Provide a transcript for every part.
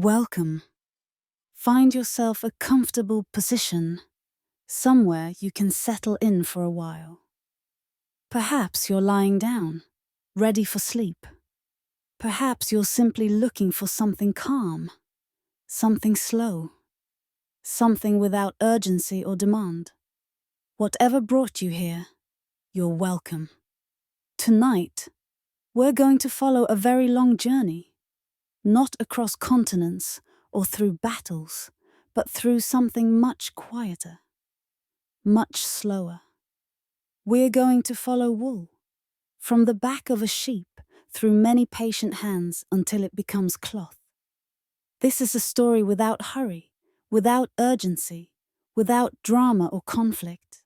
Welcome. Find yourself a comfortable position, somewhere you can settle in for a while. Perhaps you're lying down, ready for sleep. Perhaps you're simply looking for something calm, something slow, something without urgency or demand. Whatever brought you here, you're welcome. Tonight, we're going to follow a very long journey, not across continents or through battles, but through something much quieter, much slower. We're going to follow wool, from the back of a sheep through many patient hands until it becomes cloth. This is a story without hurry, without urgency, without drama or conflict.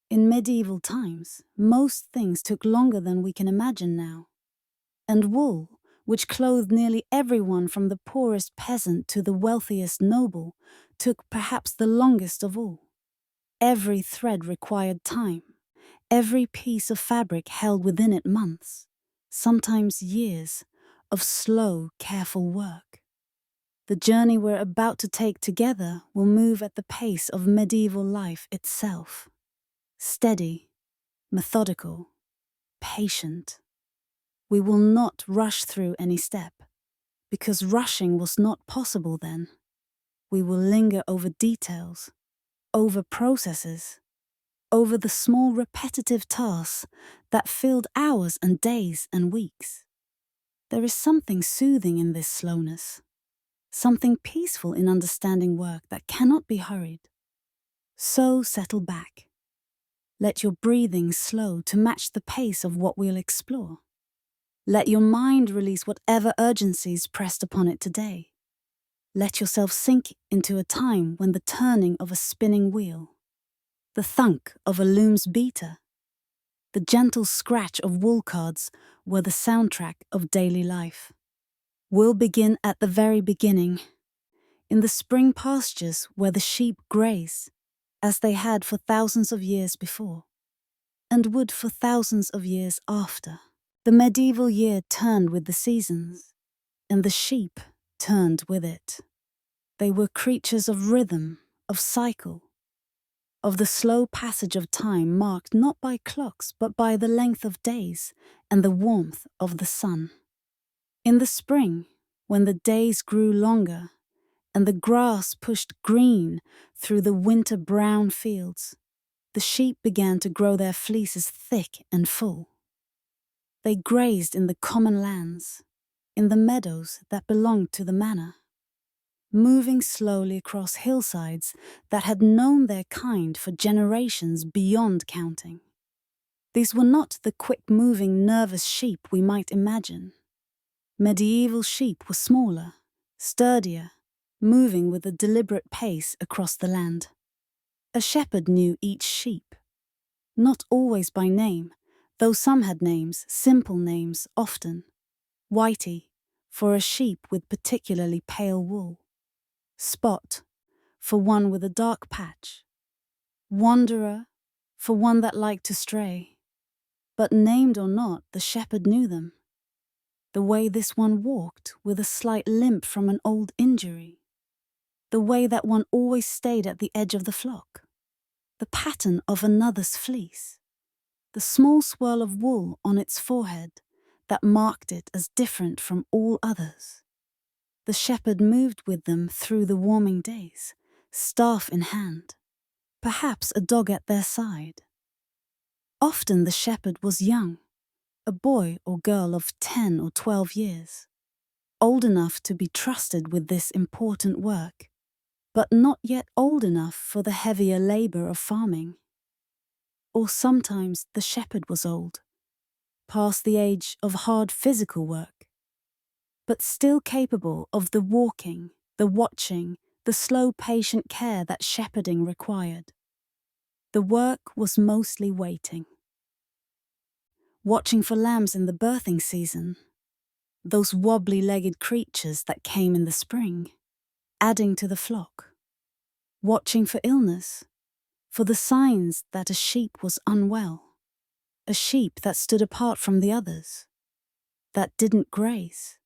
In medieval times, most things took longer than we can imagine now. And wool, which clothed nearly everyone from the poorest peasant to the wealthiest noble, took perhaps the longest of all. Every thread required time. Every piece of fabric held within it months, sometimes years, of slow, careful work. The journey we're about to take together will move at the pace of medieval life itself. Steady, methodical, patient. We will not rush through any step, because rushing was not possible then. We will linger over details, over processes, over the small repetitive tasks that filled hours and days and weeks. There is something soothing in this slowness, something peaceful in understanding work that cannot be hurried. So settle back. Let your breathing slow to match the pace of what we'll explore. Let your mind release whatever urgencies pressed upon it today. Let yourself sink into a time when the turning of a spinning wheel, the thunk of a loom's beater, the gentle scratch of wool cards were the soundtrack of daily life. We'll begin at the very beginning, in the spring pastures where the sheep graze, as they had for thousands of years before, and would for thousands of years after. The medieval year turned with the seasons, and the sheep turned with it. They were creatures of rhythm, of cycle, of the slow passage of time marked not by clocks but by the length of days and the warmth of the sun. In the spring, when the days grew longer and the grass pushed green through the winter brown fields, the sheep began to grow their fleeces thick and full. They grazed in the common lands, in the meadows that belonged to the manor, moving slowly across hillsides that had known their kind for generations beyond counting. These were not the quick-moving, nervous sheep we might imagine. Medieval sheep were smaller, sturdier, moving with a deliberate pace across the land. A shepherd knew each sheep, not always by name, though some had names, simple names often. Whitey, for a sheep with particularly pale wool. Spot, for one with a dark patch. Wanderer, for one that liked to stray. But named or not, the shepherd knew them. The way this one walked with a slight limp from an old injury. The way that one always stayed at the edge of the flock. The pattern of another's fleece. The small swirl of wool on its forehead that marked it as different from all others. The shepherd moved with them through the warming days, staff in hand, perhaps a dog at their side. Often the shepherd was young, a boy or girl of 10 or 12 years, old enough to be trusted with this important work, but not yet old enough for the heavier labor of farming. Or sometimes the shepherd was old, past the age of hard physical work, but still capable of the walking, the watching, the slow patient care that shepherding required. The work was mostly waiting. Watching for lambs in the birthing season, those wobbly-legged creatures that came in the spring, adding to the flock. Watching for illness, for the signs that a sheep was unwell, a sheep that stood apart from the others, that didn't graze,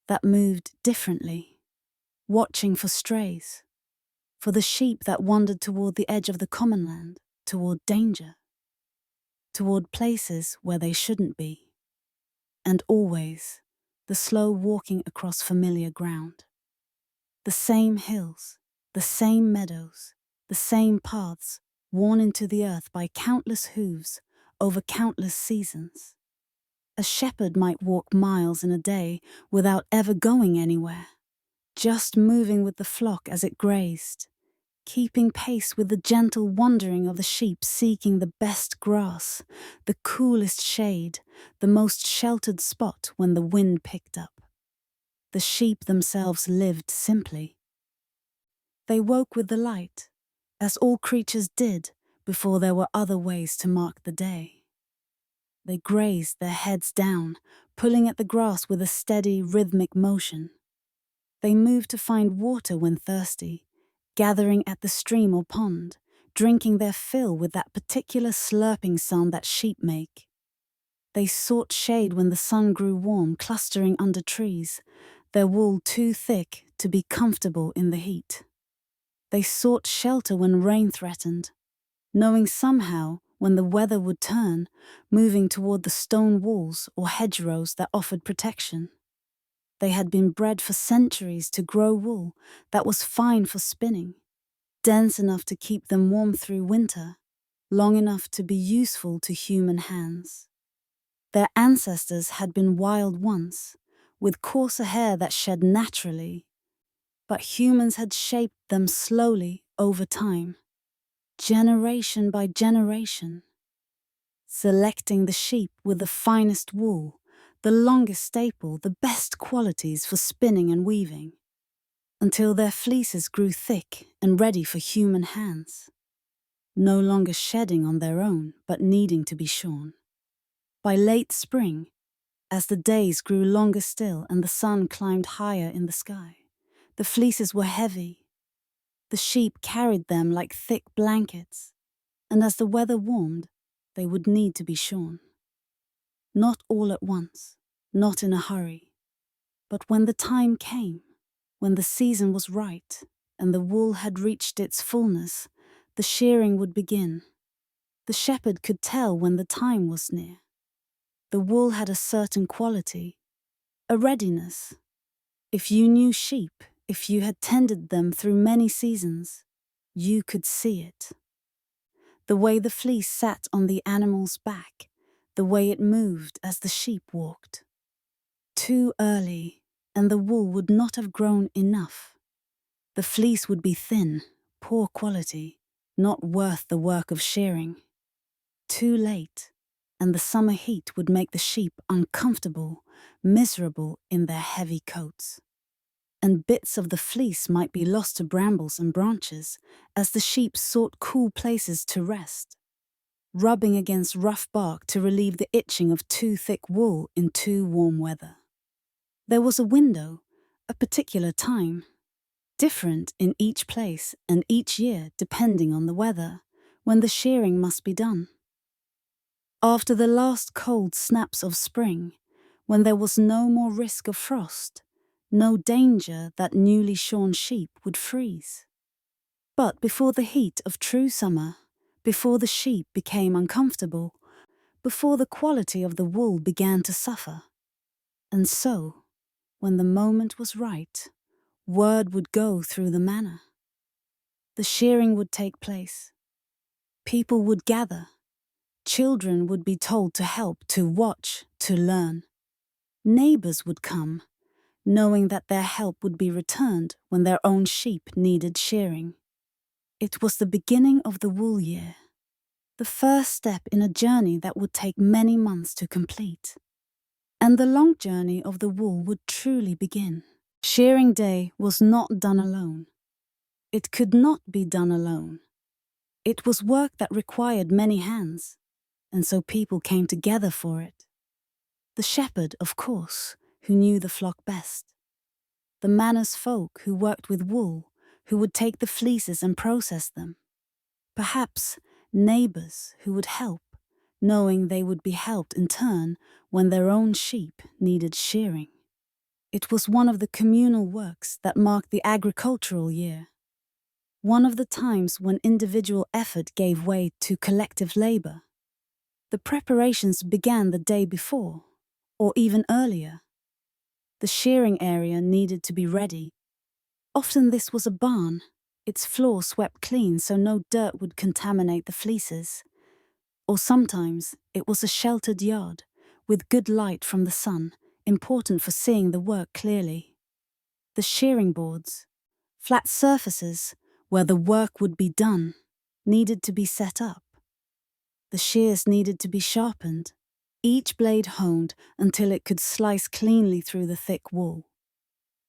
that moved differently. watching for strays, for the sheep that wandered toward the edge of the common land, toward danger, toward places where they shouldn't be, and always the slow walking across familiar ground. The same hills, the same meadows, the same paths worn into the earth by countless hooves over countless seasons. A shepherd might walk miles in a day without ever going anywhere, just moving with the flock as it grazed, keeping pace with the gentle wandering of the sheep seeking the best grass, the coolest shade, the most sheltered spot when the wind picked up. The sheep themselves lived simply. They woke with the light, as all creatures did before there were other ways to mark the day. They grazed their heads down, pulling at the grass with a steady, rhythmic motion. They moved to find water when thirsty, gathering at the stream or pond, drinking their fill with that particular slurping sound that sheep make. They sought shade when the sun grew warm, clustering under trees, their wool too thick to be comfortable in the heat. They sought shelter when rain threatened, knowing somehow when the weather would turn, moving toward the stone walls or hedgerows that offered protection. They had been bred for centuries to grow wool that was fine for spinning, dense enough to keep them warm through winter, long enough to be useful to human hands. Their ancestors had been wild once, with coarser hair that shed naturally, but humans had shaped them slowly over time, generation by generation, selecting the sheep with the finest wool, the longest staple, the best qualities for spinning and weaving, until their fleeces grew thick and ready for human hands, no longer shedding on their own, but needing to be shorn. By late spring, as the days grew longer still and the sun climbed higher in the sky, the fleeces were heavy. The sheep carried them like thick blankets, and as the weather warmed, they would need to be shorn. Not all at once, not in a hurry, but when the time came, when the season was right and the wool had reached its fullness, the shearing would begin. The shepherd could tell when the time was near. The wool had a certain quality, a readiness. If you knew sheep, if you had tended them through many seasons, you could see it. The way the fleece sat on the animal's back, the way it moved as the sheep walked. Too early, and the wool would not have grown enough. The fleece would be thin, poor quality, not worth the work of shearing. Too late, and the summer heat would make the sheep uncomfortable, miserable in their heavy coats. And bits of the fleece might be lost to brambles and branches as the sheep sought cool places to rest, rubbing against rough bark to relieve the itching of too thick wool in too warm weather. There was a window, a particular time, different in each place and each year depending on the weather, when the shearing must be done. After the last cold snaps of spring, when there was no more risk of frost, no danger that newly shorn sheep would freeze. But before the heat of true summer, before the sheep became uncomfortable, before the quality of the wool began to suffer. And so, when the moment was right, word would go through the manor. The shearing would take place. People would gather. Children would be told to help, to watch, to learn. Neighbors would come, knowing that their help would be returned when their own sheep needed shearing. It was the beginning of the wool year, the first step in a journey that would take many months to complete. And the long journey of the wool would truly begin. Shearing day was not done alone. It could not be done alone. It was work that required many hands, and so people came together for it. The shepherd, of course, who knew the flock best. The manor's folk who worked with wool, who would take the fleeces and process them. Perhaps neighbors who would help, knowing they would be helped in turn when their own sheep needed shearing. It was one of the communal works that marked the agricultural year, one of the times when individual effort gave way to collective labor. The preparations began the day before, or even earlier. The shearing area needed to be ready. Often this was a barn, its floor swept clean so no dirt would contaminate the fleeces. Or sometimes it was a sheltered yard, with good light from the sun, important for seeing the work clearly. The shearing boards, flat surfaces where the work would be done, needed to be set up. The shears needed to be sharpened, each blade honed until it could slice cleanly through the thick wool.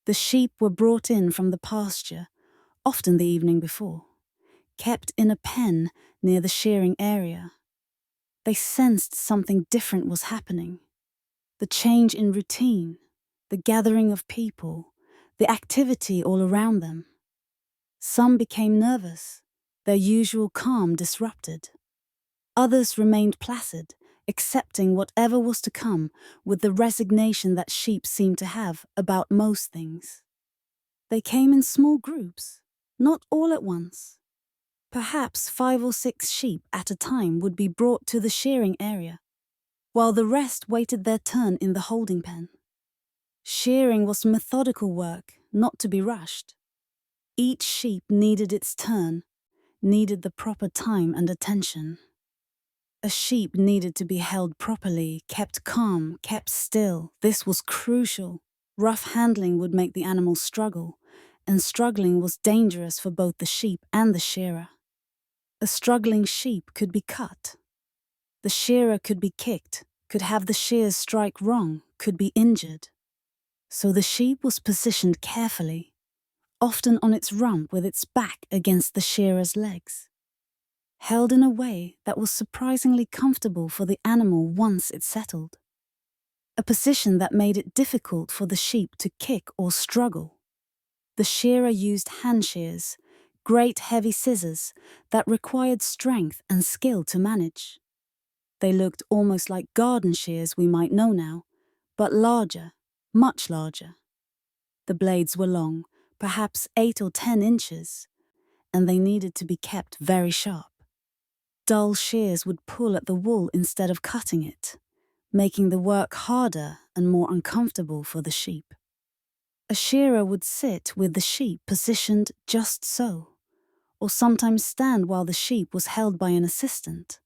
The sheep were brought in from the pasture, often the evening before, kept in a pen near the shearing area. They sensed something different was happening. The change in routine, the gathering of people, the activity all around them. Some became nervous, their usual calm disrupted. Others remained placid, accepting whatever was to come with the resignation that sheep seem to have about most things. They came in small groups, not all at once. Perhaps 5 or 6 sheep at a time would be brought to the shearing area, while the rest waited their turn in the holding pen. Shearing was methodical work, not to be rushed. Each sheep needed its turn, needed the proper time and attention. A sheep needed to be held properly, kept calm, kept still. This was crucial. Rough handling would make the animal struggle, and struggling was dangerous for both the sheep and the shearer. A struggling sheep could be cut. The shearer could be kicked, could have the shears strike wrong, could be injured. So the sheep was positioned carefully, often on its rump with its back against the shearer's legs, held in a way that was surprisingly comfortable for the animal once it settled. A position that made it difficult for the sheep to kick or struggle. The shearer used hand shears, great heavy scissors that required strength and skill to manage. They looked almost like garden shears we might know now, but larger, much larger. The blades were long, perhaps 8 or 10 inches, and they needed to be kept very sharp. Dull shears would pull at the wool instead of cutting it, making the work harder and more uncomfortable for the sheep. A shearer would sit with the sheep positioned just so, or sometimes stand while the sheep was held by an assistant,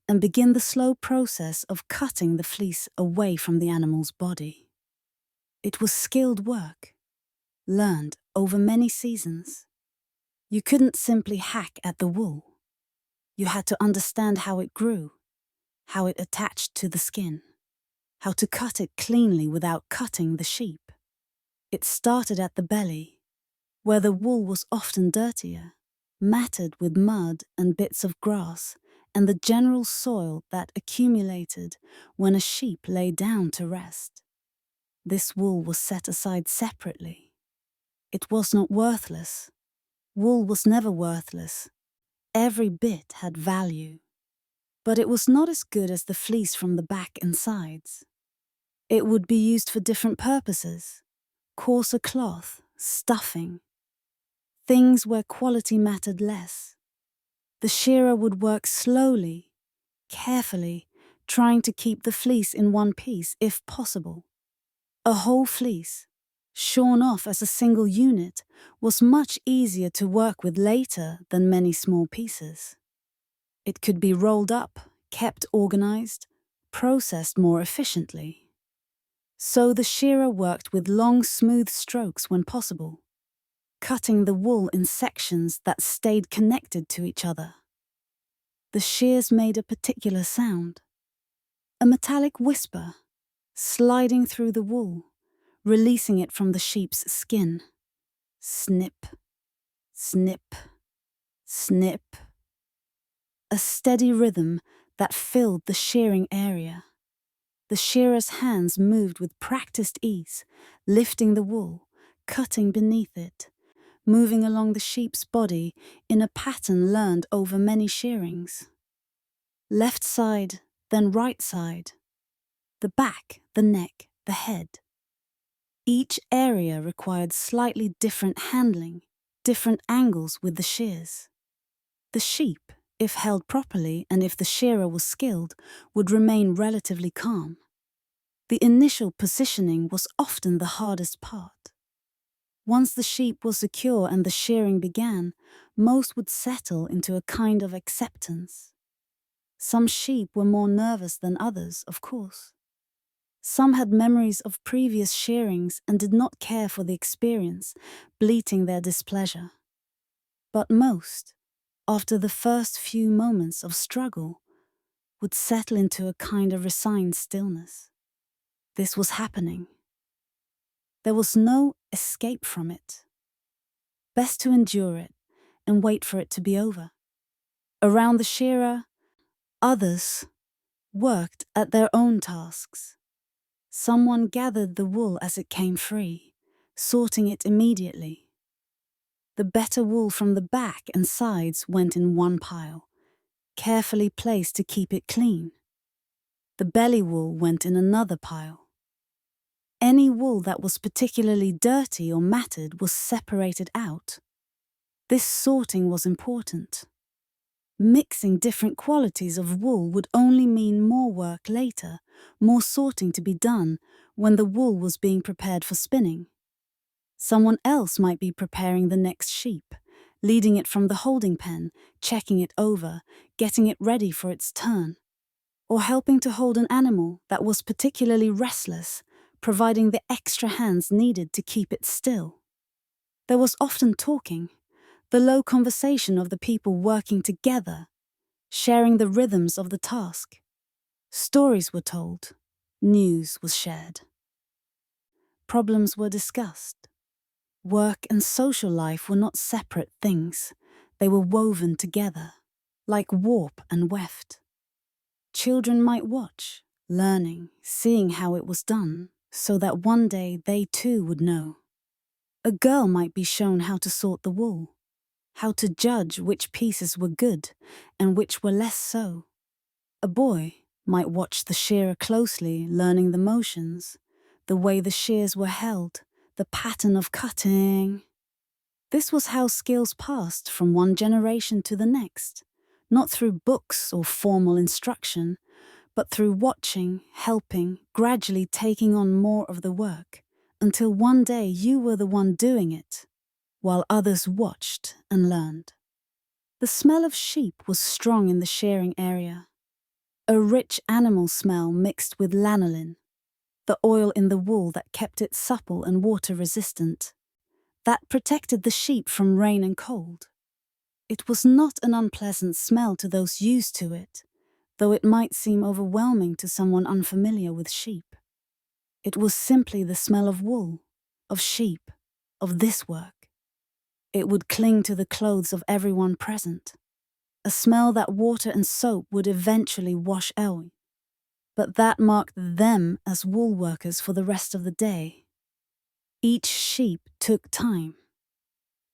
and begin the slow process of cutting the fleece away from the animal's body. It was skilled work, learned over many seasons. You couldn't simply hack at the wool. You had to understand how it grew, how it attached to the skin, how to cut it cleanly without cutting the sheep. It started at the belly, where the wool was often dirtier, matted with mud and bits of grass, and the general soil that accumulated when a sheep lay down to rest. This wool was set aside separately. It was not worthless. Wool was never worthless. Every bit had value. But it was not as good as the fleece from the back and sides. It would be used for different purposes: coarser cloth, stuffing, things where quality mattered less. The shearer would work slowly, carefully, trying to keep the fleece in one piece if possible. A whole fleece, shorn off as a single unit, was much easier to work with later than many small pieces. It could be rolled up, kept organized, processed more efficiently. So the shearer worked with long, smooth strokes when possible, cutting the wool in sections that stayed connected to each other. The shears made a particular sound, a metallic whisper, sliding through the wool, releasing it from the sheep's skin. Snip, snip, snip. A steady rhythm that filled the shearing area. The shearer's hands moved with practiced ease, lifting the wool, cutting beneath it, moving along the sheep's body in a pattern learned over many shearings. Left side, then right side. The back, the neck, the head. Each area required slightly different handling, different angles with the shears. The sheep, if held properly and if the shearer was skilled, would remain relatively calm. The initial positioning was often the hardest part. Once the sheep was secure and the shearing began, most would settle into a kind of acceptance. Some sheep were more nervous than others, of course. Some had memories of previous shearings and did not care for the experience, bleating their displeasure. But most, after the first few moments of struggle, would settle into a kind of resigned stillness. This was happening. There was no escape from it. Best to endure it and wait for it to be over. Around the shearer, others worked at their own tasks. Someone gathered the wool as it came free, sorting it immediately. The better wool from the back and sides went in one pile, carefully placed to keep it clean. The belly wool went in another pile. Any wool that was particularly dirty or matted was separated out. This sorting was important. Mixing different qualities of wool would only mean more work later, more sorting to be done when the wool was being prepared for spinning. Someone else might be preparing the next sheep, leading it from the holding pen, checking it over, getting it ready for its turn, or helping to hold an animal that was particularly restless, providing the extra hands needed to keep it still. There was often talking, the low conversation of the people working together, sharing the rhythms of the task. Stories were told, news was shared. Problems were discussed. Work and social life were not separate things. They were woven together, like warp and weft. Children might watch, learning, seeing how it was done, so that one day they too would know. A girl might be shown how to sort the wool, how to judge which pieces were good and which were less so. A boy might watch the shearer closely, learning the motions, the way the shears were held, the pattern of cutting. This was how skills passed from one generation to the next, not through books or formal instruction, but through watching, helping, gradually taking on more of the work, until one day you were the one doing it, while others watched and learned. The smell of sheep was strong in the shearing area. A rich animal smell mixed with lanolin, the oil in the wool that kept it supple and water-resistant, that protected the sheep from rain and cold. It was not an unpleasant smell to those used to it, though it might seem overwhelming to someone unfamiliar with sheep. It was simply the smell of wool, of sheep, of this work. It would cling to the clothes of everyone present, a smell that water and soap would eventually wash away, but that marked them as wool workers for the rest of the day. Each sheep took time.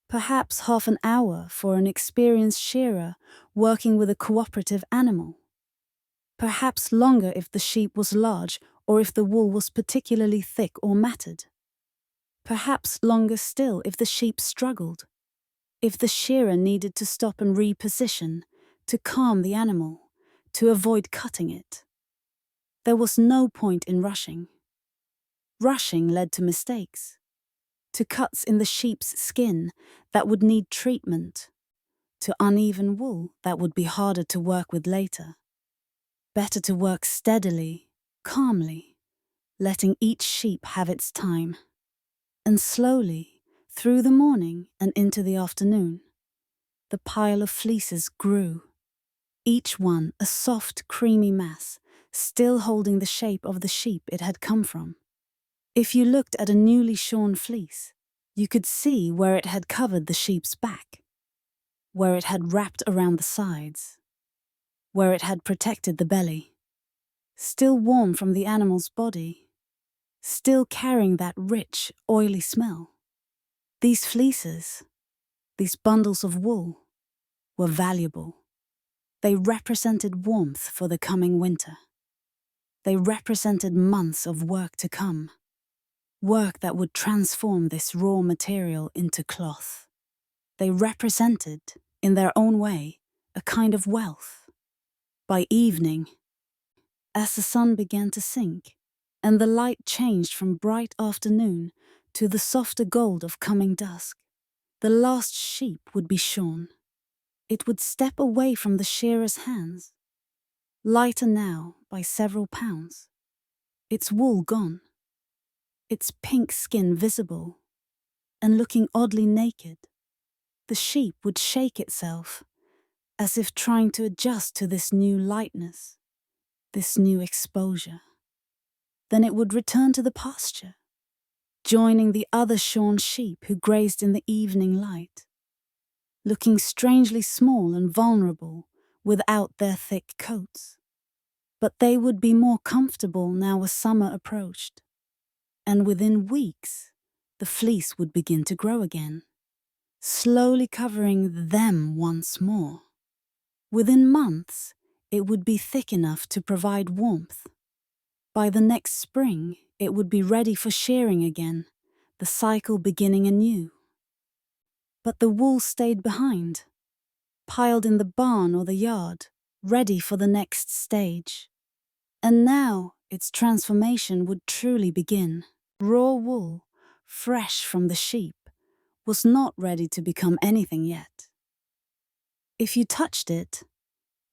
Perhaps half an hour for an experienced shearer working with a cooperative animal. Perhaps longer if the sheep was large or if the wool was particularly thick or matted. Perhaps longer still if the sheep struggled, if the shearer needed to stop and reposition, to calm the animal, to avoid cutting it. There was no point in rushing. Rushing led to mistakes, to cuts in the sheep's skin that would need treatment, to uneven wool that would be harder to work with later. Better to work steadily, calmly, letting each sheep have its time. And slowly, through the morning and into the afternoon, the pile of fleeces grew, each one a soft, creamy mass, still holding the shape of the sheep it had come from. If you looked at a newly shorn fleece, you could see where it had covered the sheep's back, where it had wrapped around the sides, where it had protected the belly, still warm from the animal's body, still carrying that rich, oily smell. These fleeces, these bundles of wool, were valuable. They represented warmth for the coming winter. They represented months of work to come. work that would transform this raw material into cloth. They represented, in their own way, a kind of wealth. By evening, as the sun began to sink, and the light changed from bright afternoon to the softer gold of coming dusk, the last sheep would be shorn. It would step away from the shearer's hands, lighter now by several pounds, its wool gone, its pink skin visible, and looking oddly naked. The sheep would shake itself, as if trying to adjust to this new lightness, this new exposure. Then it would return to the pasture, joining the other shorn sheep who grazed in the evening light, looking strangely small and vulnerable without their thick coats. But they would be more comfortable now as summer approached, and within weeks the fleece would begin to grow again, slowly covering them once more. Within months, it would be thick enough to provide warmth. By the next spring, it would be ready for shearing again, the cycle beginning anew. But the wool stayed behind, piled in the barn or the yard, ready for the next stage. And now its transformation would truly begin. Raw wool, fresh from the sheep, was not ready to become anything yet. If you touched it,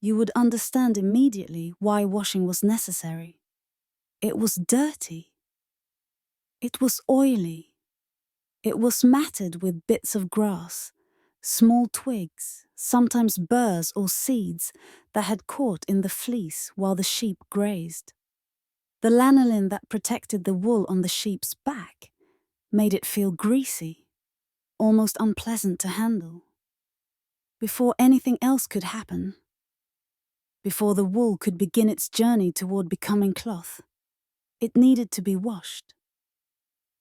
you would understand immediately why washing was necessary. It was dirty. It was oily. It was matted with bits of grass, small twigs, sometimes burrs or seeds that had caught in the fleece while the sheep grazed. The lanolin that protected the wool on the sheep's back made it feel greasy, almost unpleasant to handle. Before anything else could happen, before the wool could begin its journey toward becoming cloth, it needed to be washed.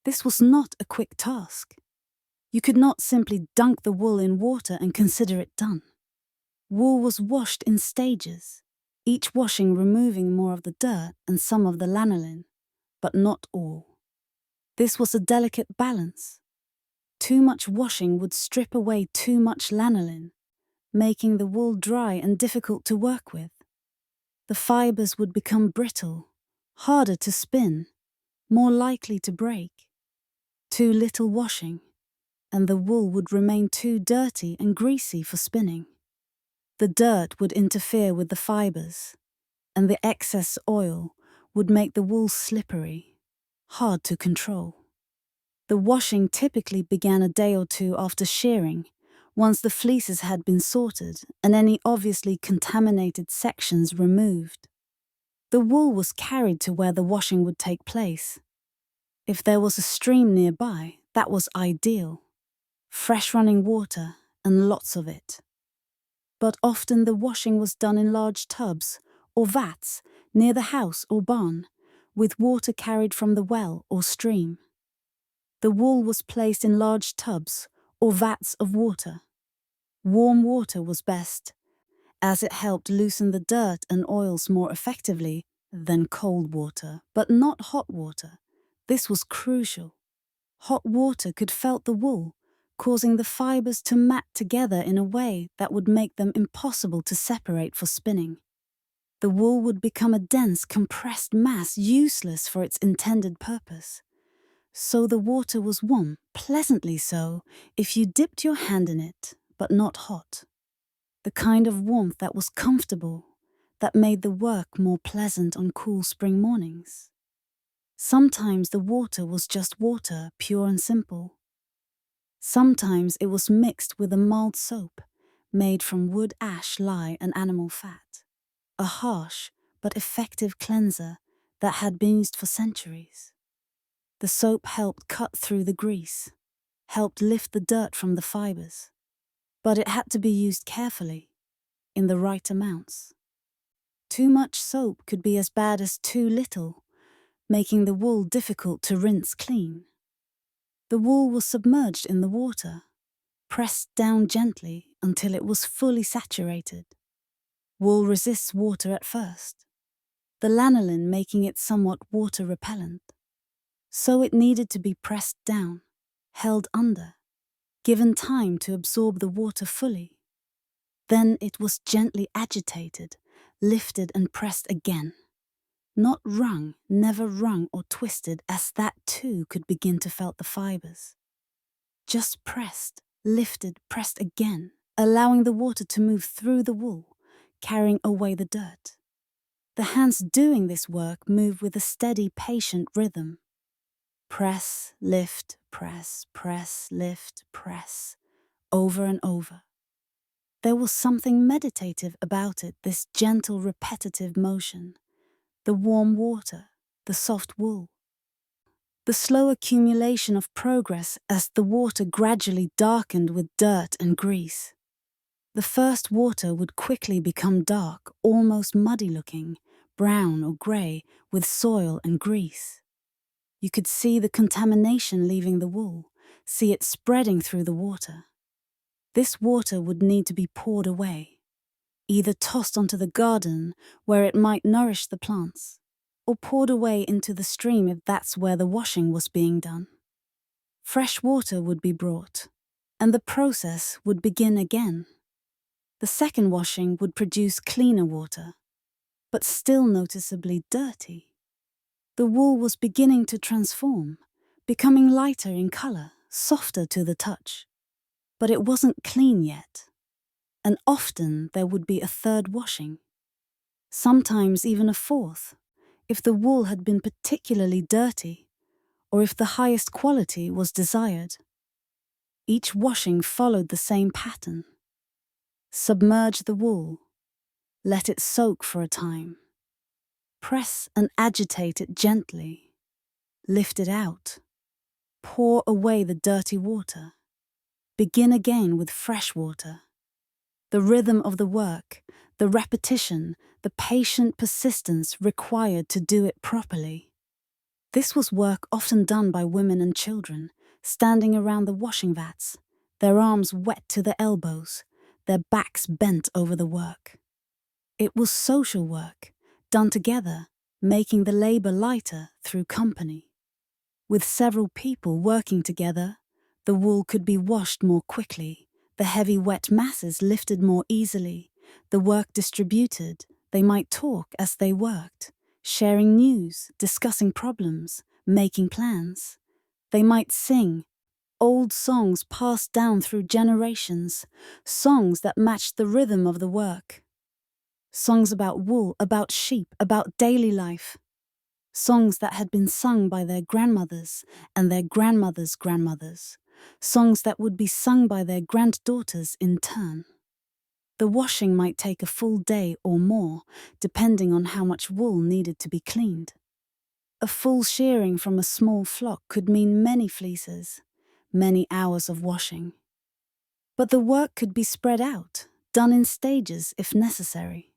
This was not a quick task. You could not simply dunk the wool in water and consider it done. Wool was washed in stages, each washing removing more of the dirt and some of the lanolin, but not all. This was a delicate balance. Too much washing would strip away too much lanolin, making the wool dry and difficult to work with. The fibers would become brittle, harder to spin, more likely to break. Too little washing, and the wool would remain too dirty and greasy for spinning. The dirt would interfere with the fibers, and the excess oil would make the wool slippery, hard to control. The washing typically began a day or two after shearing, once the fleeces had been sorted and any obviously contaminated sections removed. The wool was carried to where the washing would take place. If there was a stream nearby, that was ideal. Fresh running water and lots of it. But often the washing was done in large tubs or vats near the house or barn, with water carried from the well or stream. The wool was placed in large tubs or vats of water. Warm water was best, as it helped loosen the dirt and oils more effectively than cold water, but not hot water. This was crucial. Hot water could felt the wool, causing the fibers to mat together in a way that would make them impossible to separate for spinning. The wool would become a dense, compressed mass useless for its intended purpose. So the water was warm, pleasantly so, if you dipped your hand in it, but not hot. The kind of warmth that was comfortable, that made the work more pleasant on cool spring mornings. Sometimes the water was just water, pure and simple. Sometimes it was mixed with a mild soap, made from wood, ash, lye, and animal fat. A harsh but effective cleanser that had been used for centuries. The soap helped cut through the grease, helped lift the dirt from the fibers. But it had to be used carefully, in the right amounts. Too much soap could be as bad as too little, making the wool difficult to rinse clean. The wool was submerged in the water, pressed down gently until it was fully saturated. Wool resists water at first, the lanolin making it somewhat water repellent. So it needed to be pressed down, held under, given time to absorb the water fully. Then it was gently agitated, lifted and pressed again. Not wrung, never wrung or twisted, as that too could begin to felt the fibers. Just pressed, lifted, pressed again, allowing the water to move through the wool, carrying away the dirt. The hands doing this work move with a steady, patient rhythm. Press, lift, press, press, lift, press, over and over. There was something meditative about it, this gentle, repetitive motion. The warm water, the soft wool. The slow accumulation of progress as the water gradually darkened with dirt and grease. The first water would quickly become dark, almost muddy-looking, brown or grey, with soil and grease. You could see the contamination leaving the wool, see it spreading through the water. This water would need to be poured away, either tossed onto the garden where it might nourish the plants, or poured away into the stream if that's where the washing was being done. Fresh water would be brought, and the process would begin again. The second washing would produce cleaner water, but still noticeably dirty. The wool was beginning to transform, becoming lighter in color, softer to the touch. But it wasn't clean yet, and often there would be a third washing, sometimes even a fourth, if the wool had been particularly dirty, or if the highest quality was desired. Each washing followed the same pattern. Submerge the wool, let it soak for a time. Press and agitate it gently. Lift it out. Pour away the dirty water. Begin again with fresh water. The rhythm of the work, the repetition, the patient persistence required to do it properly. This was work often done by women and children, standing around the washing vats, their arms wet to the elbows, their backs bent over the work. It was social work, done together, making the labor lighter through company. With several people working together, the wool could be washed more quickly, the heavy wet masses lifted more easily, the work distributed. They might talk as they worked, sharing news, discussing problems, making plans. They might sing old songs passed down through generations, songs that matched the rhythm of the work. Songs about wool, about sheep, about daily life. Songs that had been sung by their grandmothers and their grandmothers' grandmothers. Songs that would be sung by their granddaughters in turn. The washing might take a full day or more, depending on how much wool needed to be cleaned. A full shearing from a small flock could mean many fleeces, many hours of washing. But the work could be spread out, done in stages if necessary.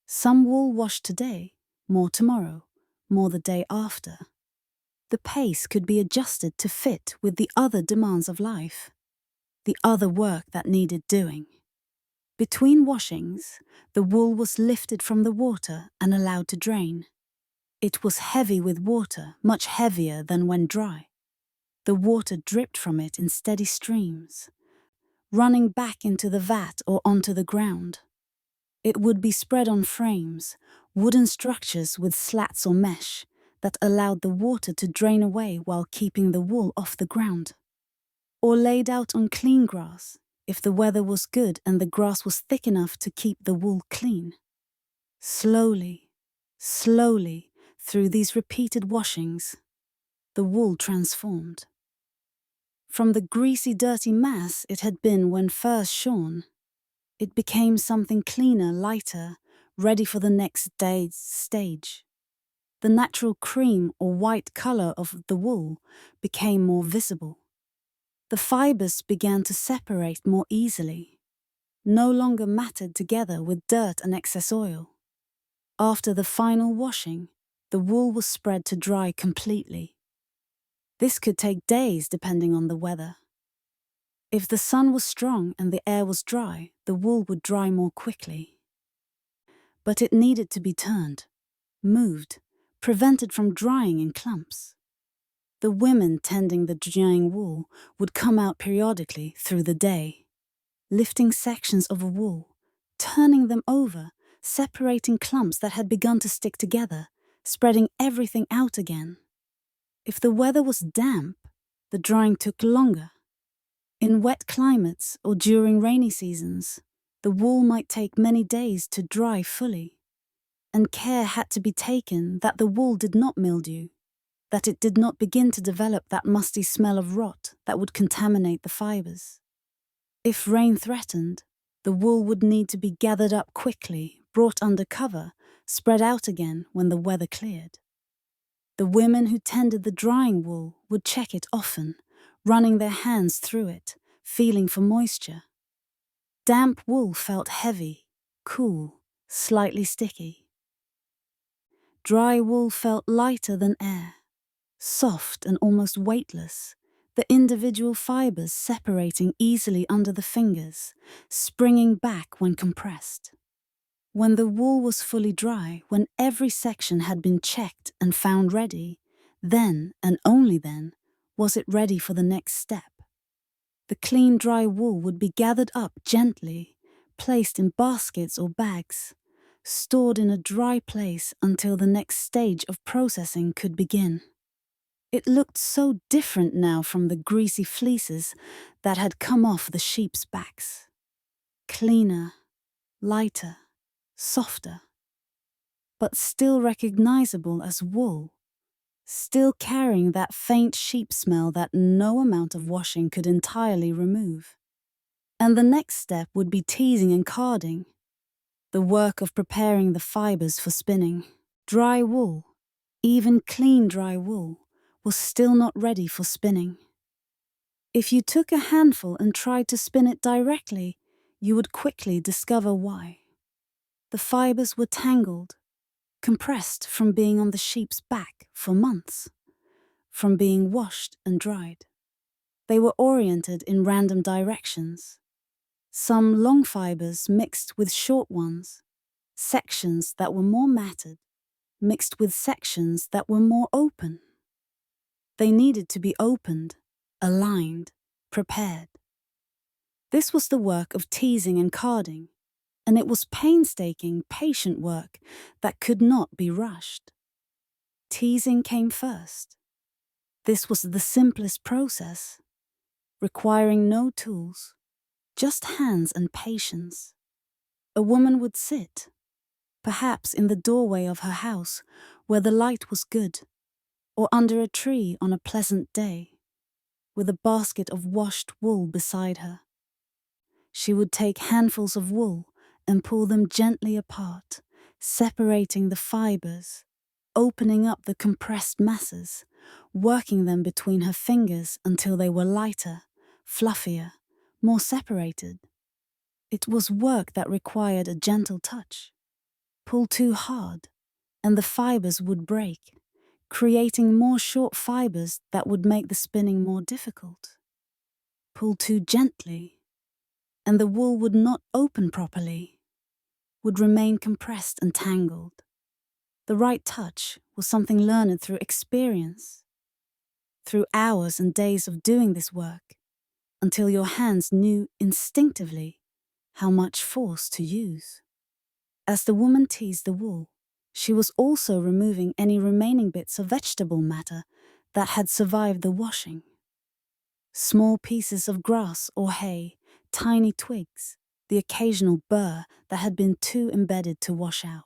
Some wool washed today, more tomorrow, more the day after. The pace could be adjusted to fit with the other demands of life, the other work that needed doing. Between washings, the wool was lifted from the water and allowed to drain. It was heavy with water, much heavier than when dry. The water dripped from it in steady streams, running back into the vat or onto the ground. It would be spread on frames, wooden structures with slats or mesh that allowed the water to drain away while keeping the wool off the ground. Or laid out on clean grass, if the weather was good and the grass was thick enough to keep the wool clean. Slowly, slowly, through these repeated washings, the wool transformed. From the greasy, dirty mass it had been when first shorn, it became something cleaner, lighter, ready for the next day's stage. The natural cream or white color of the wool became more visible. The fibers began to separate more easily, no longer matted together with dirt and excess oil. After the final washing, the wool was spread to dry completely. This could take days depending on the weather. If the sun was strong and the air was dry, the wool would dry more quickly. But it needed to be turned, moved, prevented from drying in clumps. The women tending the drying wool would come out periodically through the day, lifting sections of wool, turning them over, separating clumps that had begun to stick together, spreading everything out again. If the weather was damp, the drying took longer. In wet climates or during rainy seasons, the wool might take many days to dry fully, and care had to be taken that the wool did not mildew, that it did not begin to develop that musty smell of rot that would contaminate the fibers. If rain threatened, the wool would need to be gathered up quickly, brought under cover, spread out again when the weather cleared. The women who tended the drying wool would check it often, running their hands through it, feeling for moisture. Damp wool felt heavy, cool, slightly sticky. Dry wool felt lighter than air, soft and almost weightless, the individual fibers separating easily under the fingers, springing back when compressed. When the wool was fully dry, when every section had been checked and found ready, then, and only then, was it ready for the next step. The clean, dry wool would be gathered up gently, placed in baskets or bags, stored in a dry place until the next stage of processing could begin. It looked so different now from the greasy fleeces that had come off the sheep's backs. Cleaner, lighter, softer, but still recognizable as wool, still carrying that faint sheep smell that no amount of washing could entirely remove. And the next step would be teasing and carding, the work of preparing the fibers for spinning. Dry wool, even clean dry wool, was still not ready for spinning. If you took a handful and tried to spin it directly, you would quickly discover why. The fibers were tangled, compressed from being on the sheep's back for months, from being washed and dried. They were oriented in random directions. Some long fibers mixed with short ones, sections that were more matted, mixed with sections that were more open. They needed to be opened, aligned, prepared. This was the work of teasing and carding, and it was painstaking, patient work that could not be rushed. Teasing came first. This was the simplest process, requiring no tools, just hands and patience. A woman would sit, perhaps in the doorway of her house where the light was good, or under a tree on a pleasant day, with a basket of washed wool beside her. She would take handfuls of wool and pull them gently apart, separating the fibers, opening up the compressed masses, working them between her fingers until they were lighter, fluffier, more separated. It was work that required a gentle touch. Pull too hard, and the fibers would break, creating more short fibers that would make the spinning more difficult. Pull too gently, and the wool would not open properly, would remain compressed and tangled. The right touch was something learned through experience, through hours and days of doing this work, until your hands knew instinctively how much force to use. As the woman teased the wool, she was also removing any remaining bits of vegetable matter that had survived the washing. Small pieces of grass or hay, tiny twigs, the occasional burr that had been too embedded to wash out.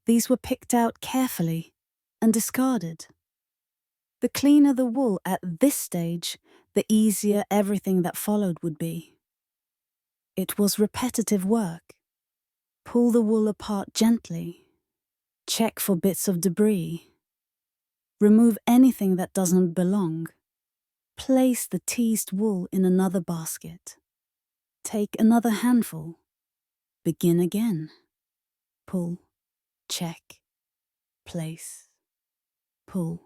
These were picked out carefully and discarded. The cleaner the wool at this stage, the easier everything that followed would be. It was repetitive work. Pull the wool apart gently. Check for bits of debris. Remove anything that doesn't belong. Place the teased wool in another basket. Take another handful. Begin again. Pull, check, place. Pull,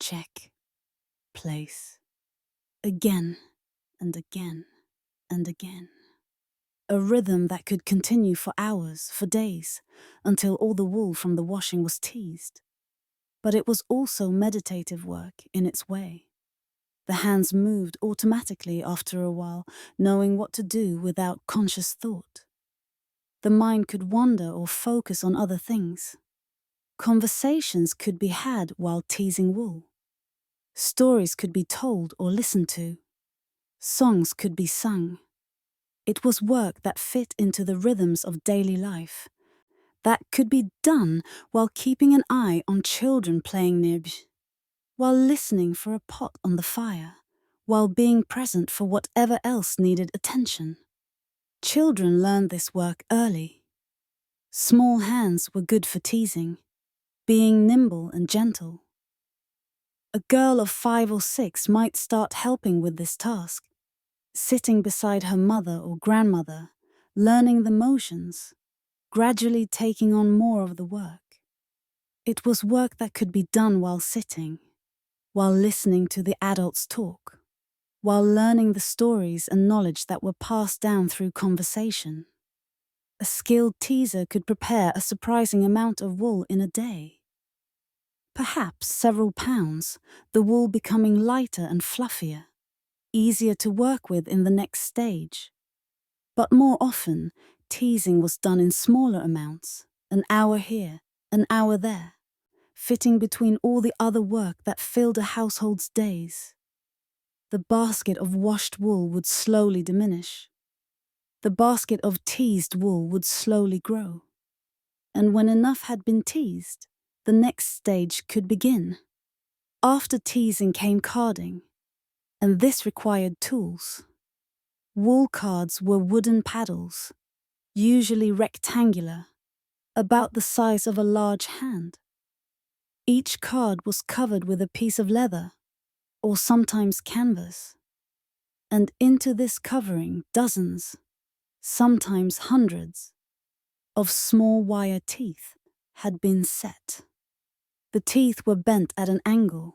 check, place. Again and again and again. A rhythm that could continue for hours, for days, until all the wool from the washing was teased. but it was also meditative work in its way. The hands moved automatically after a while, knowing what to do without conscious thought. The mind could wander or focus on other things. Conversations could be had while teasing wool. Stories could be told or listened to. Songs could be sung. It was work that fit into the rhythms of daily life, that could be done while keeping an eye on children playing nibs, while listening for a pot on the fire, while being present for whatever else needed attention. Children learned this work early. Small hands were good for teasing, being nimble and gentle. A girl of 5 or 6 might start helping with this task, sitting beside her mother or grandmother, learning the motions, gradually taking on more of the work. It was work that could be done while sitting, while listening to the adults talk, while learning the stories and knowledge that were passed down through conversation. A skilled teaser could prepare a surprising amount of wool in a day. Perhaps several pounds, the wool becoming lighter and fluffier, easier to work with in the next stage. But more often, teasing was done in smaller amounts, an hour here, an hour there, fitting between all the other work that filled a household's days. The basket of washed wool would slowly diminish. The basket of teased wool would slowly grow. And when enough had been teased, the next stage could begin. After teasing came carding, and this required tools. Wool cards were wooden paddles, usually rectangular, about the size of a large hand. Each card was covered with a piece of leather, or sometimes canvas. And into this covering dozens, sometimes hundreds, of small wire teeth had been set. The teeth were bent at an angle,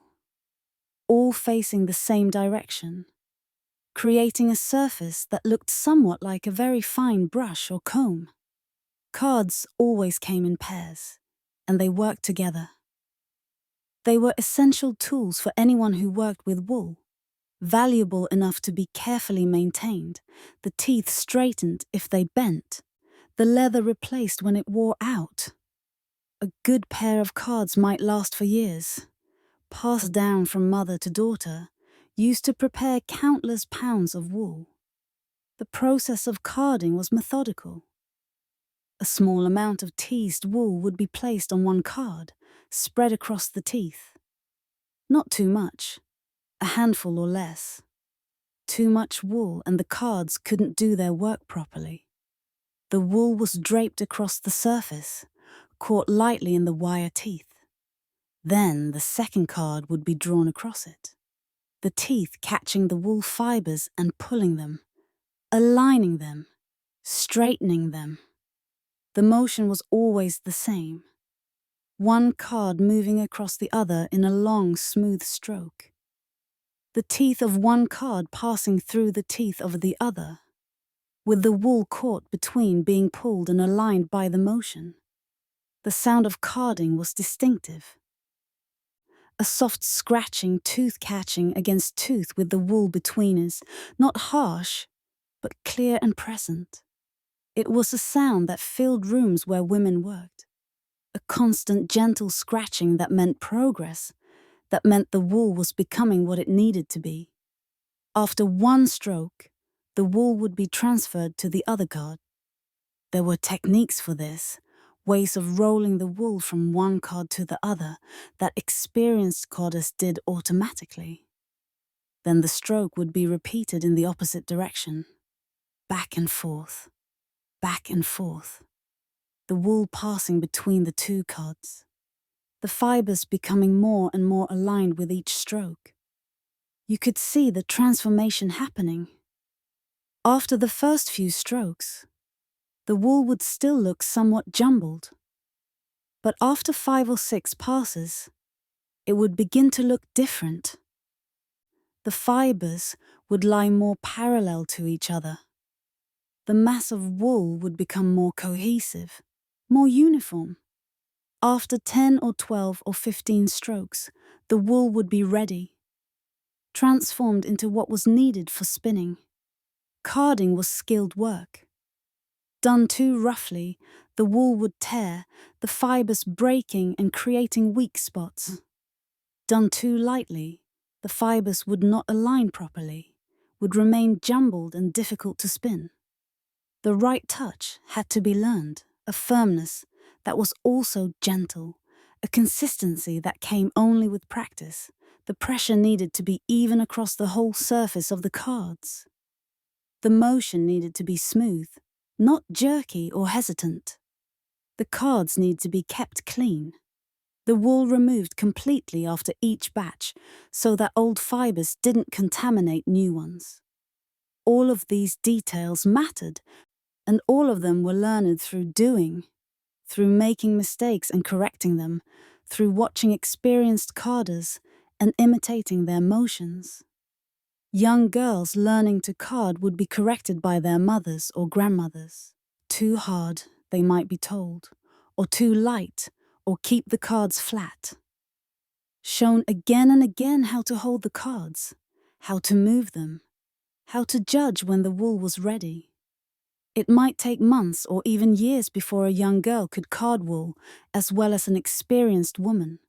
all facing the same direction, creating a surface that looked somewhat like a very fine brush or comb. Cards always came in pairs, and they worked together. They were essential tools for anyone who worked with wool, valuable enough to be carefully maintained, the teeth straightened if they bent, the leather replaced when it wore out. A good pair of cards might last for years, passed down from mother to daughter, used to prepare countless pounds of wool. The process of carding was methodical. A small amount of teased wool would be placed on one card, spread across the teeth. Not too much, a handful or less. Too much wool and the cards couldn't do their work properly. The wool was draped across the surface, caught lightly in the wire teeth. Then the second card would be drawn across it, the teeth catching the wool fibers and pulling them, aligning them, straightening them. The motion was always the same, one card moving across the other in a long, smooth stroke. The teeth of one card passing through the teeth of the other, with the wool caught between being pulled and aligned by the motion. The sound of carding was distinctive. A soft scratching, tooth catching against tooth with the wool between is not harsh, but clear and present. It was a sound that filled rooms where women worked. A constant, gentle scratching that meant progress, that meant the wool was becoming what it needed to be. After one stroke, the wool would be transferred to the other card. There were techniques for this, ways of rolling the wool from one card to the other that experienced carders did automatically. Then the stroke would be repeated in the opposite direction, back and forth, back and forth. The wool passing between the two cards, the fibers becoming more and more aligned with each stroke. You could see the transformation happening. After the first few strokes, the wool would still look somewhat jumbled. But after 5 or 6 passes, it would begin to look different. The fibers would lie more parallel to each other. The mass of wool would become more cohesive, more uniform. After 10 or 12 or 15 strokes, the wool would be ready, transformed into what was needed for spinning. Carding was skilled work. Done too roughly, the wool would tear, the fibers breaking and creating weak spots. Done too lightly, the fibers would not align properly, would remain jumbled and difficult to spin. The right touch had to be learned, a firmness that was also gentle, a consistency that came only with practice. The pressure needed to be even across the whole surface of the cards. The motion needed to be smooth, not jerky or hesitant. The cards need to be kept clean. The wool removed completely after each batch so that old fibers didn't contaminate new ones. All of these details mattered, and all of them were learned through doing, through making mistakes and correcting them, through watching experienced carders and imitating their motions. Young girls learning to card would be corrected by their mothers or grandmothers. Too hard, they might be told, or too light, or keep the cards flat. Shown again and again how to hold the cards, how to move them, how to judge when the wool was ready. It might take months or even years before a young girl could card wool as well as an experienced woman,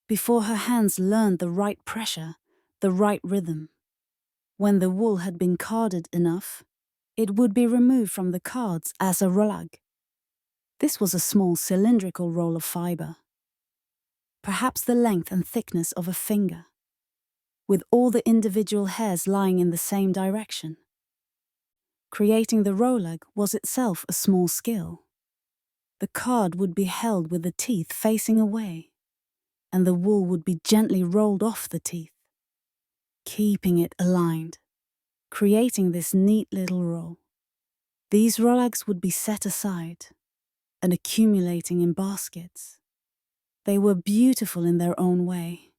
before her hands learned the right pressure, the right rhythm. When the wool had been carded enough, it would be removed from the cards as a rug. This was a small cylindrical roll of fiber, perhaps the length and thickness of a finger, with all the individual hairs lying in the same direction. Creating the rowlug was itself a small skill. The card would be held with the teeth facing away, and the wool would be gently rolled off the teeth, keeping it aligned, creating this neat little roll. These rowlugs would be set aside and accumulating in baskets. They were beautiful in their own way,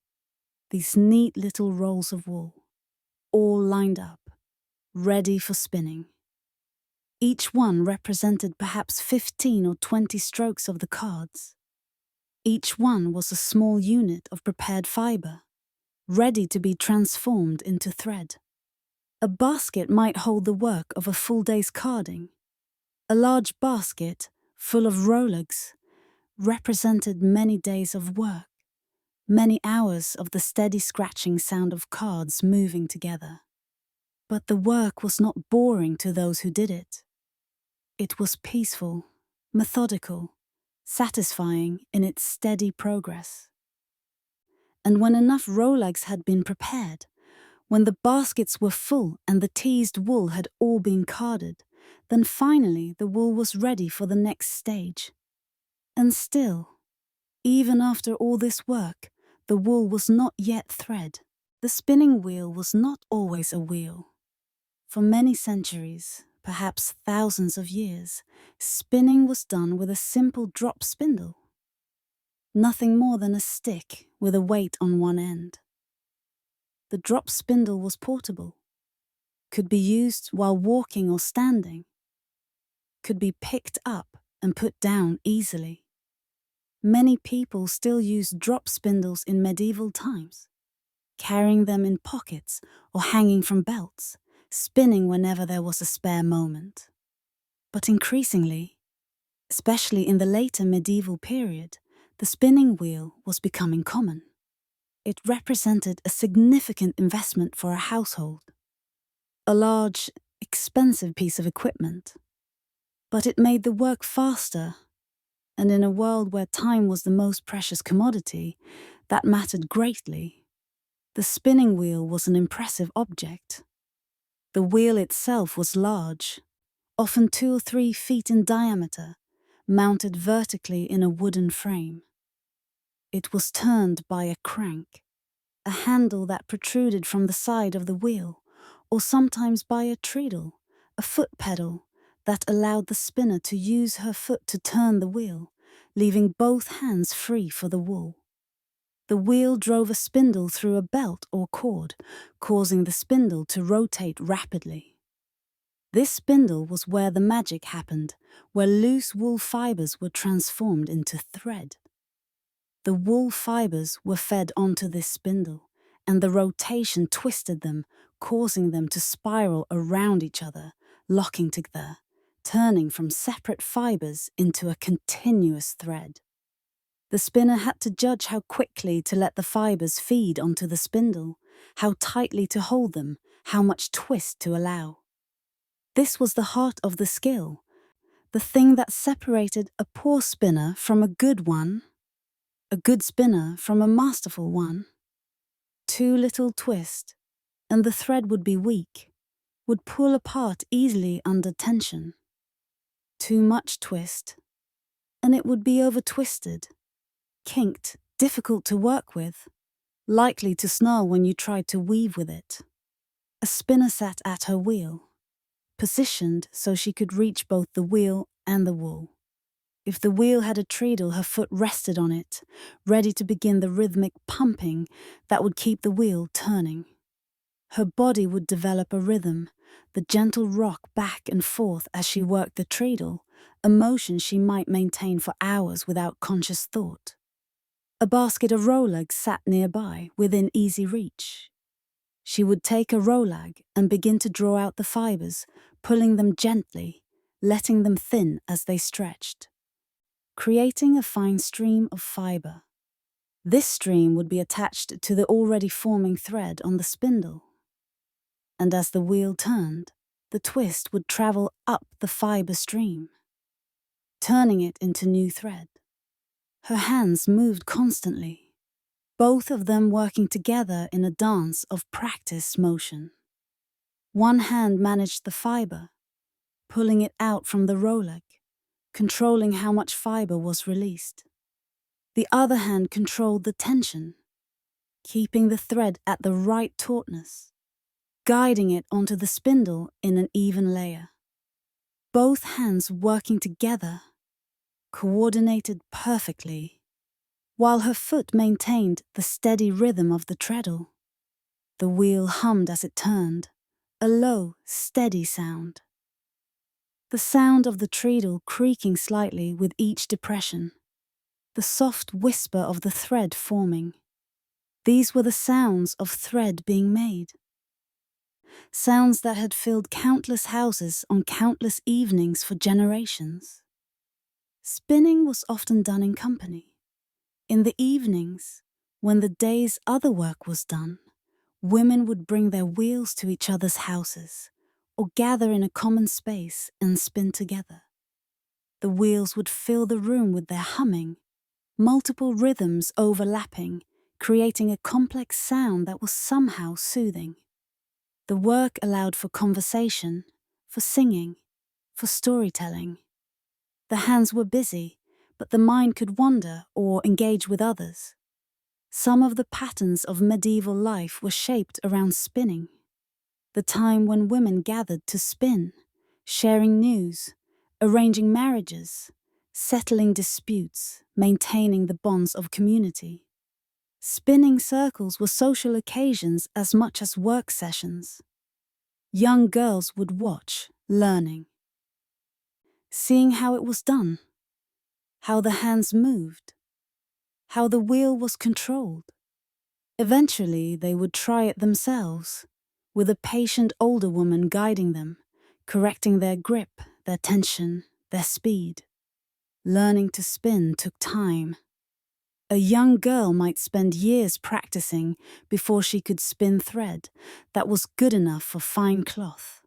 these neat little rolls of wool, all lined up, ready for spinning. Each one represented perhaps 15 or 20 strokes of the cards. Each one was a small unit of prepared fiber, ready to be transformed into thread. A basket might hold the work of a full day's carding. A large basket, full of rowlugs, represented many days of work, many hours of the steady scratching sound of cards moving together. But the work was not boring to those who did it. It was peaceful, methodical, satisfying in its steady progress. And when enough rowlugs had been prepared, when the baskets were full and the teased wool had all been carded, then finally the wool was ready for the next stage. And still, even after all this work, the wool was not yet thread. The spinning wheel was not always a wheel. For many centuries, perhaps thousands of years, spinning was done with a simple drop spindle. Nothing more than a stick with a weight on one end. The drop spindle was portable, could be used while walking or standing, could be picked up and put down easily. Many people still use drop spindles in medieval times, carrying them in pockets or hanging from belts, spinning whenever there was a spare moment. But increasingly, especially in the later medieval period, the spinning wheel was becoming common. It represented a significant investment for a household, a large, expensive piece of equipment. But it made the work faster, and in a world where time was the most precious commodity, that mattered greatly. The spinning wheel was an impressive object. The wheel itself was large, often 2 or 3 feet in diameter, mounted vertically in a wooden frame. It was turned by a crank, a handle that protruded from the side of the wheel, or sometimes by a treadle, a foot pedal that allowed the spinner to use her foot to turn the wheel, leaving both hands free for the wool. The wheel drove a spindle through a belt or cord, causing the spindle to rotate rapidly. This spindle was where the magic happened, where loose wool fibers were transformed into thread. The wool fibers were fed onto this spindle, and the rotation twisted them, causing them to spiral around each other, locking together, turning from separate fibers into a continuous thread. The spinner had to judge how quickly to let the fibers feed onto the spindle, how tightly to hold them, how much twist to allow. This was the heart of the skill, the thing that separated a poor spinner from a good one, a good spinner from a masterful one. Too little twist, and the thread would be weak, would pull apart easily under tension. Too much twist, and it would be over-twisted, kinked, difficult to work with, likely to snarl when you tried to weave with it. A spinner sat at her wheel, positioned so she could reach both the wheel and the wool. If the wheel had a treadle, her foot rested on it, ready to begin the rhythmic pumping that would keep the wheel turning. Her body would develop a rhythm, the gentle rock back and forth as she worked the treadle, a motion she might maintain for hours without conscious thought. A basket of rolag sat nearby, within easy reach. She would take a rolag and begin to draw out the fibers, pulling them gently, letting them thin as they stretched, creating a fine stream of fiber. This stream would be attached to the already forming thread on the spindle. And as the wheel turned, the twist would travel up the fiber stream, turning it into new thread. Her hands moved constantly, both of them working together in a dance of practiced motion. One hand managed the fiber, pulling it out from the rolag, controlling how much fiber was released. The other hand controlled the tension, keeping the thread at the right tautness, guiding it onto the spindle in an even layer. Both hands working together, coordinated perfectly, while her foot maintained the steady rhythm of the treadle. The wheel hummed as it turned, a low, steady sound. The sound of the treadle creaking slightly with each depression, the soft whisper of the thread forming. These were the sounds of thread being made. Sounds that had filled countless houses on countless evenings for generations. Spinning was often done in company. In the evenings, when the day's other work was done, women would bring their wheels to each other's houses, or gather in a common space and spin together. The wheels would fill the room with their humming, multiple rhythms overlapping, creating a complex sound that was somehow soothing. The work allowed for conversation, for singing, for storytelling. The hands were busy, but the mind could wander or engage with others. Some of the patterns of medieval life were shaped around spinning, the time when women gathered to spin, sharing news, arranging marriages, settling disputes, maintaining the bonds of community. Spinning circles were social occasions as much as work sessions. Young girls would watch, learning, seeing how it was done, how the hands moved, how the wheel was controlled. Eventually, they would try it themselves, with a patient older woman guiding them, correcting their grip, their tension, their speed. Learning to spin took time. A young girl might spend years practicing before she could spin thread that was good enough for fine cloth.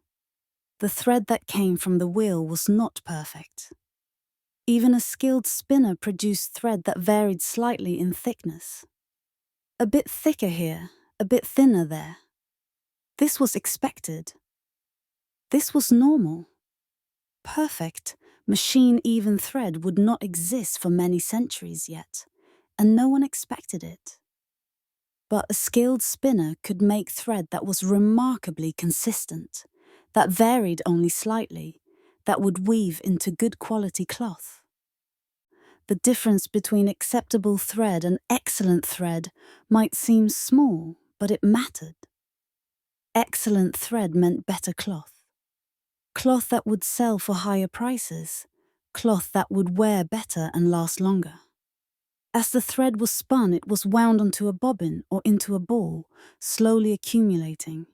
The thread that came from the wheel was not perfect. Even a skilled spinner produced thread that varied slightly in thickness. A bit thicker here, a bit thinner there. This was expected. This was normal. Perfect, machine-even thread would not exist for many centuries yet, and no one expected it. But a skilled spinner could make thread that was remarkably consistent, that varied only slightly, that would weave into good quality cloth. The difference between acceptable thread and excellent thread might seem small, but it mattered. Excellent thread meant better cloth. Cloth that would sell for higher prices, cloth that would wear better and last longer. As the thread was spun, it was wound onto a bobbin or into a ball, slowly accumulating.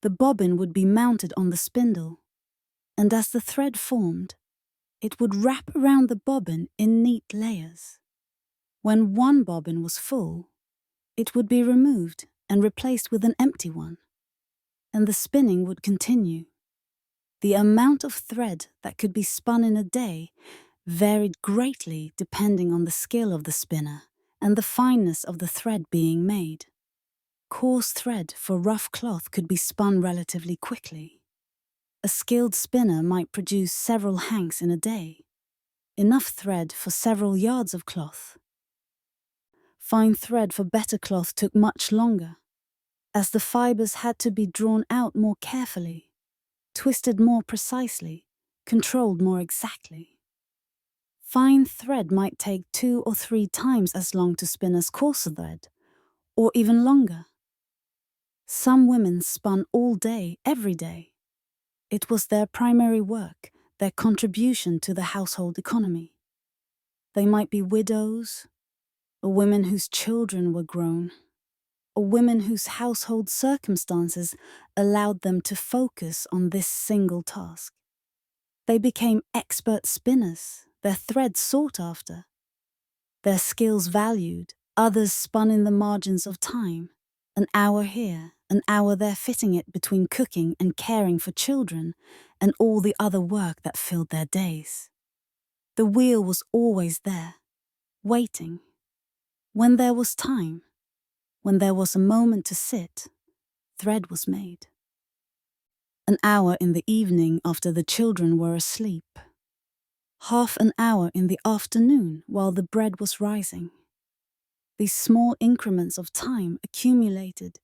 The bobbin would be mounted on the spindle, and as the thread formed, it would wrap around the bobbin in neat layers. When one bobbin was full, it would be removed and replaced with an empty one, and the spinning would continue. The amount of thread that could be spun in a day varied greatly depending on the skill of the spinner and the fineness of the thread being made. Coarse thread for rough cloth could be spun relatively quickly. A skilled spinner might produce several hanks in a day, enough thread for several yards of cloth. Fine thread for better cloth took much longer, as the fibers had to be drawn out more carefully, twisted more precisely, controlled more exactly. Fine thread might take 2 or 3 times as long to spin as coarser thread, or even longer. Some women spun all day, every day. It was their primary work, their contribution to the household economy. They might be widows, or women whose children were grown, or women whose household circumstances allowed them to focus on this single task. They became expert spinners, their thread sought after, their skills valued, others spun in the margins of time, an hour here, an hour there, fitting it between cooking and caring for children and all the other work that filled their days. The wheel was always there, waiting. When there was time, when there was a moment to sit, thread was made. An hour in the evening after the children were asleep. Half an hour in the afternoon while the bread was rising. These small increments of time accumulated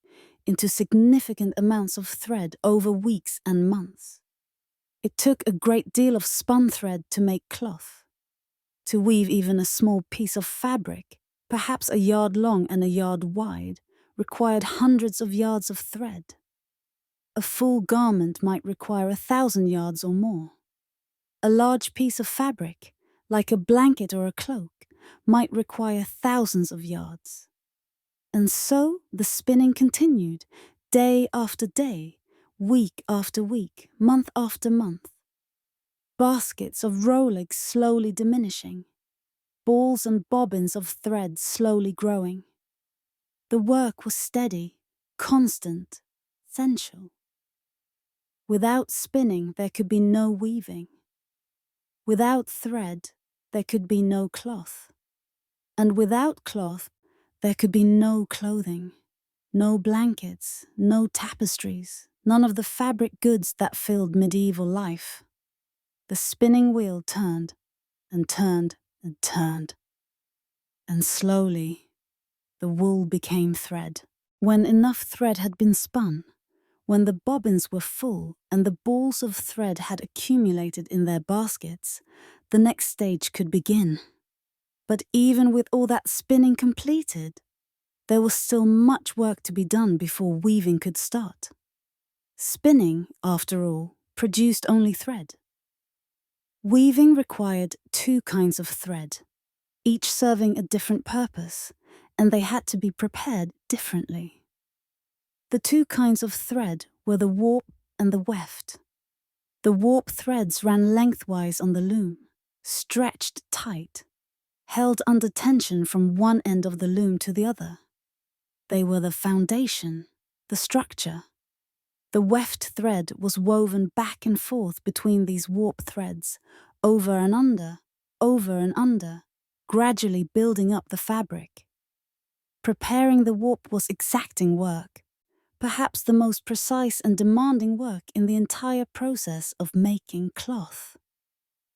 into significant amounts of thread over weeks and months. It took a great deal of spun thread to make cloth. To weave even a small piece of fabric, perhaps a yard long and a yard wide, required hundreds of yards of thread. A full garment might require 1,000 yards or more. A large piece of fabric, like a blanket or a cloak, might require thousands of yards. And so the spinning continued, day after day, week after week, month after month. Baskets of rowlegs slowly diminishing, balls and bobbins of thread slowly growing. The work was steady, constant, essential. Without spinning, there could be no weaving. Without thread, there could be no cloth. And without cloth, there could be no clothing, no blankets, no tapestries, none of the fabric goods that filled medieval life. The spinning wheel turned and turned and turned. And slowly, the wool became thread. When enough thread had been spun, when the bobbins were full and the balls of thread had accumulated in their baskets, the next stage could begin. But even with all that spinning completed, there was still much work to be done before weaving could start. Spinning, after all, produced only thread. Weaving required 2 kinds of thread, each serving a different purpose, and they had to be prepared differently. The 2 kinds of thread were the warp and the weft. The warp threads ran lengthwise on the loom, stretched tight, held under tension from one end of the loom to the other. They were the foundation, the structure. The weft thread was woven back and forth between these warp threads, over and under, gradually building up the fabric. Preparing the warp was exacting work, perhaps the most precise and demanding work in the entire process of making cloth.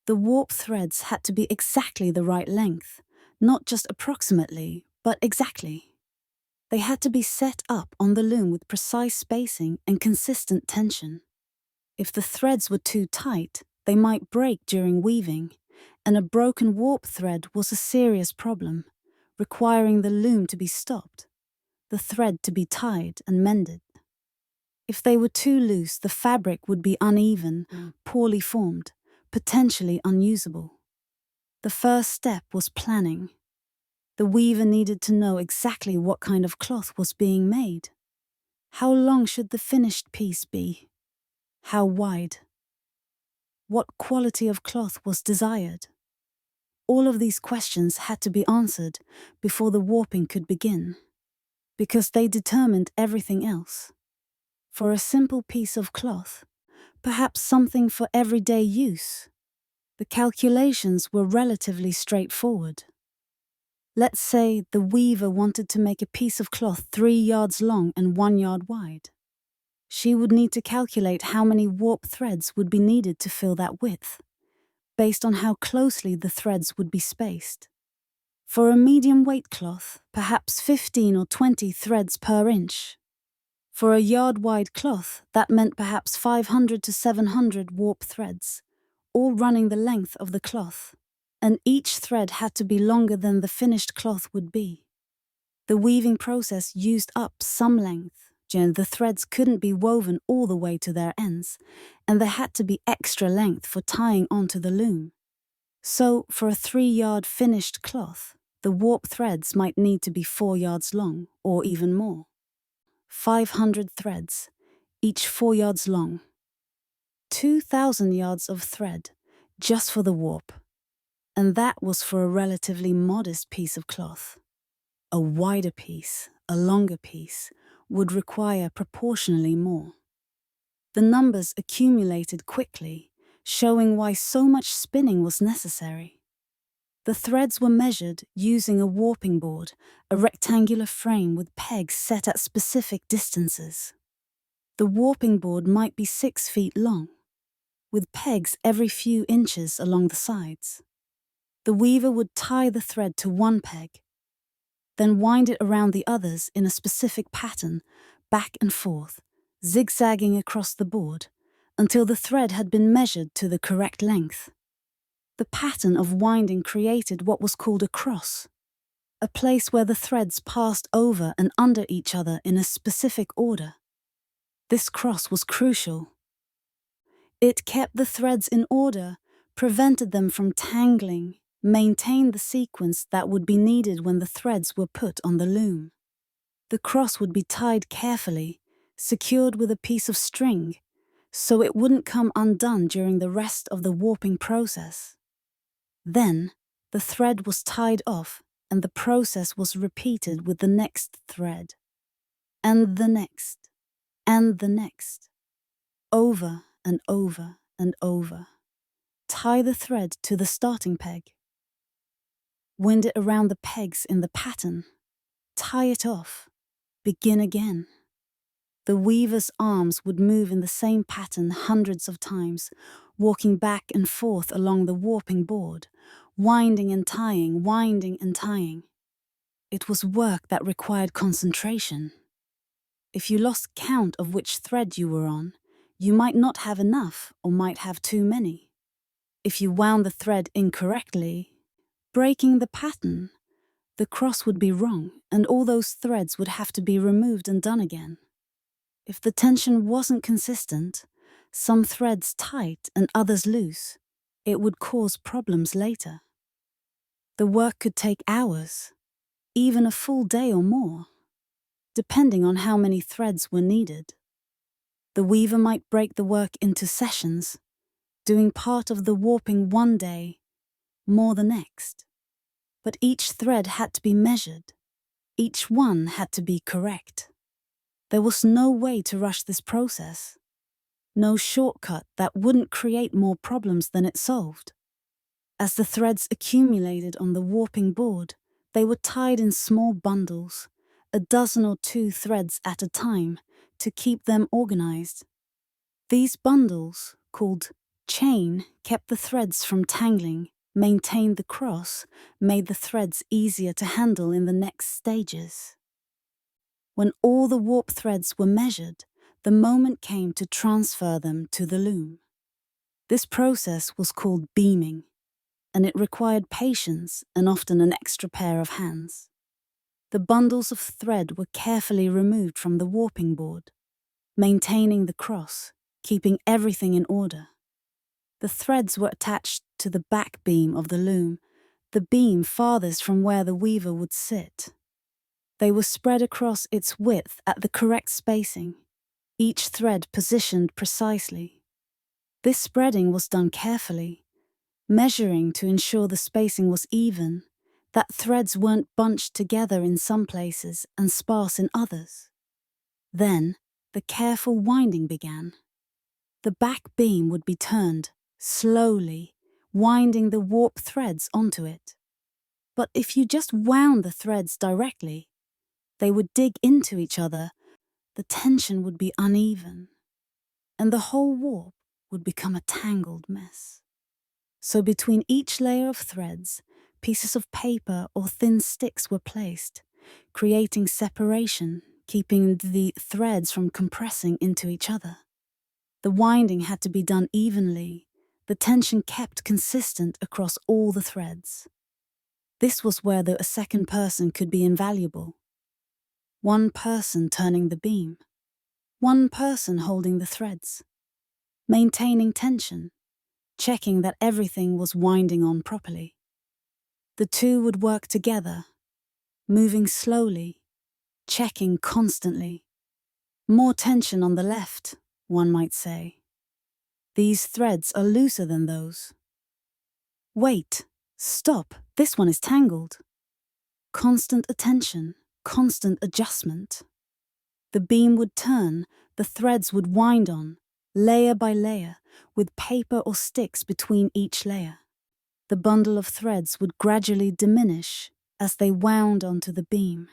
The warp threads had to be exactly the right length, not just approximately, but exactly. They had to be set up on the loom with precise spacing and consistent tension. If the threads were too tight, they might break during weaving, and a broken warp thread was a serious problem, requiring the loom to be stopped, the thread to be tied and mended. If they were too loose, the fabric would be uneven, poorly formed, potentially unusable. The first step was planning. The weaver needed to know exactly what kind of cloth was being made. How long should the finished piece be? How wide? What quality of cloth was desired? All of these questions had to be answered before the warping could begin, because they determined everything else. For a simple piece of cloth, perhaps something for everyday use, the calculations were relatively straightforward. Let's say the weaver wanted to make a piece of cloth 3 yards long and 1 yard wide. She would need to calculate how many warp threads would be needed to fill that width, based on how closely the threads would be spaced. For a medium weight cloth, perhaps 15 or 20 threads per inch. For a yard-wide cloth, that meant perhaps 500 to 700 warp threads, all running the length of the cloth, and each thread had to be longer than the finished cloth would be. The weaving process used up some length. The threads couldn't be woven all the way to their ends, and there had to be extra length for tying onto the loom. So, for a 3-yard finished cloth, the warp threads might need to be 4 yards long, or even more. 500 threads, each 4 yards long. 2,000 yards of thread, just for the warp. And that was for a relatively modest piece of cloth. A wider piece, a longer piece, would require proportionally more. The numbers accumulated quickly, showing why so much spinning was necessary. The threads were measured using a warping board, a rectangular frame with pegs set at specific distances. The warping board might be 6 feet long, with pegs every few inches along the sides. The weaver would tie the thread to one peg, then wind it around the others in a specific pattern, back and forth, zigzagging across the board, until the thread had been measured to the correct length. The pattern of winding created what was called a cross, a place where the threads passed over and under each other in a specific order. This cross was crucial. It kept the threads in order, prevented them from tangling, maintained the sequence that would be needed when the threads were put on the loom. The cross would be tied carefully, secured with a piece of string, so it wouldn't come undone during the rest of the warping process. Then, the thread was tied off, and the process was repeated with the next thread. And the next. And the next. Over and over and over. Tie the thread to the starting peg. Wind it around the pegs in the pattern. Tie it off. Begin again. The weaver's arms would move in the same pattern hundreds of times, walking back and forth along the warping board, winding and tying, winding and tying. It was work that required concentration. If you lost count of which thread you were on, you might not have enough or might have too many. If you wound the thread incorrectly, breaking the pattern, the cross would be wrong and all those threads would have to be removed and done again. If the tension wasn't consistent, some threads tight and others loose, it would cause problems later. The work could take hours, even a full day or more, depending on how many threads were needed. The weaver might break the work into sessions, doing part of the warping one day, more the next. But each thread had to be measured. Each one had to be correct. There was no way to rush this process. No shortcut that wouldn't create more problems than it solved. As the threads accumulated on the warping board, they were tied in small bundles, a dozen or 2 threads at a time, to keep them organized. These bundles, called chain, kept the threads from tangling, maintained the cross, made the threads easier to handle in the next stages. When all the warp threads were measured, the moment came to transfer them to the loom. This process was called beaming, and it required patience and often an extra pair of hands. The bundles of thread were carefully removed from the warping board, maintaining the cross, keeping everything in order. The threads were attached to the back beam of the loom, the beam farthest from where the weaver would sit. They were spread across its width at the correct spacing, each thread positioned precisely. This spreading was done carefully, measuring to ensure the spacing was even, that threads weren't bunched together in some places and sparse in others. Then, the careful winding began. The back beam would be turned, slowly, winding the warp threads onto it. But if you just wound the threads directly, they would dig into each other, the tension would be uneven, and the whole warp would become a tangled mess. So between each layer of threads, pieces of paper or thin sticks were placed, creating separation, keeping the threads from compressing into each other. The winding had to be done evenly, the tension kept consistent across all the threads. This was where a second person could be invaluable. One person turning the beam, one person holding the threads, maintaining tension, checking that everything was winding on properly. The two would work together, moving slowly, checking constantly. More tension on the left, one might say. These threads are looser than those. Wait, stop, this one is tangled. Constant attention, constant adjustment. The beam would turn, the threads would wind on, layer by layer, with paper or sticks between each layer. The bundle of threads would gradually diminish as they wound onto the beam.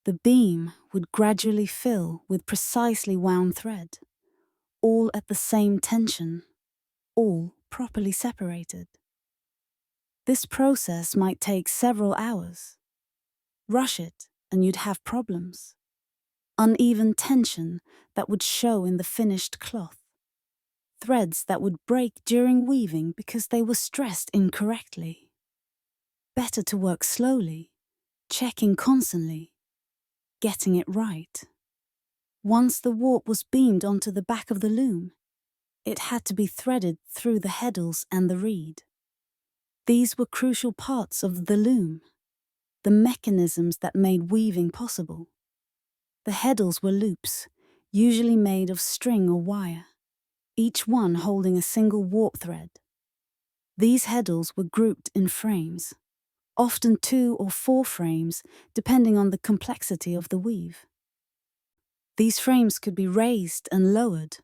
The beam would gradually fill with precisely wound thread, all at the same tension, all properly separated. This process might take several hours. Rush it and you'd have problems. Uneven tension that would show in the finished cloth. Threads that would break during weaving because they were stressed incorrectly. Better to work slowly, checking constantly, getting it right. Once the warp was beamed onto the back of the loom, it had to be threaded through the heddles and the reed. These were crucial parts of the loom, the mechanisms that made weaving possible. The heddles were loops, usually made of string or wire, each one holding a single warp thread. These heddles were grouped in frames, often 2 or 4 frames, depending on the complexity of the weave. These frames could be raised and lowered,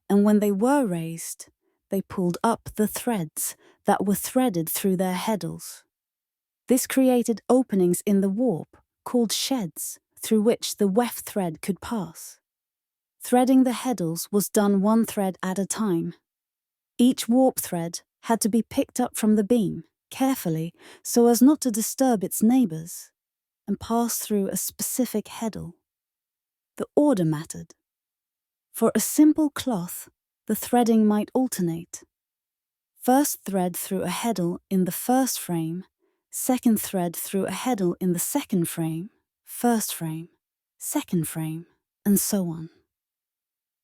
and when they were raised, they pulled up the threads that were threaded through their heddles. This created openings in the warp, called sheds, through which the weft thread could pass. Threading the heddles was done one thread at a time. Each warp thread had to be picked up from the beam, carefully, so as not to disturb its neighbours, and pass through a specific heddle. The order mattered. For a simple cloth, the threading might alternate. First thread through a heddle in the first frame, second thread through a heddle in the second frame, first frame, second frame, and so on.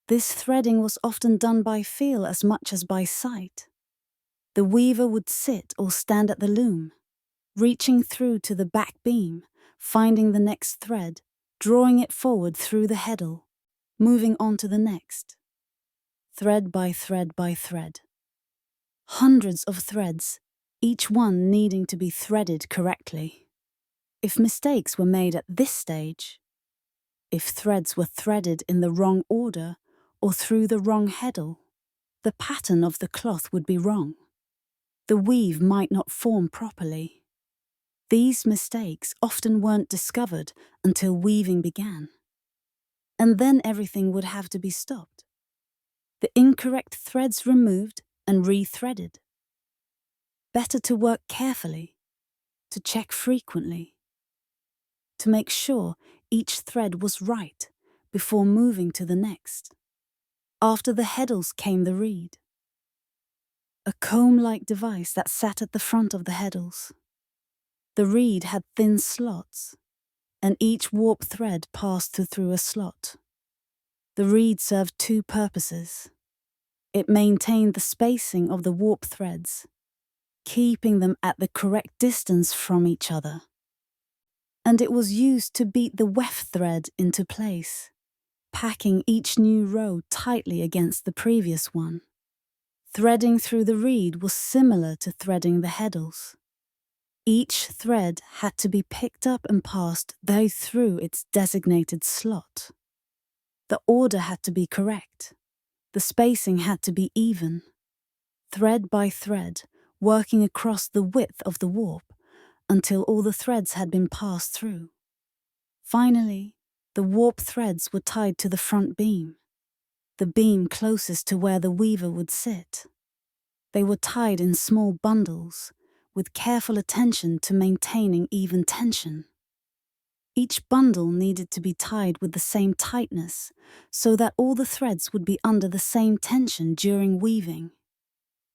This threading was often done by feel as much as by sight. The weaver would sit or stand at the loom, reaching through to the back beam, finding the next thread, drawing it forward through the heddle, moving on to the next. Thread by thread by thread. Hundreds of threads, each one needing to be threaded correctly. If mistakes were made at this stage, if threads were threaded in the wrong order or through the wrong heddle, the pattern of the cloth would be wrong. The weave might not form properly. These mistakes often weren't discovered until weaving began. And then everything would have to be stopped. The incorrect threads removed and re-threaded. Better to work carefully, to check frequently, to make sure each thread was right before moving to the next. After the heddles came the reed, a comb-like device that sat at the front of the heddles. The reed had thin slots, and each warp thread passed through a slot. The reed served 2 purposes. It maintained the spacing of the warp threads, keeping them at the correct distance from each other. And it was used to beat the weft thread into place, packing each new row tightly against the previous one. Threading through the reed was similar to threading the heddles. Each thread had to be picked up and passed through its designated slot. The order had to be correct. The spacing had to be even. Thread by thread, working across the width of the warp until all the threads had been passed through. Finally, the warp threads were tied to the front beam, the beam closest to where the weaver would sit. They were tied in small bundles, with careful attention to maintaining even tension. Each bundle needed to be tied with the same tightness so that all the threads would be under the same tension during weaving.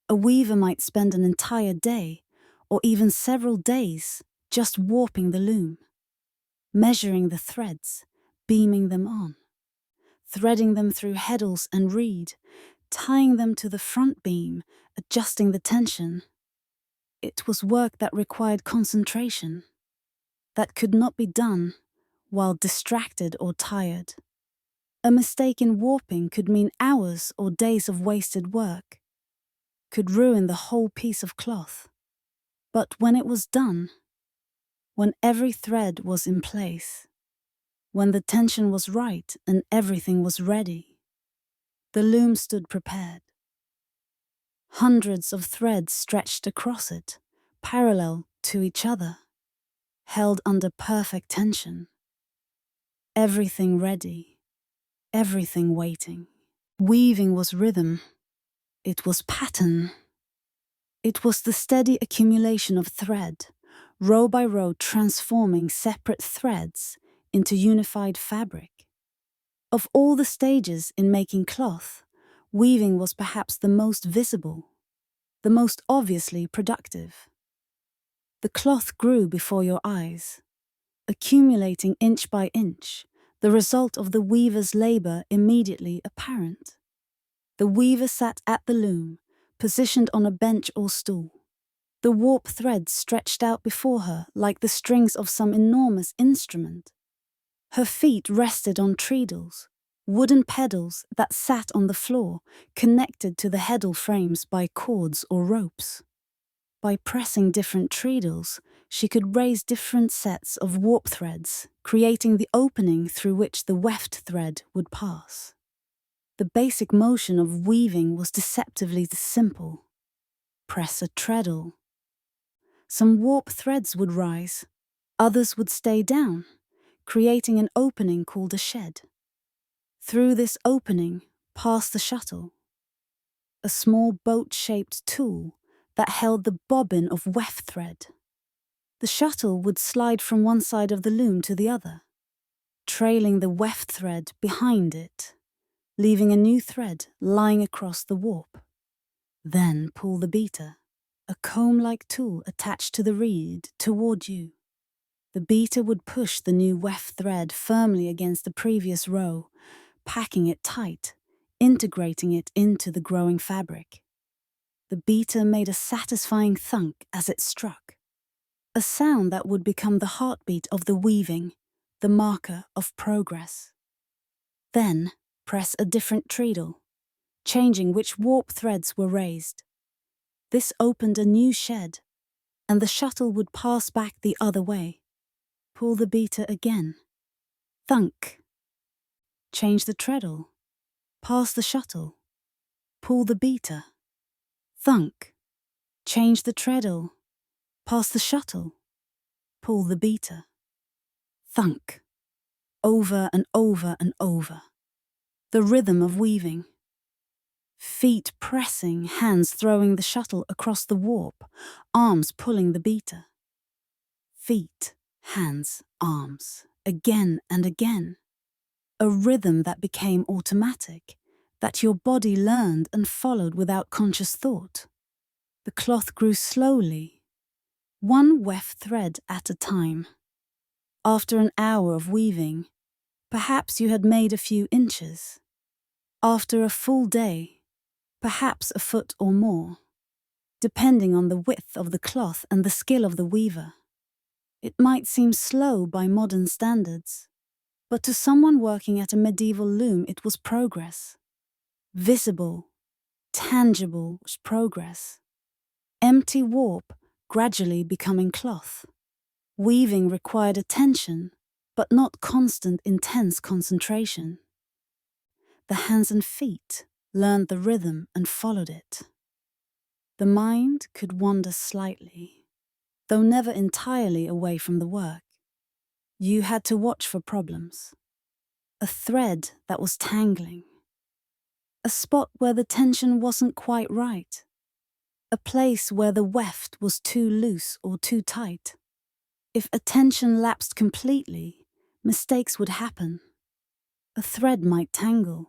A weaver might spend an entire day, or even several days, just warping the loom, measuring the threads, beaming them on, threading them through heddles and reed, tying them to the front beam, adjusting the tension. It was work that required concentration, that could not be done while distracted or tired. A mistake in warping could mean hours or days of wasted work, could ruin the whole piece of cloth. But when it was done, when every thread was in place, when the tension was right and everything was ready, the loom stood prepared. Hundreds of threads stretched across it, parallel to each other, held under perfect tension. Everything ready, everything waiting. Weaving was rhythm. It was pattern. It was the steady accumulation of thread, row by row transforming separate threads into unified fabric. Of all the stages in making cloth, weaving was perhaps the most visible, the most obviously productive. The cloth grew before your eyes, accumulating inch by inch, the result of the weaver's labor immediately apparent. The weaver sat at the loom, positioned on a bench or stool. The warp threads stretched out before her like the strings of some enormous instrument. Her feet rested on treadles, wooden pedals that sat on the floor, connected to the heddle frames by cords or ropes. By pressing different treadles, she could raise different sets of warp threads, creating the opening through which the weft thread would pass. The basic motion of weaving was deceptively simple. Press a treadle. Some warp threads would rise, others would stay down, creating an opening called a shed. Through this opening passed the shuttle, a small boat-shaped tool that held the bobbin of weft thread. The shuttle would slide from one side of the loom to the other, trailing the weft thread behind it, leaving a new thread lying across the warp. Then pull the beater, a comb-like tool attached to the reed, toward you. The beater would push the new weft thread firmly against the previous row, packing it tight, integrating it into the growing fabric. The beater made a satisfying thunk as it struck, a sound that would become the heartbeat of the weaving, the marker of progress. Then press a different treadle, changing which warp threads were raised. This opened a new shed, and the shuttle would pass back the other way. Pull the beater again. Thunk. Change the treadle. Pass the shuttle. Pull the beater. Thunk. Change the treadle. Pass the shuttle. Pull the beater. Thunk. Over and over and over. The rhythm of weaving. Feet pressing, hands throwing the shuttle across the warp, arms pulling the beater. Feet, hands, arms, again and again. A rhythm that became automatic, that your body learned and followed without conscious thought. The cloth grew slowly, one weft thread at a time. After an hour of weaving, perhaps you had made a few inches. After a full day, perhaps a foot or more. depending on the width of the cloth and the skill of the weaver. It might seem slow by modern standards, but to someone working at a medieval loom it was progress. Visible, tangible progress. Empty warp gradually becoming cloth. Weaving required attention, but not constant, intense concentration. The hands and feet learned the rhythm and followed it. The mind could wander slightly, though never entirely away from the work. You had to watch for problems. A thread that was tangling. A spot where the tension wasn't quite right. A place where the weft was too loose or too tight. If attention lapsed completely, mistakes would happen. A thread might tangle,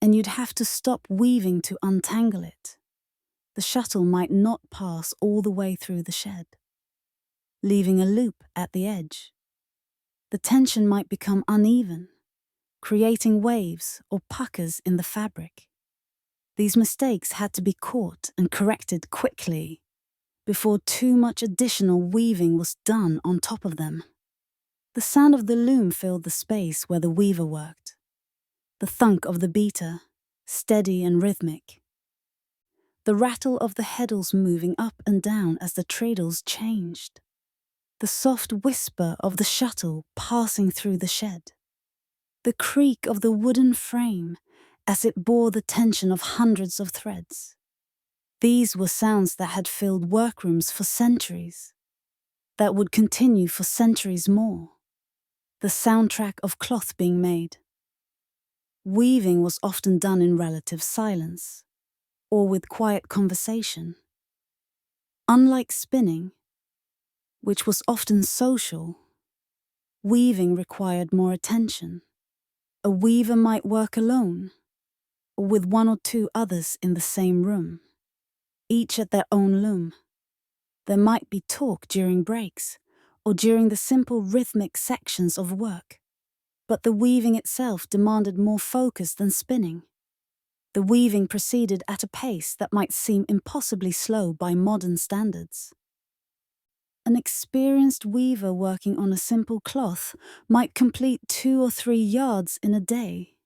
and you'd have to stop weaving to untangle it. The shuttle might not pass all the way through the shed, leaving a loop at the edge. The tension might become uneven, creating waves or puckers in the fabric. These mistakes had to be caught and corrected quickly before too much additional weaving was done on top of them. The sound of the loom filled the space where the weaver worked. The thunk of the beater, steady and rhythmic. The rattle of the heddles moving up and down as the treadles changed. The soft whisper of the shuttle passing through the shed. The creak of the wooden frame as it bore the tension of hundreds of threads. These were sounds that had filled workrooms for centuries, that would continue for centuries more. The soundtrack of cloth being made. Weaving was often done in relative silence, or with quiet conversation. Unlike spinning, which was often social, weaving required more attention. A weaver might work alone, or with one or two others in the same room, each at their own loom. There might be talk during breaks, or during the simple rhythmic sections of work. But the weaving itself demanded more focus than spinning. The weaving proceeded at a pace that might seem impossibly slow by modern standards. An experienced weaver working on a simple cloth might complete 2 or 3 yards in a day.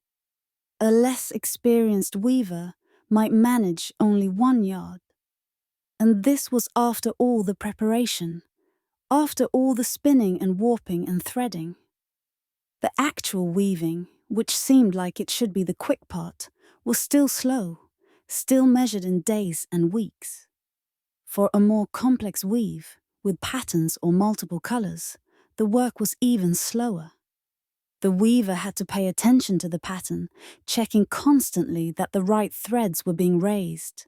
A less experienced weaver might manage only 1 yard. And this was after all the preparation, after all the spinning and warping and threading. The actual weaving, which seemed like it should be the quick part, was still slow, still measured in days and weeks. For a more complex weave, with patterns or multiple colors, the work was even slower. The weaver had to pay attention to the pattern, checking constantly that the right threads were being raised,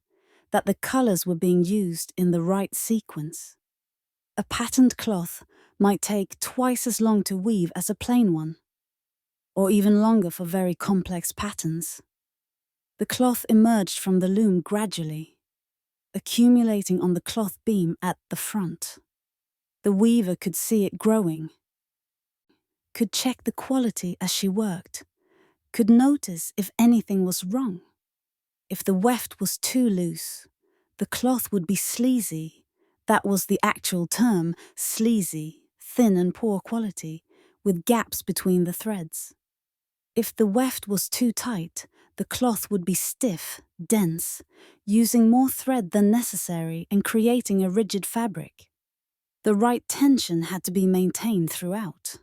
that the colors were being used in the right sequence. A patterned cloth might take twice as long to weave as a plain one, or even longer for very complex patterns. The cloth emerged from the loom gradually, accumulating on the cloth beam at the front. The weaver could see it growing, could check the quality as she worked, could notice if anything was wrong. If the weft was too loose, the cloth would be sleazy. That was the actual term, sleazy, thin and poor quality, with gaps between the threads. If the weft was too tight, the cloth would be stiff, dense, using more thread than necessary and creating a rigid fabric. The right tension had to be maintained throughout.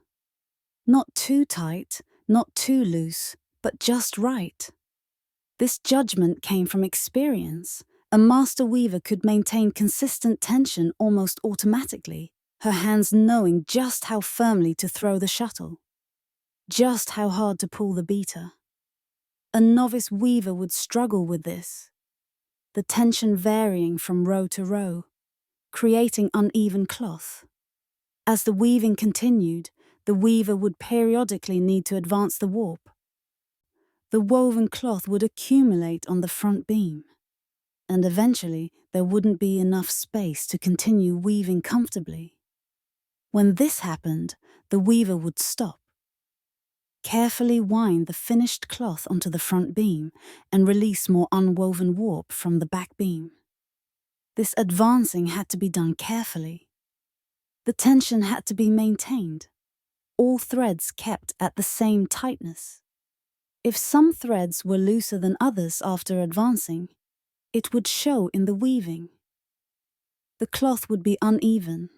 Not too tight, not too loose, but just right. This judgment came from experience. A master weaver could maintain consistent tension almost automatically, her hands knowing just how firmly to throw the shuttle, just how hard to pull the beater. A novice weaver would struggle with this, the tension varying from row to row, creating uneven cloth. As the weaving continued, the weaver would periodically need to advance the warp. The woven cloth would accumulate on the front beam, and eventually there wouldn't be enough space to continue weaving comfortably. When this happened, the weaver would stop, carefully wind the finished cloth onto the front beam and release more unwoven warp from the back beam. This advancing had to be done carefully. The tension had to be maintained, all threads kept at the same tightness. If some threads were looser than others after advancing, it would show in the weaving. The cloth would be uneven,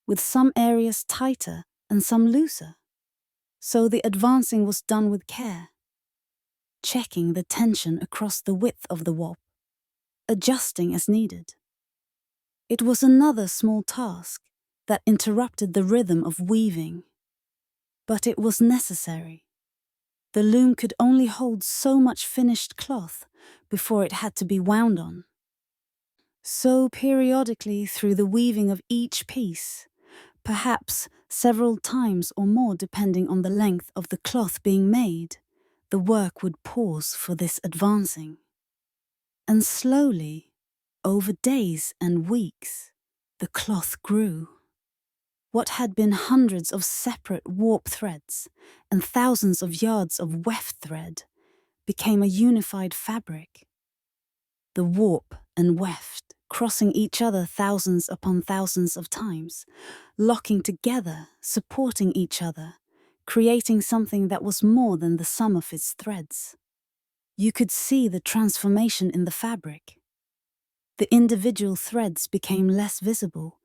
with some areas tighter and some looser. So the advancing was done with care, checking the tension across the width of the warp, adjusting as needed. It was another small task that interrupted the rhythm of weaving, but it was necessary. The loom could only hold so much finished cloth before it had to be wound on. So periodically through the weaving of each piece, perhaps several times or more depending on the length of the cloth being made, the work would pause for this advancing. And slowly, over days and weeks, the cloth grew. What had been hundreds of separate warp threads and thousands of yards of weft thread became a unified fabric. The warp and weft crossing each other thousands upon thousands of times, locking together, supporting each other, creating something that was more than the sum of its threads. You could see the transformation in the fabric. The individual threads became less visible,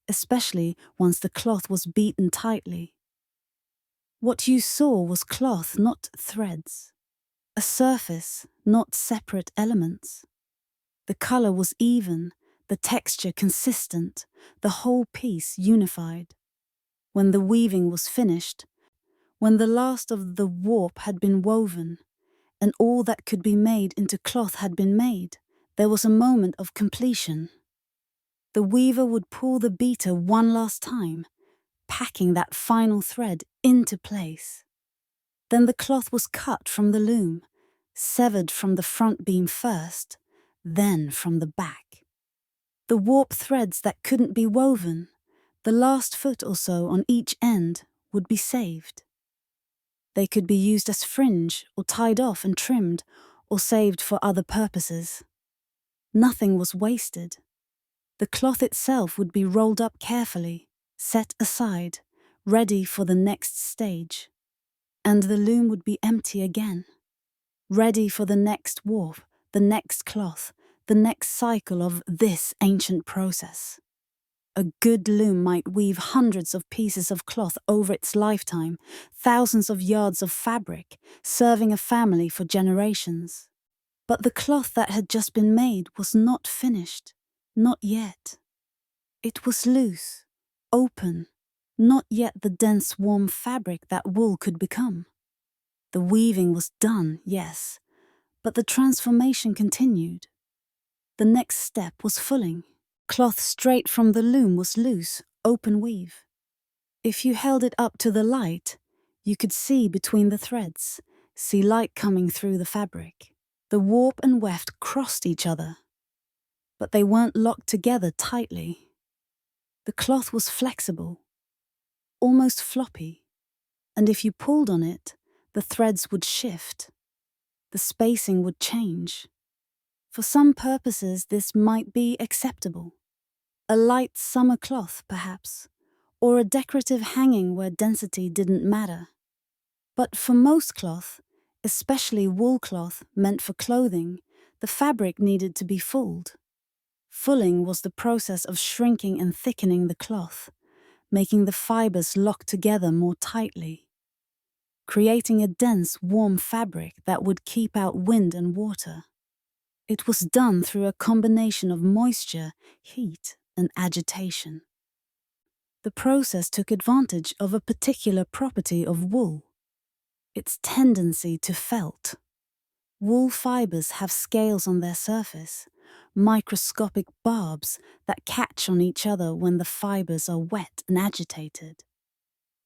especially once the cloth was beaten tightly. What you saw was cloth, not threads. A surface, not separate elements. The color was even, the texture consistent, the whole piece unified. When the weaving was finished, when the last of the warp had been woven, and all that could be made into cloth had been made, there was a moment of completion. The weaver would pull the beater one last time, packing that final thread into place. Then the cloth was cut from the loom, severed from the front beam first, then from the back. The warp threads that couldn't be woven, the last foot or so on each end, would be saved. They could be used as fringe or tied off and trimmed or saved for other purposes. Nothing was wasted. The cloth itself would be rolled up carefully, set aside, ready for the next stage. And the loom would be empty again, ready for the next warp, the next cloth, the next cycle of this ancient process. A good loom might weave hundreds of pieces of cloth over its lifetime, thousands of yards of fabric, serving a family for generations. But the cloth that had just been made was not finished, not yet. It was loose, open, not yet the dense, warm fabric that wool could become. The weaving was done, yes, but the transformation continued. The next step was fulling. Cloth straight from the loom was loose, open weave. If you held it up to the light, you could see between the threads, see light coming through the fabric. The warp and weft crossed each other, but they weren't locked together tightly. The cloth was flexible, almost floppy, and if you pulled on it, the threads would shift. The spacing would change. For some purposes, this might be acceptable. A light summer cloth, perhaps, or a decorative hanging where density didn't matter. But for most cloth, especially wool cloth meant for clothing, the fabric needed to be fulled. Fulling was the process of shrinking and thickening the cloth, making the fibers lock together more tightly, creating a dense, warm fabric that would keep out wind and water. It was done through a combination of moisture, heat, and agitation. The process took advantage of a particular property of wool, its tendency to felt. Wool fibers have scales on their surface, microscopic barbs that catch on each other when the fibers are wet and agitated.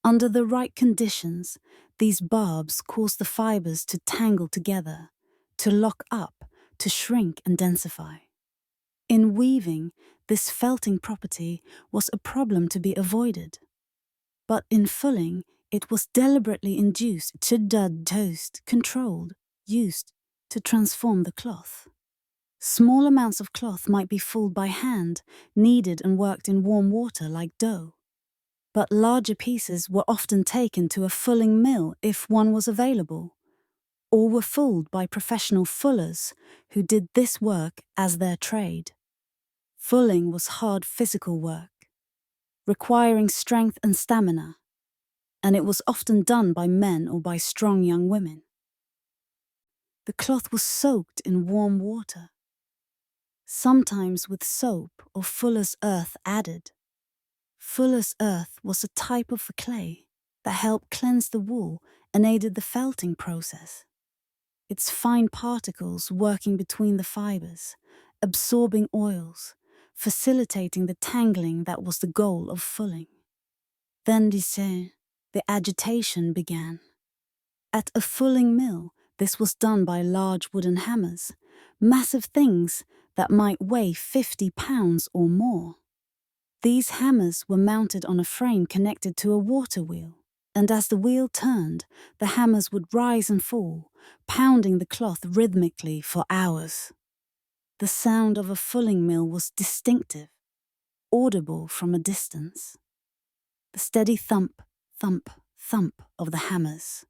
Under the right conditions, these barbs cause the fibers to tangle together, to lock up, to shrink and densify. In weaving, this felting property was a problem to be avoided. But in fulling, it was deliberately induced, controlled, used to transform the cloth. Small amounts of cloth might be fulled by hand, kneaded and worked in warm water like dough. But larger pieces were often taken to a fulling mill if one was available, or were fulled by professional fullers who did this work as their trade. Fulling was hard physical work, requiring strength and stamina, and it was often done by men or by strong young women. The cloth was soaked in warm water, sometimes with soap or fuller's earth added. Fuller's earth was a type of clay that helped cleanse the wool and aided the felting process. Its fine particles working between the fibers, absorbing oils, facilitating the tangling that was the goal of fulling. Then, the agitation began. At a fulling mill, this was done by large wooden hammers, massive things that might weigh 50 pounds or more. These hammers were mounted on a frame connected to a water wheel, and as the wheel turned, the hammers would rise and fall, pounding the cloth rhythmically for hours. The sound of a fulling mill was distinctive, audible from a distance. The steady thump, thump, thump of the hammers.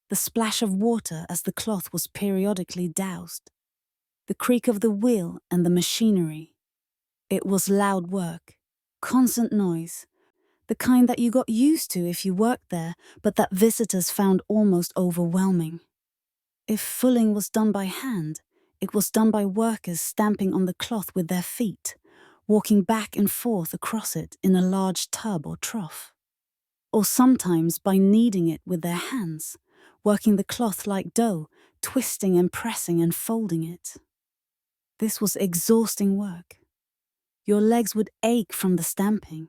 The splash of water as the cloth was periodically doused. The creak of the wheel and the machinery. It was loud work, constant noise, the kind that you got used to if you worked there, but that visitors found almost overwhelming. If fulling was done by hand, it was done by workers stamping on the cloth with their feet, walking back and forth across it in a large tub or trough. Or sometimes by kneading it with their hands, working the cloth like dough, twisting and pressing and folding it. This was exhausting work. Your legs would ache from the stamping.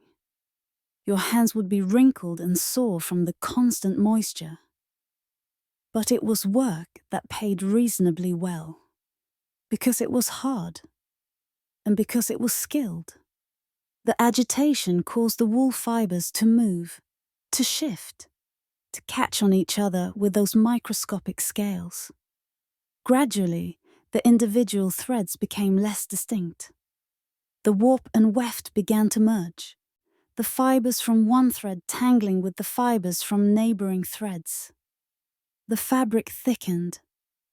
Your hands would be wrinkled and sore from the constant moisture. But it was work that paid reasonably well, because it was hard, and because it was skilled. The agitation caused the wool fibers to move, to shift, to catch on each other with those microscopic scales. Gradually, the individual threads became less distinct. The warp and weft began to merge, the fibers from one thread tangling with the fibers from neighboring threads. The fabric thickened,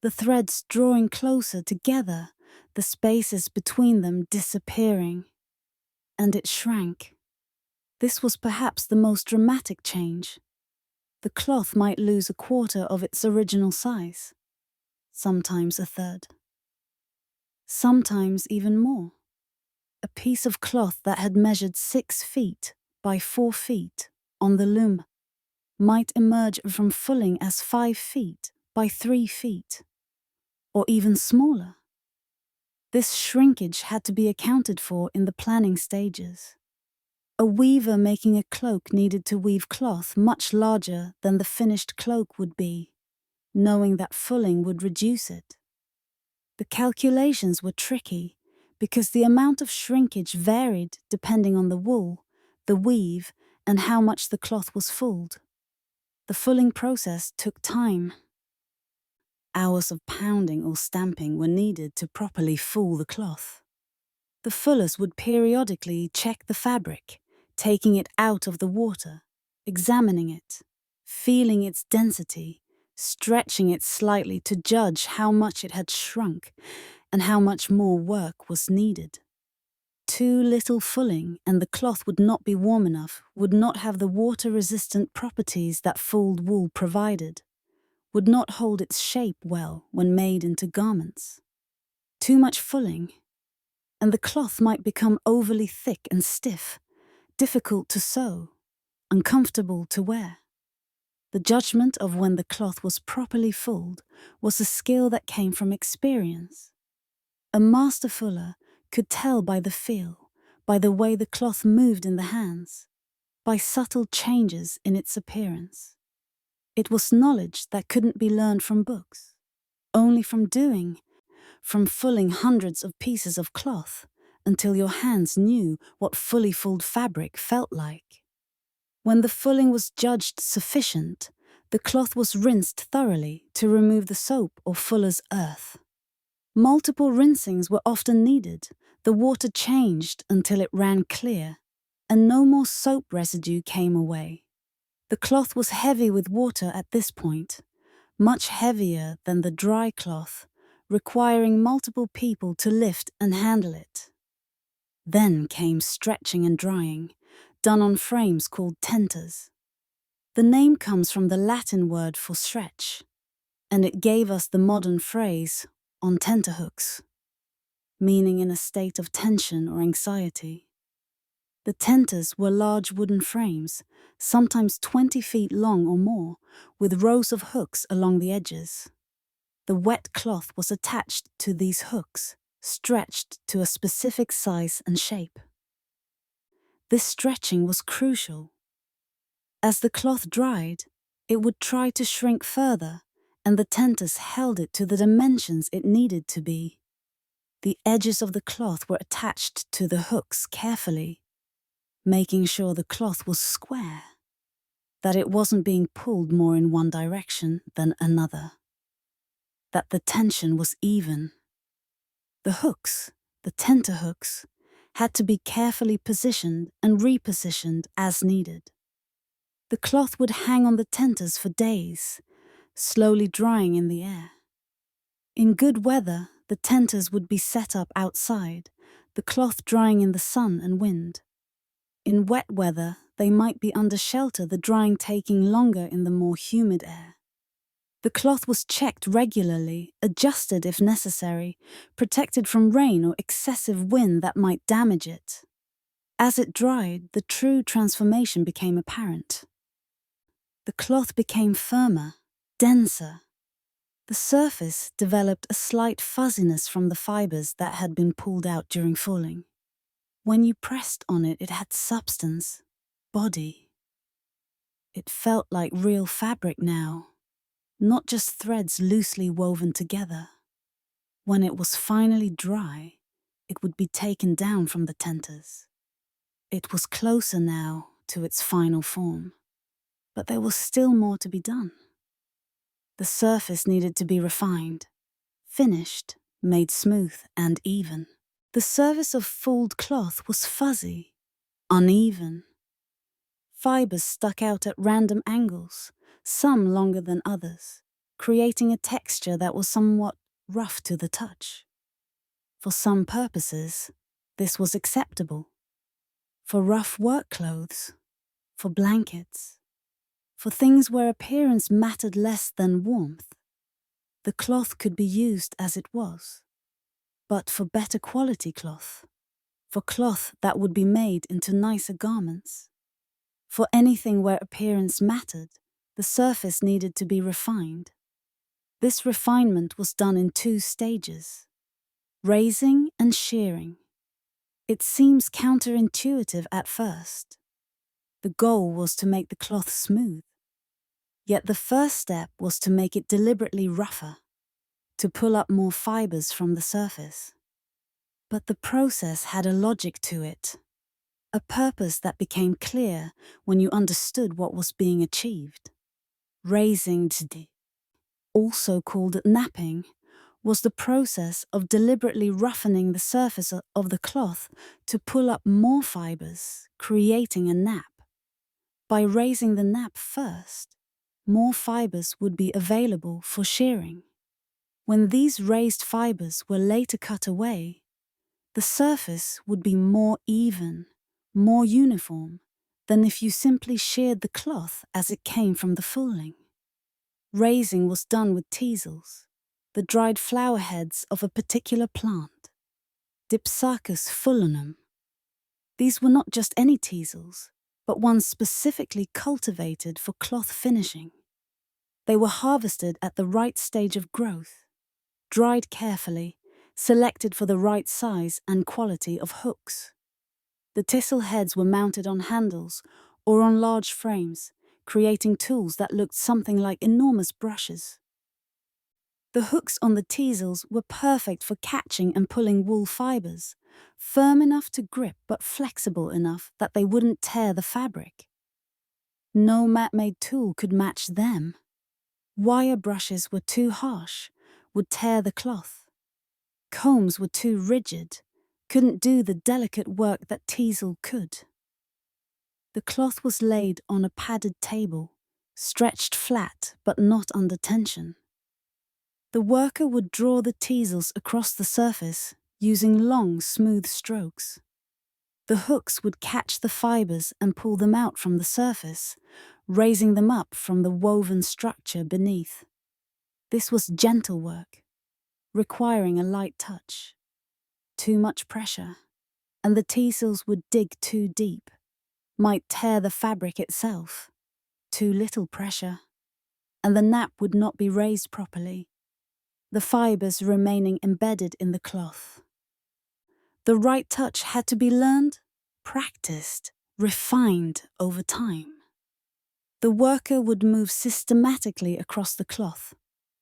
the threads drawing closer together, the spaces between them disappearing. And it shrank. This was perhaps the most dramatic change. The cloth might lose a quarter of its original size, sometimes a third. Sometimes even more. A piece of cloth that had measured 6 feet by 4 feet on the loom might emerge from fulling as 5 feet by 3 feet, or even smaller. This shrinkage had to be accounted for in the planning stages. A weaver making a cloak needed to weave cloth much larger than the finished cloak would be, knowing that fulling would reduce it. The calculations were tricky because the amount of shrinkage varied depending on the wool, the weave, and how much the cloth was fulled. The fulling process took time. Hours of pounding or stamping were needed to properly full the cloth. The fullers would periodically check the fabric, taking it out of the water, examining it, feeling its density, stretching it slightly to judge how much it had shrunk and how much more work was needed. Too little fulling and the cloth would not be warm enough, would not have the water-resistant properties that fulled wool provided, would not hold its shape well when made into garments. Too much fulling, and the cloth might become overly thick and stiff, difficult to sew, uncomfortable to wear. The judgment of when the cloth was properly fulled was a skill that came from experience. A master fuller could tell by the feel, by the way the cloth moved in the hands, by subtle changes in its appearance. It was knowledge that couldn't be learned from books, only from doing, from fulling hundreds of pieces of cloth until your hands knew what fully fulled fabric felt like. When the fulling was judged sufficient, the cloth was rinsed thoroughly to remove the soap or fuller's earth. Multiple rinsings were often needed. The water changed until it ran clear, and no more soap residue came away. The cloth was heavy with water at this point, much heavier than the dry cloth, requiring multiple people to lift and handle it. Then came stretching and drying, done on frames called tenters. The name comes from the Latin word for stretch, and it gave us the modern phrase, on tenterhooks, meaning in a state of tension or anxiety. The tenters were large wooden frames, sometimes 20 feet long or more, with rows of hooks along the edges. The wet cloth was attached to these hooks, stretched to a specific size and shape. This stretching was crucial. As the cloth dried, it would try to shrink further, and the tenters held it to the dimensions it needed to be. The edges of the cloth were attached to the hooks carefully, making sure the cloth was square, that it wasn't being pulled more in one direction than another, that the tension was even. The hooks, the tenter hooks, had to be carefully positioned and repositioned as needed. The cloth would hang on the tenters for days, slowly drying in the air. In good weather, the tenters would be set up outside, the cloth drying in the sun and wind. In wet weather, they might be under shelter, the drying taking longer in the more humid air. The cloth was checked regularly, adjusted if necessary, protected from rain or excessive wind that might damage it. As it dried, the true transformation became apparent. The cloth became firmer, denser. The surface developed a slight fuzziness from the fibers that had been pulled out during falling. When you pressed on it, it had substance, body. It felt like real fabric now, not just threads loosely woven together. When it was finally dry, it would be taken down from the tenters. It was closer now to its final form, but there was still more to be done. The surface needed to be refined, finished, made smooth and even. The surface of fulled cloth was fuzzy, uneven. Fibers stuck out at random angles, some longer than others, creating a texture that was somewhat rough to the touch. For some purposes, this was acceptable. For rough work clothes, for blankets, for things where appearance mattered less than warmth, the cloth could be used as it was. But for better quality cloth, for cloth that would be made into nicer garments, for anything where appearance mattered, the surface needed to be refined. This refinement was done in 2 stages, raising and shearing. It seems counterintuitive at first. The goal was to make the cloth smooth. Yet the first step was to make it deliberately rougher, to pull up more fibers from the surface. But the process had a logic to it, a purpose that became clear when you understood what was being achieved. Raising, also called napping, was the process of deliberately roughening the surface of the cloth to pull up more fibers, creating a nap. By raising the nap first, more fibers would be available for shearing. When these raised fibers were later cut away, the surface would be more even, more uniform than if you simply sheared the cloth as it came from the fulling. Raising was done with teasels, the dried flower heads of a particular plant, Dipsacus fullinum. These were not just any teasels, but ones specifically cultivated for cloth finishing. They were harvested at the right stage of growth, dried carefully, selected for the right size and quality of hooks. The teasel heads were mounted on handles or on large frames, creating tools that looked something like enormous brushes. The hooks on the teasels were perfect for catching and pulling wool fibers, firm enough to grip but flexible enough that they wouldn't tear the fabric. No mat-made tool could match them. Wire brushes were too harsh, would tear the cloth. Combs were too rigid, couldn't do the delicate work that teasel could. The cloth was laid on a padded table, stretched flat but not under tension. The worker would draw the teasels across the surface using long, smooth strokes. The hooks would catch the fibers and pull them out from the surface, raising them up from the woven structure beneath. This was gentle work, requiring a light touch. Too much pressure, and the teasels would dig too deep, might tear the fabric itself. Too little pressure, and the nap would not be raised properly, the fibers remaining embedded in the cloth. The right touch had to be learned, practiced, refined over time. The worker would move systematically across the cloth,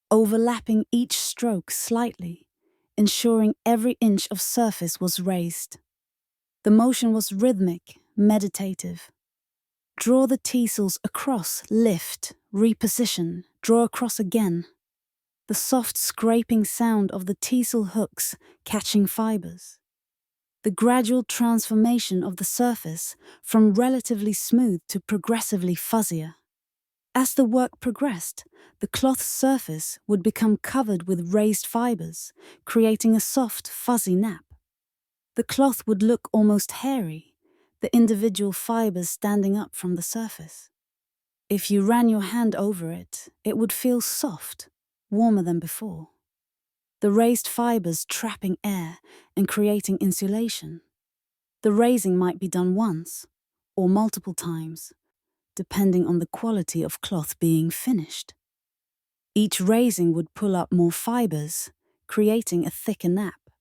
overlapping each stroke slightly, ensuring every inch of surface was raised. The motion was rhythmic, meditative. Draw the teasels across, lift, reposition, draw across again. The soft scraping sound of the teasel hooks catching fibers. The gradual transformation of the surface from relatively smooth to progressively fuzzier. As the work progressed, the cloth surface would become covered with raised fibers, creating a soft, fuzzy nap. The cloth would look almost hairy, the individual fibers standing up from the surface. If you ran your hand over it, it would feel soft, warmer than before. The raised fibers trapping air and creating insulation. The raising might be done once or multiple times, depending on the quality of cloth being finished. Each raising would pull up more fibers, creating a thicker nap.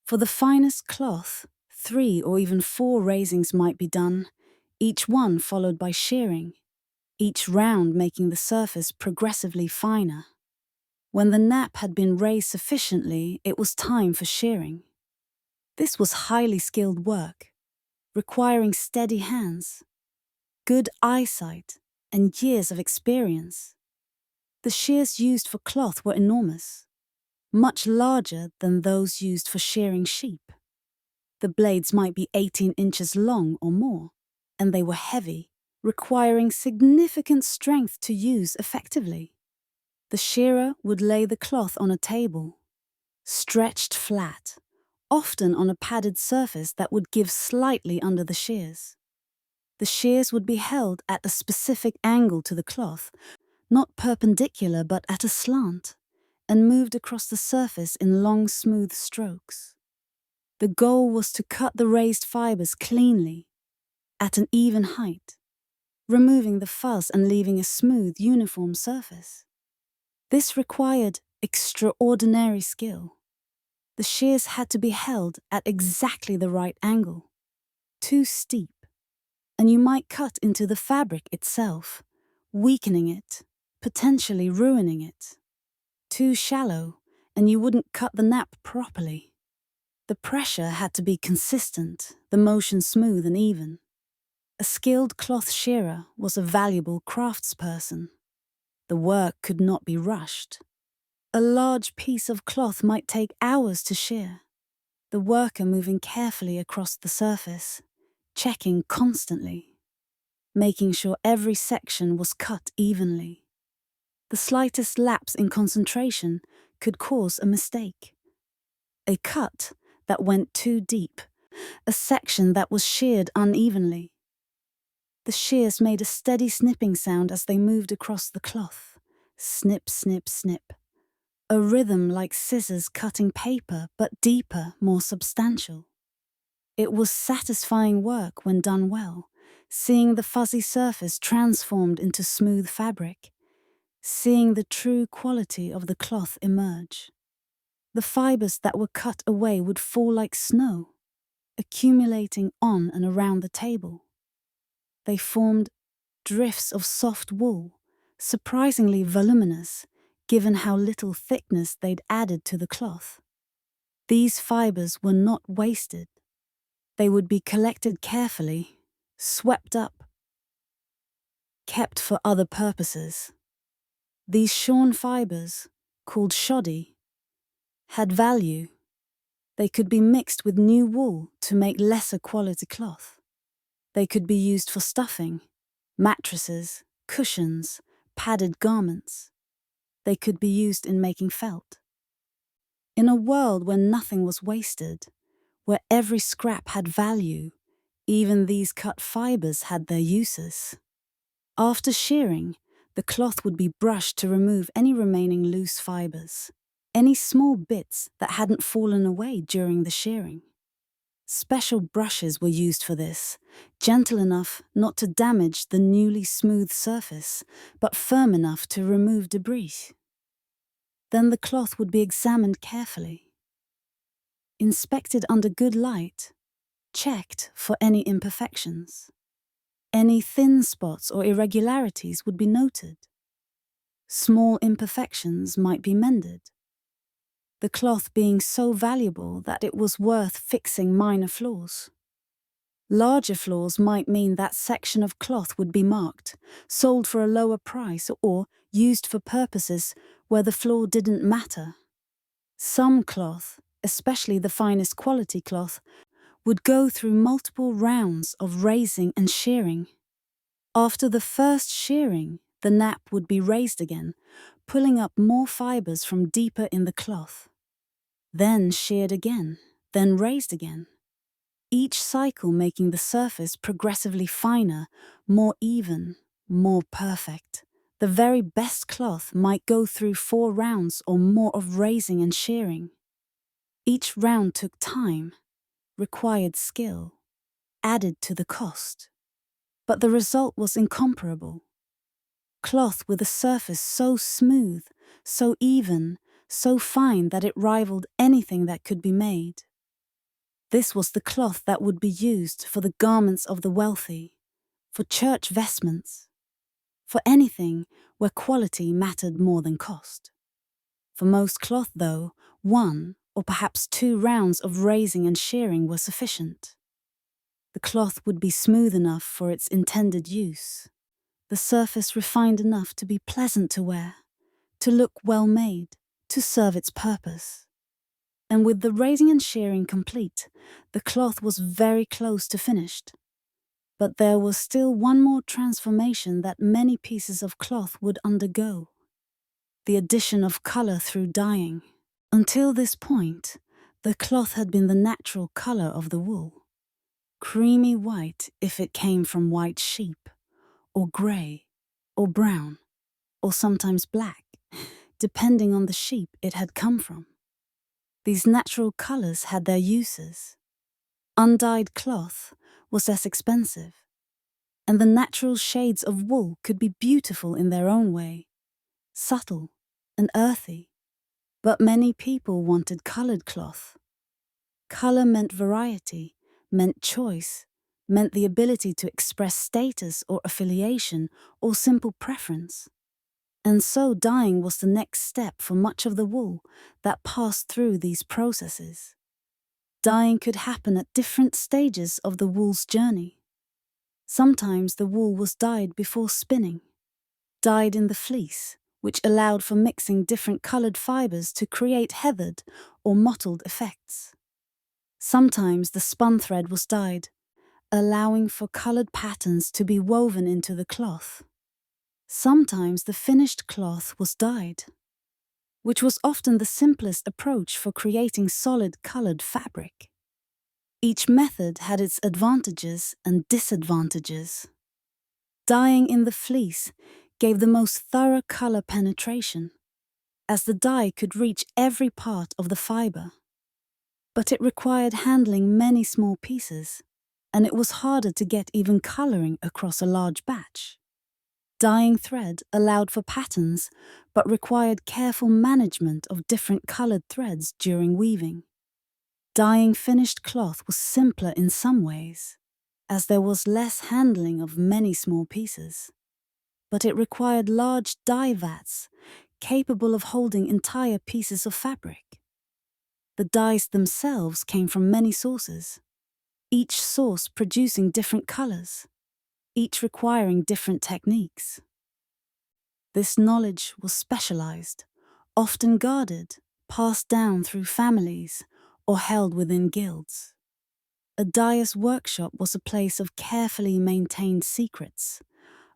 For the finest cloth, 3 or even 4 raisings might be done, each one followed by shearing, each round making the surface progressively finer. When the nap had been raised sufficiently, it was time for shearing. This was highly skilled work, requiring steady hands, good eyesight, and years of experience. The shears used for cloth were enormous, much larger than those used for shearing sheep. The blades might be 18 inches long or more, and they were heavy, requiring significant strength to use effectively. The shearer would lay the cloth on a table, stretched flat, often on a padded surface that would give slightly under the shears. The shears would be held at a specific angle to the cloth, not perpendicular but at a slant, and moved across the surface in long, smooth strokes. The goal was to cut the raised fibers cleanly, at an even height, removing the fuzz and leaving a smooth, uniform surface. This required extraordinary skill. The shears had to be held at exactly the right angle. Too steep, and you might cut into the fabric itself, weakening it, potentially ruining it. Too shallow, and you wouldn't cut the nap properly. The pressure had to be consistent, the motion smooth and even. A skilled cloth shearer was a valuable craftsperson. The work could not be rushed. A large piece of cloth might take hours to shear, the worker moving carefully across the surface, checking constantly, making sure every section was cut evenly. The slightest lapse in concentration could cause a mistake. A cut that went too deep, a section that was sheared unevenly. The shears made a steady snipping sound as they moved across the cloth. Snip, snip, snip. A rhythm like scissors cutting paper, but deeper, more substantial. It was satisfying work when done well, seeing the fuzzy surface transformed into smooth fabric, seeing the true quality of the cloth emerge. The fibers that were cut away would fall like snow, accumulating on and around the table. They formed drifts of soft wool, surprisingly voluminous, given how little thickness they'd added to the cloth. These fibers were not wasted. They would be collected carefully, swept up, kept for other purposes. These shorn fibers, called shoddy, had value, They could be mixed with new wool to make lesser quality cloth. They could be used for stuffing, mattresses, cushions, padded garments. They could be used in making felt. In a world where nothing was wasted, where every scrap had value, even these cut fibers had their uses. After shearing, the cloth would be brushed to remove any remaining loose fibers, any small bits that hadn't fallen away during the shearing. Special brushes were used for this, gentle enough not to damage the newly smooth surface, but firm enough to remove debris. Then the cloth would be examined carefully, inspected under good light, checked for any imperfections. Any thin spots or irregularities would be noted. Small imperfections might be mended. The cloth being so valuable that it was worth fixing minor flaws. Larger flaws might mean that section of cloth would be marked, sold for a lower price, or used for purposes where the flaw didn't matter. Some cloth, especially the finest quality cloth, would go through multiple rounds of raising and shearing. After the first shearing, the nap would be raised again, pulling up more fibers from deeper in the cloth. Then sheared again, then raised again. Each cycle making the surface progressively finer, more even, more perfect. The very best cloth might go through 4 rounds or more of raising and shearing. Each round took time, required skill, added to the cost. But the result was incomparable. Cloth with a surface so smooth, so even, so fine that it rivaled anything that could be made. This was the cloth that would be used for the garments of the wealthy, for church vestments, for anything where quality mattered more than cost. For most cloth, though, 1 or perhaps 2 rounds of raising and shearing were sufficient. The cloth would be smooth enough for its intended use, the surface refined enough to be pleasant to wear, to look well made, to serve its purpose. And with the raising and shearing complete, the cloth was very close to finished. But there was still one more transformation that many pieces of cloth would undergo: the addition of color through dyeing. Until this point, the cloth had been the natural color of the wool. Creamy white if it came from white sheep, or grey, or brown, or sometimes black, depending on the sheep it had come from. These natural colors had their uses. Undyed cloth was less expensive, and the natural shades of wool could be beautiful in their own way, subtle and earthy. But many people wanted colored cloth. Color meant variety, meant choice, meant the ability to express status or affiliation or simple preference. And so dyeing was the next step for much of the wool that passed through these processes. Dyeing could happen at different stages of the wool's journey. Sometimes the wool was dyed before spinning, dyed in the fleece, which allowed for mixing different colored fibers to create heathered or mottled effects. Sometimes the spun thread was dyed, allowing for colored patterns to be woven into the cloth. Sometimes the finished cloth was dyed, which was often the simplest approach for creating solid colored fabric. Each method had its advantages and disadvantages. Dyeing in the fleece gave the most thorough color penetration, as the dye could reach every part of the fiber. But it required handling many small pieces, and it was harder to get even coloring across a large batch. Dyeing thread allowed for patterns, but required careful management of different colored threads during weaving. Dyeing finished cloth was simpler in some ways, as there was less handling of many small pieces. But it required large dye vats, capable of holding entire pieces of fabric. The dyes themselves came from many sources, each source producing different colors, each requiring different techniques. This knowledge was specialized, often guarded, passed down through families, or held within guilds. A dyer's workshop was a place of carefully maintained secrets,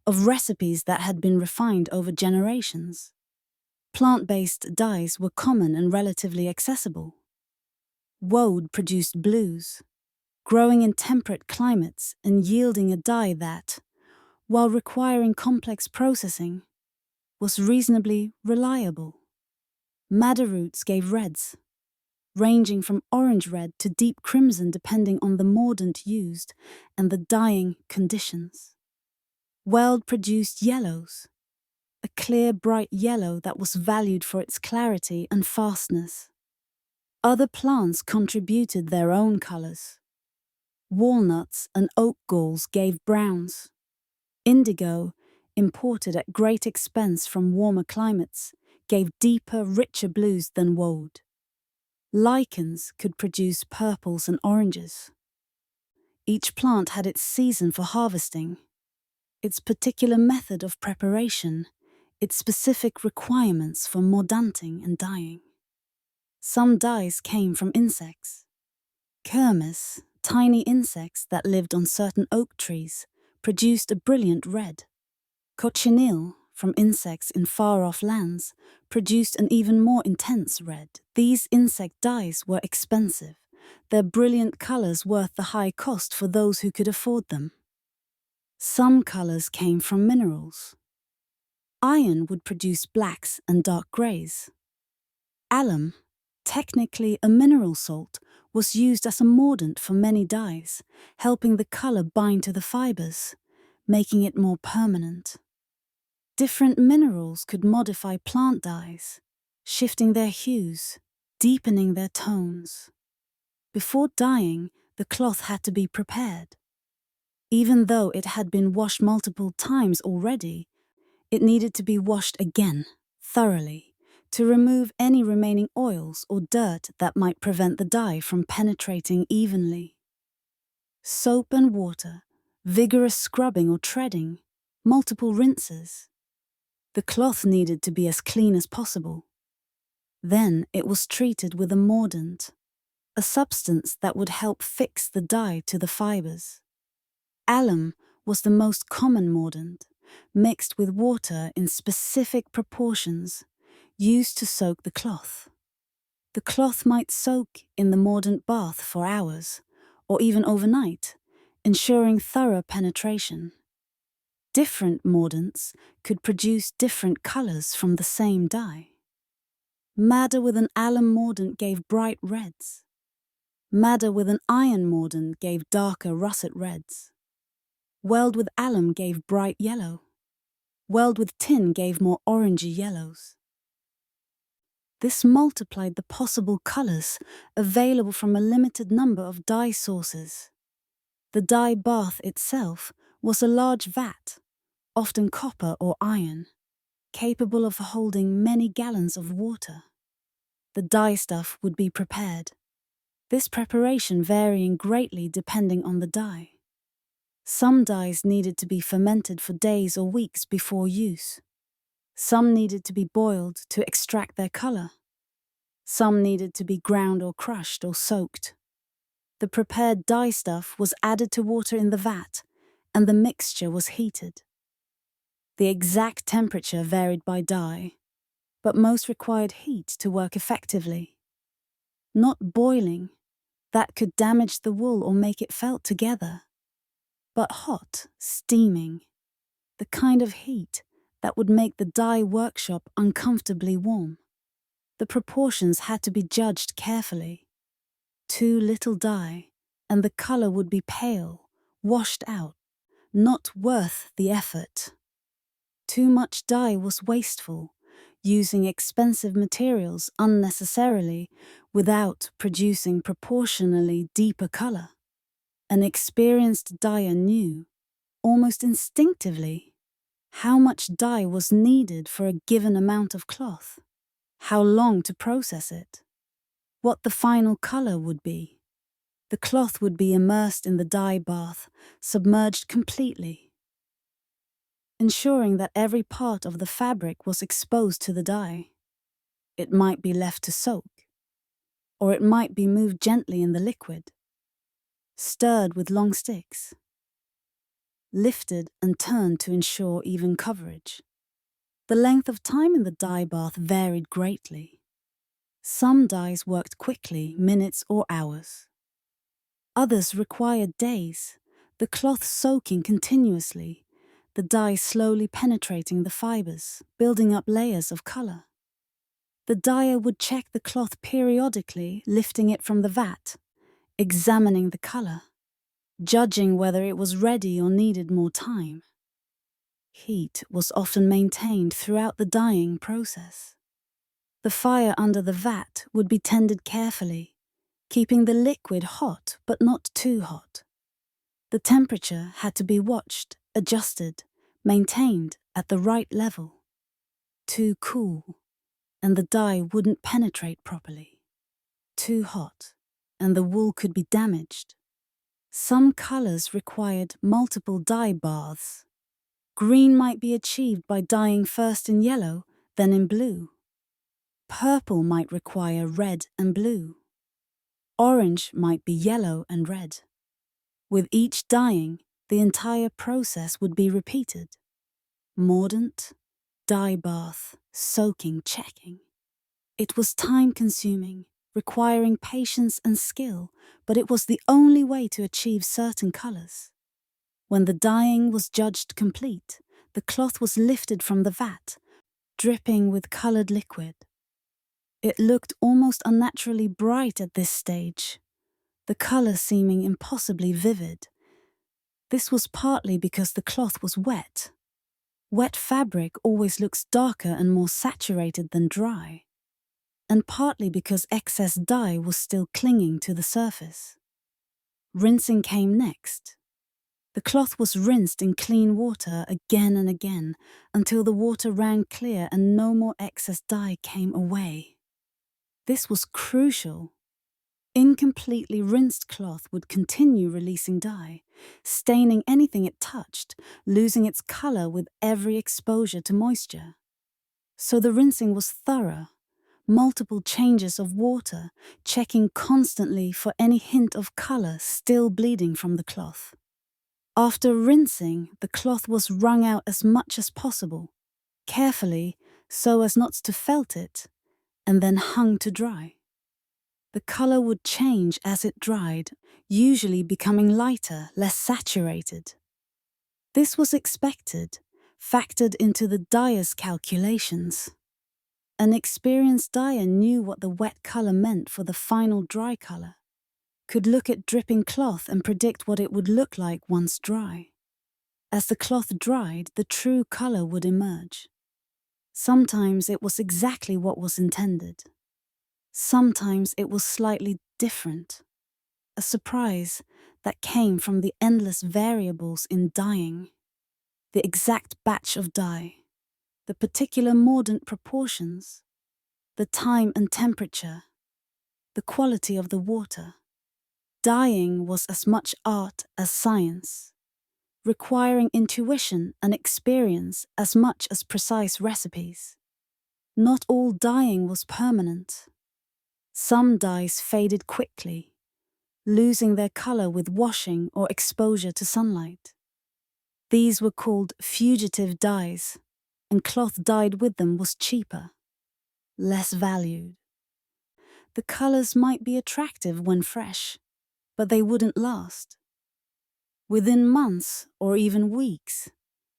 of recipes that had been refined over generations. Plant-based dyes were common and relatively accessible. Woad produced blues, growing in temperate climates and yielding a dye that, while requiring complex processing, was reasonably reliable. Madder roots gave reds, ranging from orange red to deep crimson depending on the mordant used and the dyeing conditions. Weld produced yellows, a clear, bright yellow that was valued for its clarity and fastness. Other plants contributed their own colors. Walnuts and oak galls gave browns. Indigo, imported at great expense from warmer climates, gave deeper, richer blues than woad. Lichens could produce purples and oranges. Each plant had its season for harvesting, its particular method of preparation, its specific requirements for mordanting and dyeing. Some dyes came from insects. Kermes, tiny insects that lived on certain oak trees, produced a brilliant red. Cochineal, from insects in far-off lands, produced an even more intense red. These insect dyes were expensive, their brilliant colors worth the high cost for those who could afford them. Some colors came from minerals. Iron would produce blacks and dark grays. Alum, technically a mineral salt, was used as a mordant for many dyes, helping the color bind to the fibers, making it more permanent. Different minerals could modify plant dyes, shifting their hues, deepening their tones. Before dyeing, the cloth had to be prepared. Even though it had been washed multiple times already, it needed to be washed again, thoroughly, to remove any remaining oils or dirt that might prevent the dye from penetrating evenly. Soap and water, vigorous scrubbing or treading, multiple rinses. The cloth needed to be as clean as possible. Then it was treated with a mordant, a substance that would help fix the dye to the fibers. Alum was the most common mordant, mixed with water in specific proportions, used to soak the cloth. The cloth might soak in the mordant bath for hours, or even overnight, ensuring thorough penetration. Different mordants could produce different colors from the same dye. Madder with an alum mordant gave bright reds. Madder with an iron mordant gave darker russet reds. Weld with alum gave bright yellow. Weld with tin gave more orangey yellows. This multiplied the possible colors available from a limited number of dye sources. The dye bath itself was a large vat, often copper or iron, capable of holding many gallons of water. The dye stuff would be prepared, this preparation varying greatly depending on the dye. Some dyes needed to be fermented for days or weeks before use. Some needed to be boiled to extract their color. Some needed to be ground or crushed or soaked. The prepared dye stuff was added to water in the vat, and the mixture was heated. The exact temperature varied by dye, but most required heat to work effectively. Not boiling, that could damage the wool or make it felt together, but hot, steaming, the kind of heat that would make the dye workshop uncomfortably warm. The proportions had to be judged carefully. Too little dye, and the color would be pale, washed out, not worth the effort. Too much dye was wasteful, using expensive materials unnecessarily without producing proportionally deeper color. An experienced dyer knew, almost instinctively, how much dye was needed for a given amount of cloth, how long to process it, what the final color would be. The cloth would be immersed in the dye bath, submerged completely, ensuring that every part of the fabric was exposed to the dye. It might be left to soak. or it might be moved gently in the liquid, stirred with long sticks, lifted and turned to ensure even coverage. The length of time in the dye bath varied greatly. Some dyes worked quickly, minutes or hours. Others required days, the cloth soaking continuously, the dye slowly penetrating the fibers, building up layers of color. The dyer would check the cloth periodically, lifting it from the vat, examining the color, judging whether it was ready or needed more time. Heat was often maintained throughout the dyeing process. The fire under the vat would be tended carefully, keeping the liquid hot but not too hot. The temperature had to be watched, adjusted, maintained at the right level. Too cool, and the dye wouldn't penetrate properly. Too hot, and the wool could be damaged. Some colors required multiple dye baths. Green might be achieved by dyeing first in yellow, then in blue. Purple might require red and blue. Orange might be yellow and red. With each dyeing, the entire process would be repeated. Mordant, dye bath, soaking, checking. It was time-consuming, requiring patience and skill, but it was the only way to achieve certain colors. When the dyeing was judged complete, the cloth was lifted from the vat, dripping with colored liquid. It looked almost unnaturally bright at this stage, the color seeming impossibly vivid. This was partly because the cloth was wet. Wet fabric always looks darker and more saturated than dry, and partly because excess dye was still clinging to the surface. Rinsing came next. The cloth was rinsed in clean water again and again until the water ran clear and no more excess dye came away. This was crucial. Incompletely rinsed cloth would continue releasing dye, staining anything it touched, losing its color with every exposure to moisture. So the rinsing was thorough, multiple changes of water, checking constantly for any hint of color still bleeding from the cloth. After rinsing, the cloth was wrung out as much as possible, carefully so as not to felt it, and then hung to dry. The color would change as it dried, usually becoming lighter, less saturated. This was expected, factored into the dyer's calculations. An experienced dyer knew what the wet color meant for the final dry color, could look at dripping cloth and predict what it would look like once dry. As the cloth dried, the true color would emerge. Sometimes it was exactly what was intended. Sometimes it was slightly different, a surprise that came from the endless variables in dyeing. The exact batch of dye, the particular mordant proportions, the time and temperature, the quality of the water. Dyeing was as much art as science, requiring intuition and experience as much as precise recipes. Not all dyeing was permanent. Some dyes faded quickly, losing their color with washing or exposure to sunlight. These were called fugitive dyes, and cloth dyed with them was cheaper, less valued. The colors might be attractive when fresh, but they wouldn't last. Within months or even weeks,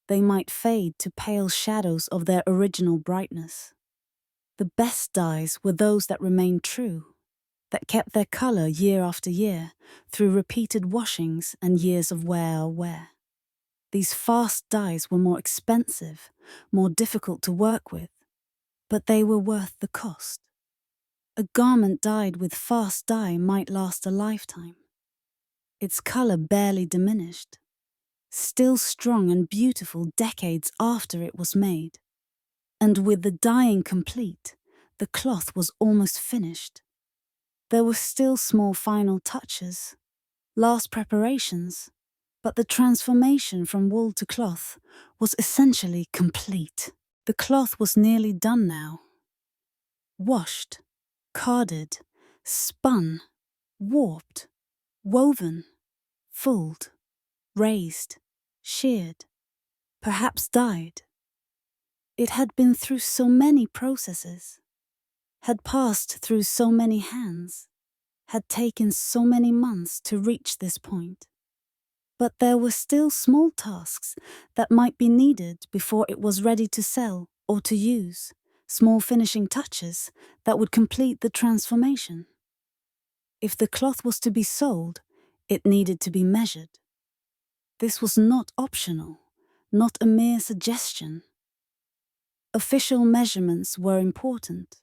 they might fade to pale shadows of their original brightness. The best dyes were those that remained true, that kept their color year after year through repeated washings and years of wear. These fast dyes were more expensive, more difficult to work with, but they were worth the cost. A garment dyed with fast dye might last a lifetime. Its color barely diminished, still strong and beautiful decades after it was made. And with the dyeing complete, the cloth was almost finished. There were still small final touches, last preparations, but the transformation from wool to cloth was essentially complete. The cloth was nearly done now. Washed, carded, spun, warped, woven, fulled, raised, sheared, perhaps dyed. It had been through so many processes, had passed through so many hands, had taken so many months to reach this point. But there were still small tasks that might be needed before it was ready to sell or to use, small finishing touches that would complete the transformation. If the cloth was to be sold, it needed to be measured. This was not optional, not a mere suggestion. Official measurements were important,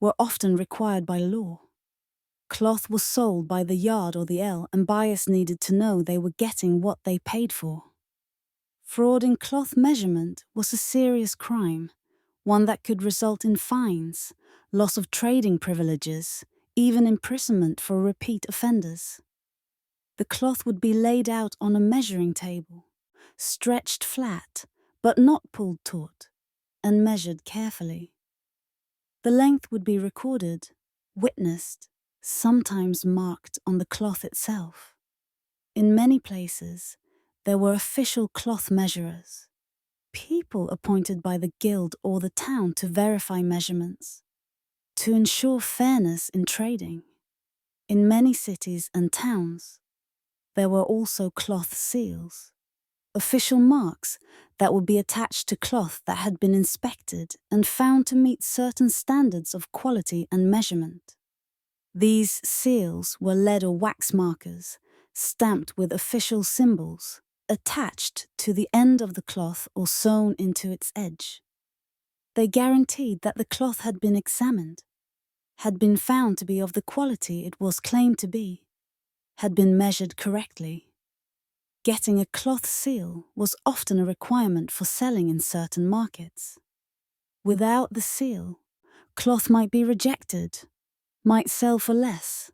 were often required by law. Cloth was sold by the yard or the ell, and buyers needed to know they were getting what they paid for. Fraud in cloth measurement was a serious crime, one that could result in fines, loss of trading privileges, even imprisonment for repeat offenders. The cloth would be laid out on a measuring table, stretched flat, but not pulled taut, and measured carefully. The length would be recorded, witnessed, sometimes marked on the cloth itself. In many places, there were official cloth measurers, people appointed by the guild or the town to verify measurements, to ensure fairness in trading. In many cities and towns, there were also cloth seals, official marks that would be attached to cloth that had been inspected and found to meet certain standards of quality and measurement. These seals were lead or wax markers, stamped with official symbols, attached to the end of the cloth or sewn into its edge. They guaranteed that the cloth had been examined, had been found to be of the quality it was claimed to be, had been measured correctly. Getting a cloth seal was often a requirement for selling in certain markets. Without the seal, cloth might be rejected, might sell for less,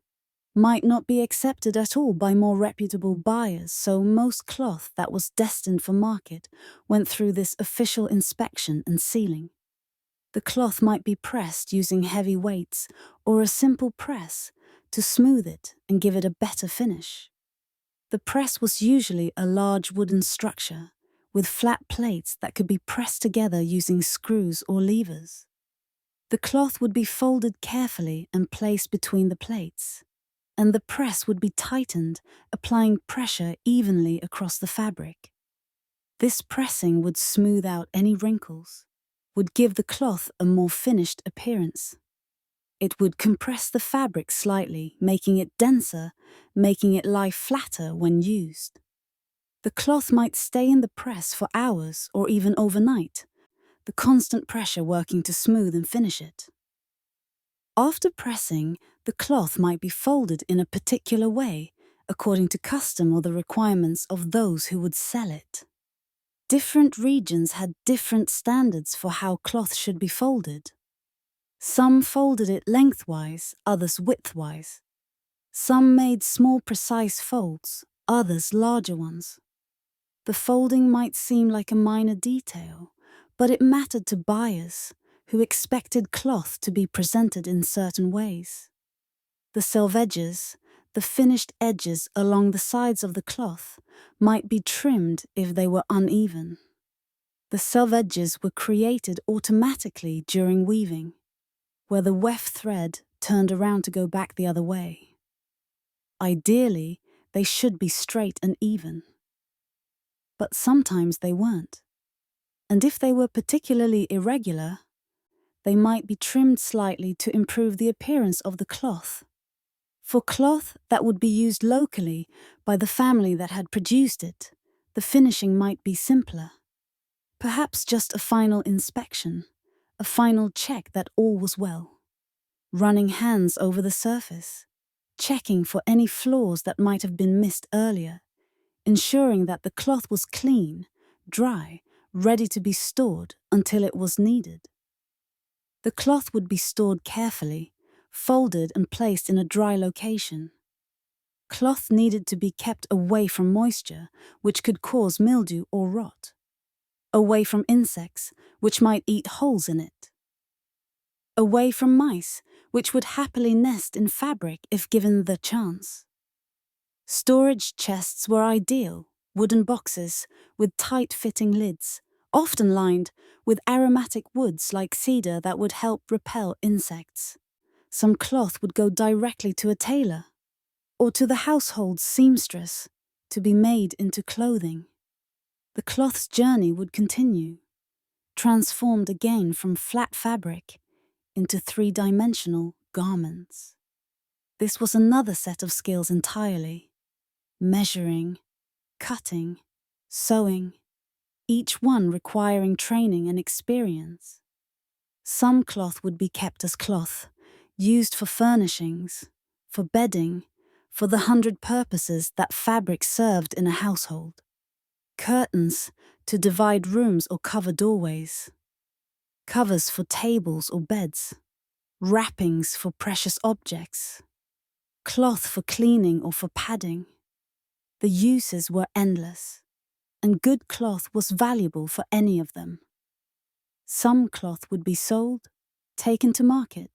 might not be accepted at all by more reputable buyers, so most cloth that was destined for market went through this official inspection and sealing. The cloth might be pressed using heavy weights or a simple press to smooth it and give it a better finish. The press was usually a large wooden structure with flat plates that could be pressed together using screws or levers. The cloth would be folded carefully and placed between the plates, and the press would be tightened, applying pressure evenly across the fabric. This pressing would smooth out any wrinkles, would give the cloth a more finished appearance. It would compress the fabric slightly, making it denser, making it lie flatter when used. The cloth might stay in the press for hours or even overnight, the constant pressure working to smooth and finish it. After pressing, the cloth might be folded in a particular way, according to custom or the requirements of those who would sell it. Different regions had different standards for how cloth should be folded. Some folded it lengthwise, others widthwise. Some made small precise folds, others larger ones. The folding might seem like a minor detail, but it mattered to buyers who expected cloth to be presented in certain ways. The selvedges, the finished edges along the sides of the cloth, might be trimmed if they were uneven. The selvedges were created automatically during weaving, where the weft thread turned around to go back the other way. Ideally, they should be straight and even. But sometimes they weren't. And if they were particularly irregular, they might be trimmed slightly to improve the appearance of the cloth. For cloth that would be used locally by the family that had produced it, the finishing might be simpler. Perhaps just a final inspection, a final check that all was well. Running hands over the surface, checking for any flaws that might have been missed earlier, ensuring that the cloth was clean, dry, ready to be stored until it was needed. The cloth would be stored carefully, folded and placed in a dry location. Cloth needed to be kept away from moisture, which could cause mildew or rot, away from insects, which might eat holes in it. away from mice, which would happily nest in fabric if given the chance. Storage chests were ideal, wooden boxes with tight-fitting lids, often lined with aromatic woods like cedar that would help repel insects. Some cloth would go directly to a tailor, or to the household seamstress, to be made into clothing. The cloth's journey would continue, transformed again from flat fabric into three-dimensional garments. This was another set of skills entirely. Measuring, cutting, sewing, each one requiring training and experience. Some cloth would be kept as cloth, used for furnishings, for bedding, for the 100 purposes that fabric served in a household. Curtains to divide rooms or cover doorways. Covers for tables or beds. Wrappings for precious objects. Cloth for cleaning or for padding. The uses were endless, and good cloth was valuable for any of them. Some cloth would be sold, taken to market,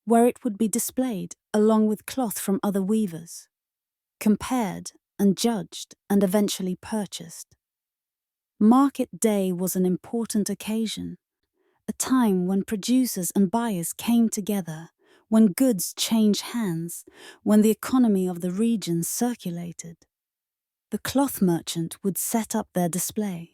where it would be displayed along with cloth from other weavers, compared and judged and eventually purchased. Market day was an important occasion, a time when producers and buyers came together, when goods changed hands, when the economy of the region circulated. The cloth merchant would set up their display,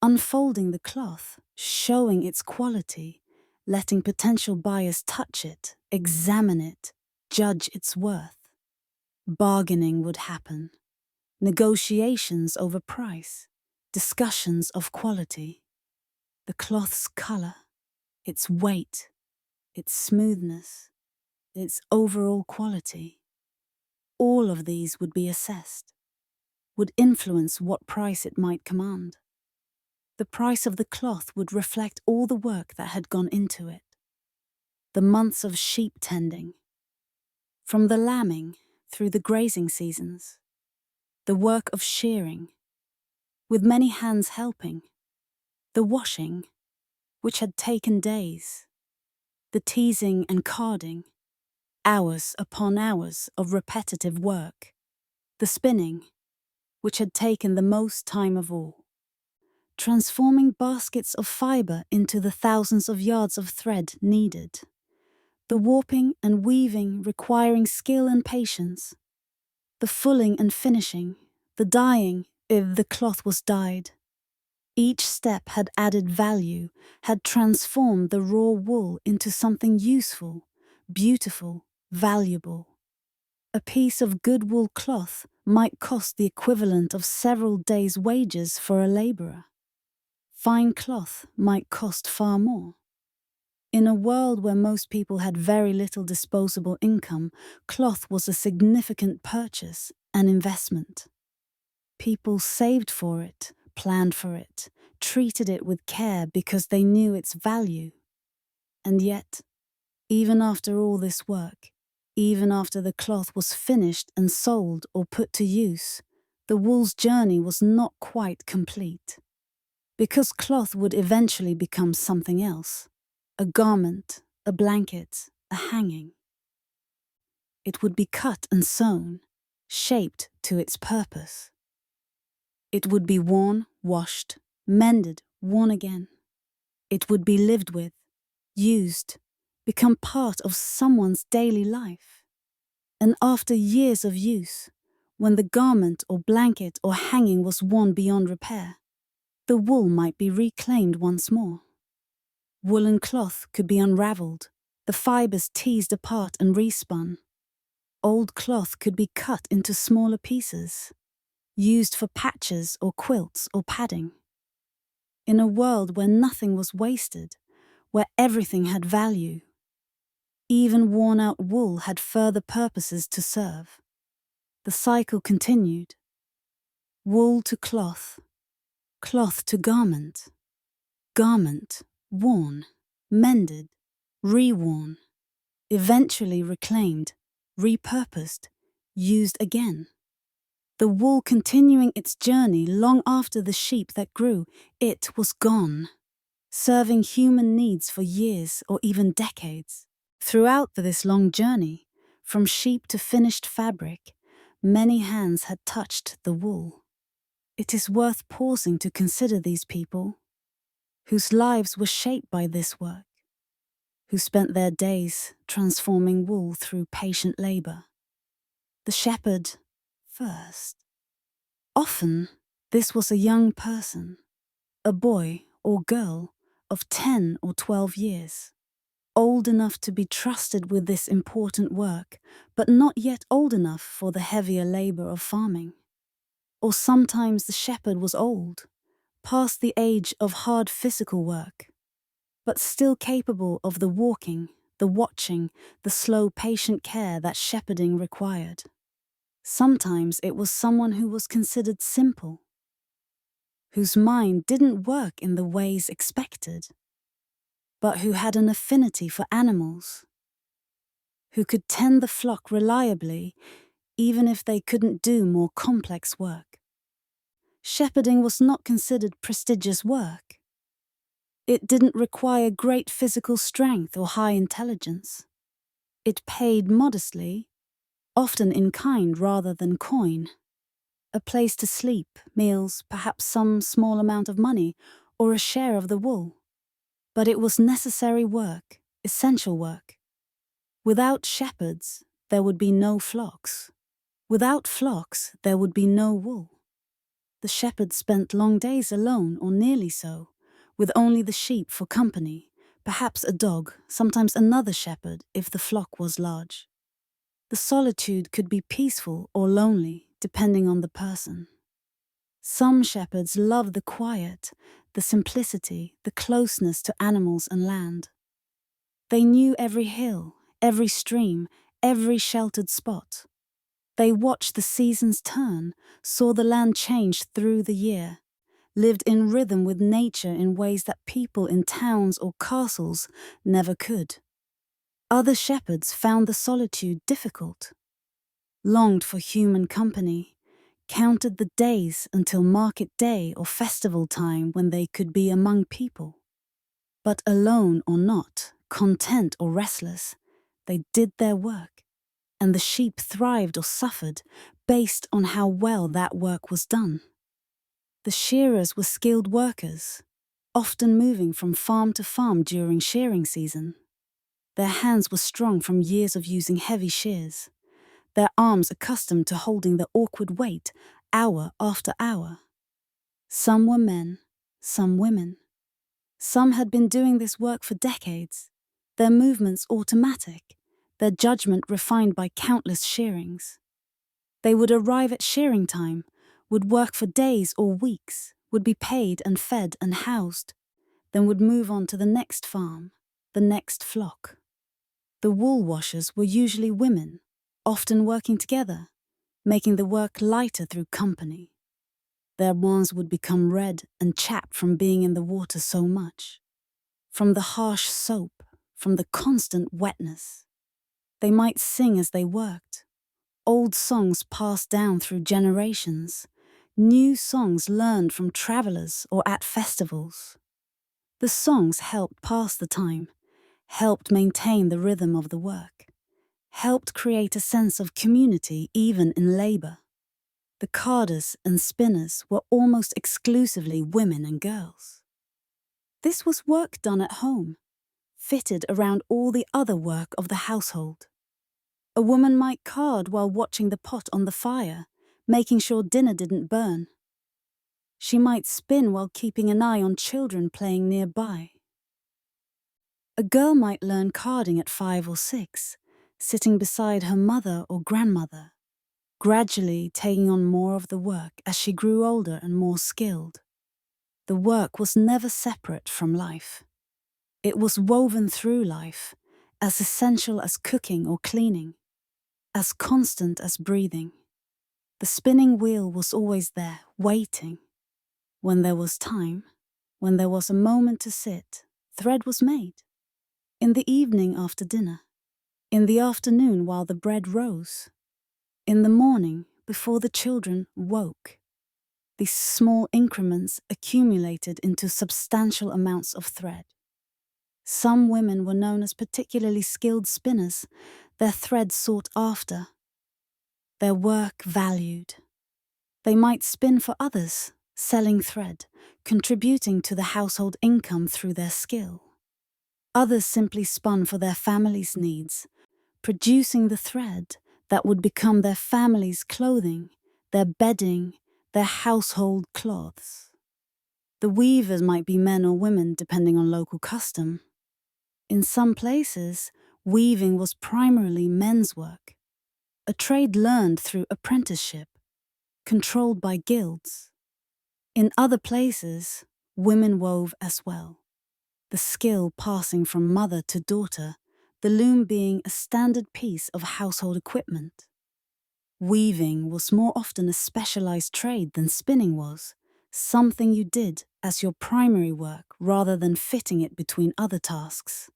unfolding the cloth, showing its quality, letting potential buyers touch it, examine it, judge its worth. Bargaining would happen, negotiations over price, discussions of quality. The cloth's color, its weight, its smoothness, its overall quality. All of these would be assessed, would influence what price it might command. The price of the cloth would reflect all the work that had gone into it. The months of sheep tending, from the lambing through the grazing seasons, the work of shearing, with many hands helping, the washing, which had taken days, the teasing and carding, hours upon hours of repetitive work, the spinning, which had taken the most time of all, transforming baskets of fibre into the thousands of yards of thread needed, the warping and weaving requiring skill and patience, the fulling and finishing, the dyeing if the cloth was dyed. Each step had added value, had transformed the raw wool into something useful, beautiful, valuable. A piece of good wool cloth might cost the equivalent of several days' wages for a labourer. Fine cloth might cost far more. In a world where most people had very little disposable income, cloth was a significant purchase, an investment. People saved for it, planned for it, treated it with care because they knew its value. And yet, even after all this work, even after the cloth was finished and sold or put to use, the wool's journey was not quite complete. Because cloth would eventually become something else, a garment, a blanket, a hanging. It would be cut and sewn, shaped to its purpose. It would be worn, washed, mended, worn again. It would be lived with, used, become part of someone's daily life. And after years of use, when the garment or blanket or hanging was worn beyond repair, the wool might be reclaimed once more. Woolen cloth could be unravelled, the fibres teased apart and respun. Old cloth could be cut into smaller pieces, used for patches or quilts or padding. In a world where nothing was wasted, where everything had value, even worn-out wool had further purposes to serve. The cycle continued. Wool to cloth, cloth to garment, garment, worn, mended, reworn, eventually reclaimed, repurposed, used again. The wool continuing its journey long after the sheep that grew, it was gone. serving human needs for years or even decades. Throughout this long journey, from sheep to finished fabric, many hands had touched the wool. It is worth pausing to consider these people, whose lives were shaped by this work, who spent their days transforming wool through patient labor. The shepherd first. Often, this was a young person, a boy or girl of 10 or 12 years, old enough to be trusted with this important work, but not yet old enough for the heavier labor of farming. Or sometimes the shepherd was old, past the age of hard physical work, but still capable of the walking, the watching, the slow patient care that shepherding required. Sometimes it was someone who was considered simple, whose mind didn't work in the ways expected, but who had an affinity for animals, who could tend the flock reliably even if they couldn't do more complex work. Shepherding was not considered prestigious work. It didn't require great physical strength or high intelligence. It paid modestly, often in kind rather than coin. A place to sleep, meals, perhaps some small amount of money, or a share of the wool. But it was necessary work, essential work. Without shepherds, there would be no flocks. Without flocks, there would be no wool. The shepherd spent long days alone, or nearly so, with only the sheep for company, perhaps a dog, sometimes another shepherd if the flock was large. The solitude could be peaceful or lonely, depending on the person. Some shepherds loved the quiet, the simplicity, the closeness to animals and land. They knew every hill, every stream, every sheltered spot. They watched the seasons turn, saw the land change through the year, lived in rhythm with nature in ways that people in towns or castles never could. Other shepherds found the solitude difficult, longed for human company, counted the days until market day or festival time when they could be among people. But alone or not, content or restless, they did their work, and the sheep thrived or suffered based on how well that work was done. The shearers were skilled workers, often moving from farm to farm during shearing season. Their hands were strong from years of using heavy shears, their arms accustomed to holding the awkward weight hour after hour. Some were men, some women. Some had been doing this work for decades, their movements automatic, their judgment refined by countless shearings. They would arrive at shearing time, would work for days or weeks, would be paid and fed and housed, then would move on to the next farm, the next flock. The wool washers were usually women, often working together, making the work lighter through company. Their wands would become red and chapped from being in the water so much, from the harsh soap, from the constant wetness. They might sing as they worked, old songs passed down through generations, new songs learned from travelers or at festivals. The songs helped pass the time, helped maintain the rhythm of the work, helped create a sense of community even in labor. The carders and spinners were almost exclusively women and girls. This was work done at home, fitted around all the other work of the household. A woman might card while watching the pot on the fire, making sure dinner didn't burn. She might spin while keeping an eye on children playing nearby. A girl might learn carding at 5 or 6, sitting beside her mother or grandmother, gradually taking on more of the work as she grew older and more skilled. The work was never separate from life. It was woven through life, as essential as cooking or cleaning, as constant as breathing. The spinning wheel was always there, waiting. When there was time, when there was a moment to sit, thread was made. In the evening after dinner, in the afternoon while the bread rose, in the morning before the children woke. These small increments accumulated into substantial amounts of thread. Some women were known as particularly skilled spinners, their thread sought after, their work valued. They might spin for others, selling thread, contributing to the household income through their skill. Others simply spun for their family's needs, producing the thread that would become their family's clothing, their bedding, their household cloths. The weavers might be men or women depending on local custom. In some places, weaving was primarily men's work, a trade learned through apprenticeship, controlled by guilds. In other places, women wove as well, the skill passing from mother to daughter, the loom being a standard piece of household equipment. Weaving was more often a specialized trade than spinning was, something you did as your primary work rather than fitting it between other tasks.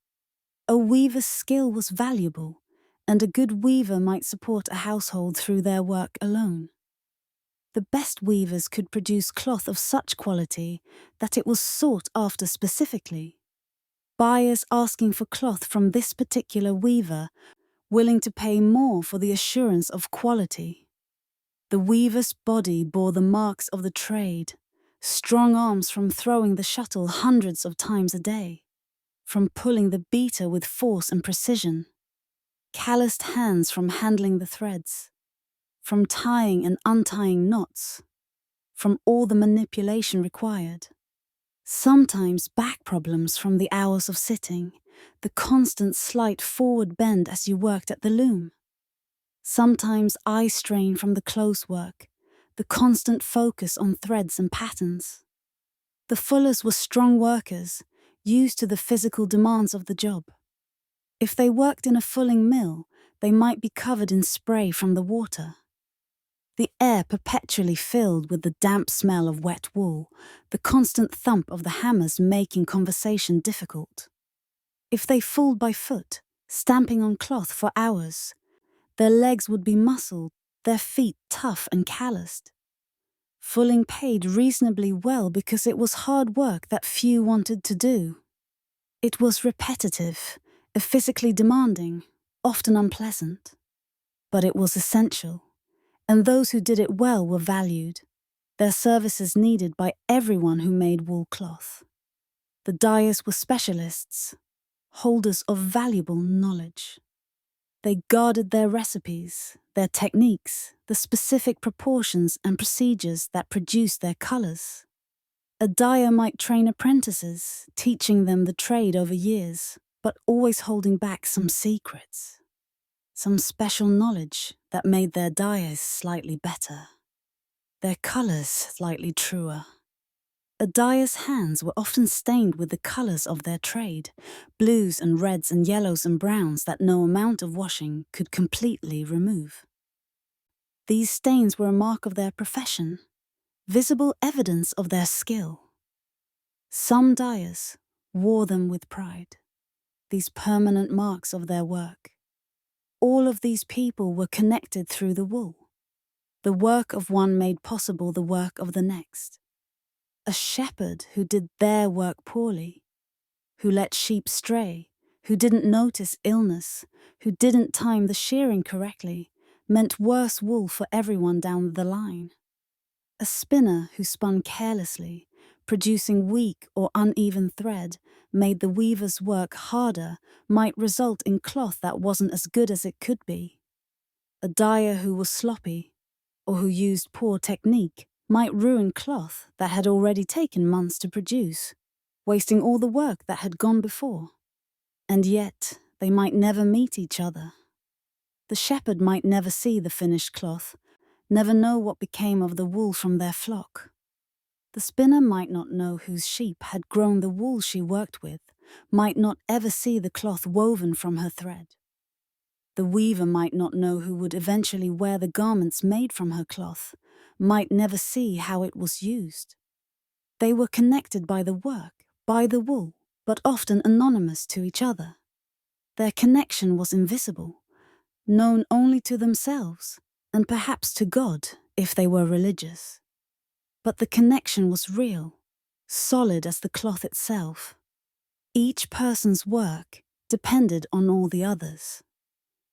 A weaver's skill was valuable, and a good weaver might support a household through their work alone. The best weavers could produce cloth of such quality that it was sought after specifically. Buyers asking for cloth from this particular weaver, willing to pay more for the assurance of quality. The weaver's body bore the marks of the trade, strong arms from throwing the shuttle hundreds of times a day, from pulling the beater with force and precision, calloused hands from handling the threads, from tying and untying knots, from all the manipulation required. Sometimes back problems from the hours of sitting, the constant slight forward bend as you worked at the loom. Sometimes eye strain from the close work, the constant focus on threads and patterns. The fullers were strong workers, used to the physical demands of the job. If they worked in a fulling mill, they might be covered in spray from the water. The air perpetually filled with the damp smell of wet wool, the constant thump of the hammers making conversation difficult. If they fulled by foot, stamping on cloth for hours, their legs would be muscled, their feet tough and calloused. Fulling paid reasonably well because it was hard work that few wanted to do. It was repetitive, physically demanding, often unpleasant. But it was essential, and those who did it well were valued, their services needed by everyone who made wool cloth. The dyers were specialists, holders of valuable knowledge. They guarded their recipes, their techniques, the specific proportions and procedures that produced their colors. A dyer might train apprentices, teaching them the trade over years, but always holding back some secrets, some special knowledge that made their dyers slightly better, their colors slightly truer. A dyer's hands were often stained with the colors of their trade, blues and reds and yellows and browns that no amount of washing could completely remove. These stains were a mark of their profession, visible evidence of their skill. Some dyers wore them with pride, these permanent marks of their work. All of these people were connected through the wool. The work of one made possible the work of the next. A shepherd who did their work poorly, who let sheep stray, who didn't notice illness, who didn't time the shearing correctly, meant worse wool for everyone down the line. A spinner who spun carelessly, producing weak or uneven thread, made the weaver's work harder, might result in cloth that wasn't as good as it could be. A dyer who was sloppy, or who used poor technique, might ruin cloth that had already taken months to produce, wasting all the work that had gone before. And yet, they might never meet each other. The shepherd might never see the finished cloth, never know what became of the wool from their flock. The spinner might not know whose sheep had grown the wool she worked with, might not ever see the cloth woven from her thread. The weaver might not know who would eventually wear the garments made from her cloth, might never see how it was used. They were connected by the work, by the wool, but often anonymous to each other. Their connection was invisible, known only to themselves, and perhaps to God if they were religious. But the connection was real, solid as the cloth itself. Each person's work depended on all the others.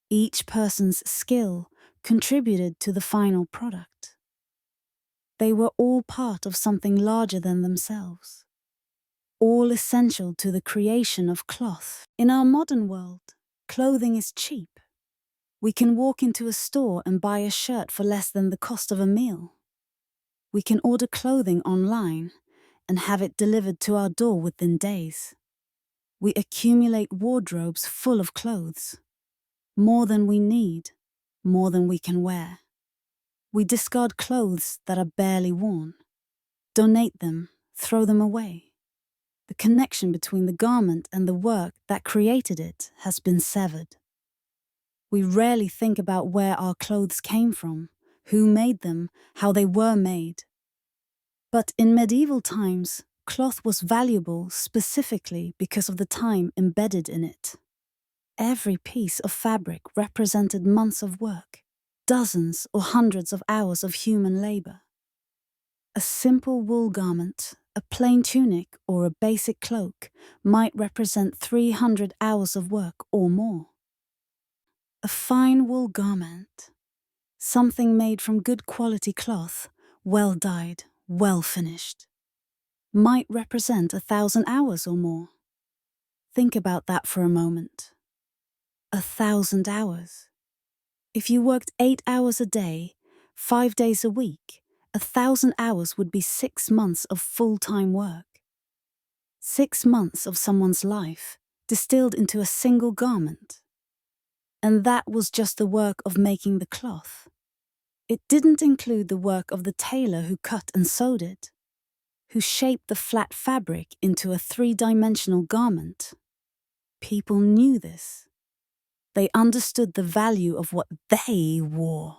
Each person's skill contributed to the final product. They were all part of something larger than themselves, all essential to the creation of cloth. In our modern world, clothing is cheap. We can walk into a store and buy a shirt for less than the cost of a meal. We can order clothing online and have it delivered to our door within days. We accumulate wardrobes full of clothes, more than we need, more than we can wear. We discard clothes that are barely worn, donate them, throw them away. The connection between the garment and the work that created it has been severed. We rarely think about where our clothes came from, who made them, how they were made. But in medieval times, cloth was valuable specifically because of the time embedded in it. Every piece of fabric represented months of work, dozens or hundreds of hours of human labor. A simple wool garment, a plain tunic, or a basic cloak might represent 300 hours of work or more. A fine wool garment, something made from good quality cloth, well dyed, well finished, might represent 1,000 hours or more. Think about that for a moment. 1,000 hours. If you worked 8 hours a day, 5 days a week, 1,000 hours would be 6 months of full-time work. 6 months of someone's life distilled into a single garment. And that was just the work of making the cloth. It didn't include the work of the tailor who cut and sewed it, who shaped the flat fabric into a 3-dimensional garment. People knew this. They understood the value of what they wore.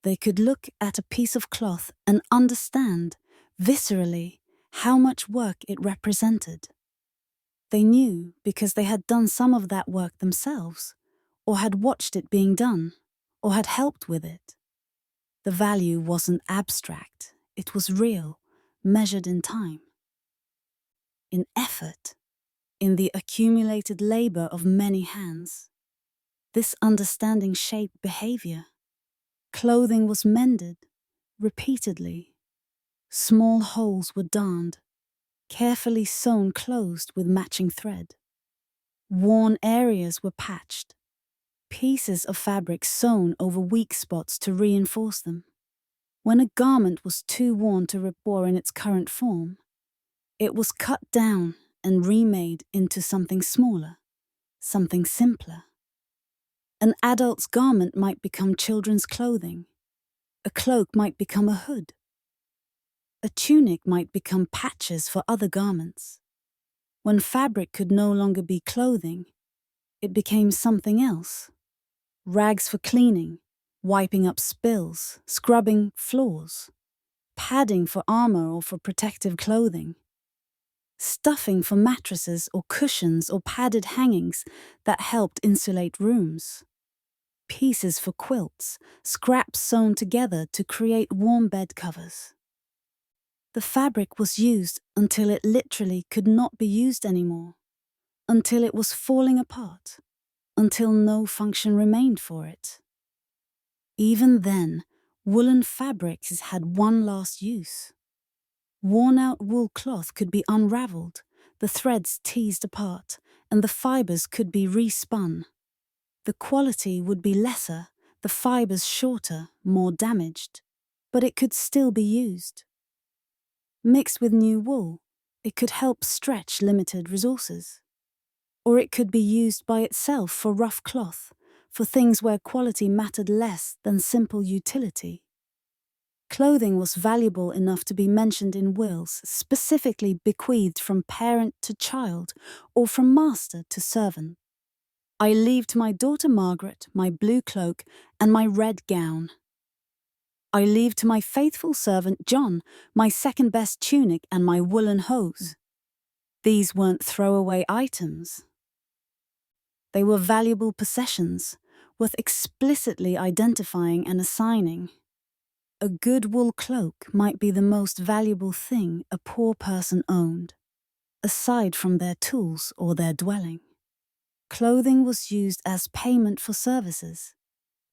They could look at a piece of cloth and understand, viscerally, how much work it represented. They knew because they had done some of that work themselves, or had watched it being done, or had helped with it. The value wasn't abstract, it was real, measured in time. In effort, in the accumulated labor of many hands. This understanding shaped behavior. Clothing was mended, repeatedly. Small holes were darned, carefully sewn closed with matching thread. Worn areas were patched, pieces of fabric sewn over weak spots to reinforce them. When a garment was too worn to repair in its current form, it was cut down and remade into something smaller, something simpler. An adult's garment might become children's clothing. A cloak might become a hood. A tunic might become patches for other garments. When fabric could no longer be clothing, it became something else. Rags for cleaning, wiping up spills, scrubbing floors. Padding for armor or for protective clothing. Stuffing for mattresses or cushions or padded hangings that helped insulate rooms. Pieces for quilts, scraps sewn together to create warm bed covers. The fabric was used until it literally could not be used anymore, until it was falling apart, until no function remained for it. Even then, woolen fabrics had one last use. Worn-out wool cloth could be unraveled, the threads teased apart, and the fibers could be respun. The quality would be lesser, the fibers shorter, more damaged, but it could still be used. Mixed with new wool, it could help stretch limited resources. Or it could be used by itself for rough cloth, for things where quality mattered less than simple utility. Clothing was valuable enough to be mentioned in wills, specifically bequeathed from parent to child or from master to servant. I leave to my daughter Margaret my blue cloak and my red gown. I leave to my faithful servant John my second-best tunic and my woolen hose. These weren't throwaway items. They were valuable possessions, worth explicitly identifying and assigning. A good wool cloak might be the most valuable thing a poor person owned, aside from their tools or their dwelling. Clothing was used as payment for services,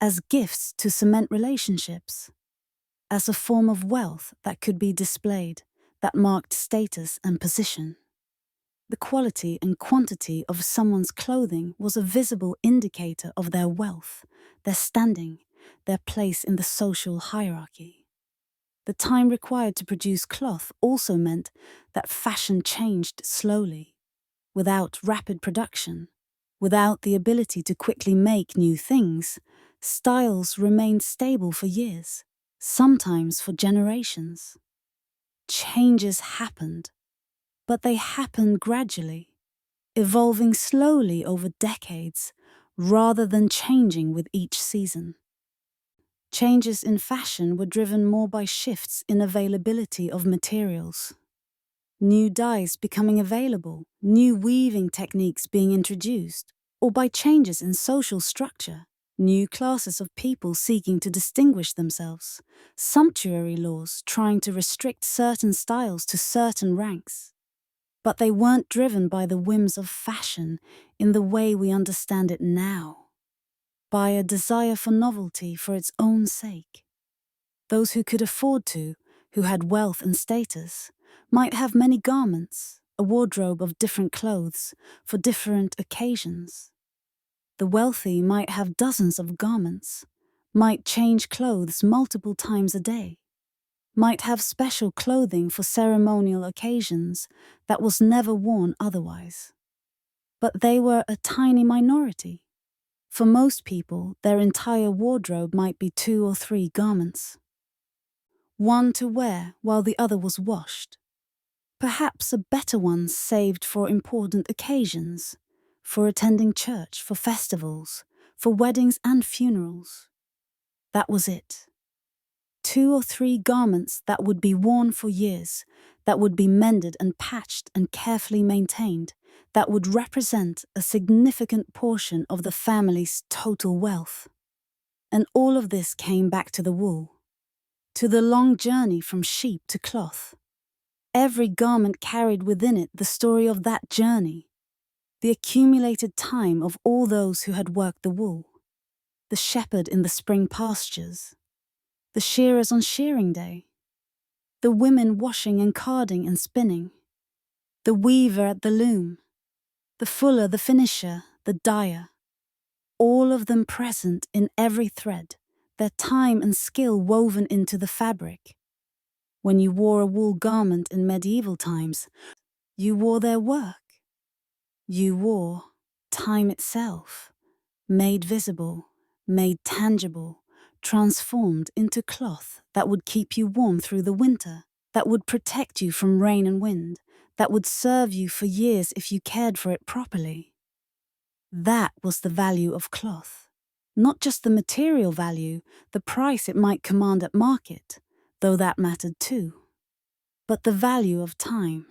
as gifts to cement relationships, as a form of wealth that could be displayed, that marked status and position. The quality and quantity of someone's clothing was a visible indicator of their wealth, their standing, their place in the social hierarchy. The time required to produce cloth also meant that fashion changed slowly, without rapid production, without the ability to quickly make new things. Styles remained stable for years, sometimes for generations. Changes happened, but they happened gradually, evolving slowly over decades rather than changing with each season. Changes in fashion were driven more by shifts in availability of materials. New dyes becoming available, new weaving techniques being introduced, or by changes in social structure, new classes of people seeking to distinguish themselves, sumptuary laws trying to restrict certain styles to certain ranks. But they weren't driven by the whims of fashion in the way we understand it now, by a desire for novelty for its own sake. Those who could afford to, who had wealth and status, might have many garments, a wardrobe of different clothes, for different occasions. The wealthy might have dozens of garments, might change clothes multiple times a day, might have special clothing for ceremonial occasions that was never worn otherwise. But they were a tiny minority. For most people, their entire wardrobe might be 2 or 3 garments, one to wear while the other was washed. Perhaps a better one saved for important occasions, for attending church, for festivals, for weddings and funerals. That was it. 2 or 3 garments that would be worn for years, that would be mended and patched and carefully maintained, that would represent a significant portion of the family's total wealth. And all of this came back to the wool, to the long journey from sheep to cloth. Every garment carried within it the story of that journey, the accumulated time of all those who had worked the wool, the shepherd in the spring pastures, the shearers on shearing day, the women washing and carding and spinning, the weaver at the loom, the fuller, the finisher, the dyer, all of them present in every thread, their time and skill woven into the fabric. When you wore a wool garment in medieval times, you wore their work. You wore time itself, made visible, made tangible, transformed into cloth that would keep you warm through the winter, that would protect you from rain and wind, that would serve you for years if you cared for it properly. That was the value of cloth. Not just the material value, the price it might command at market, though that mattered too, but the value of time,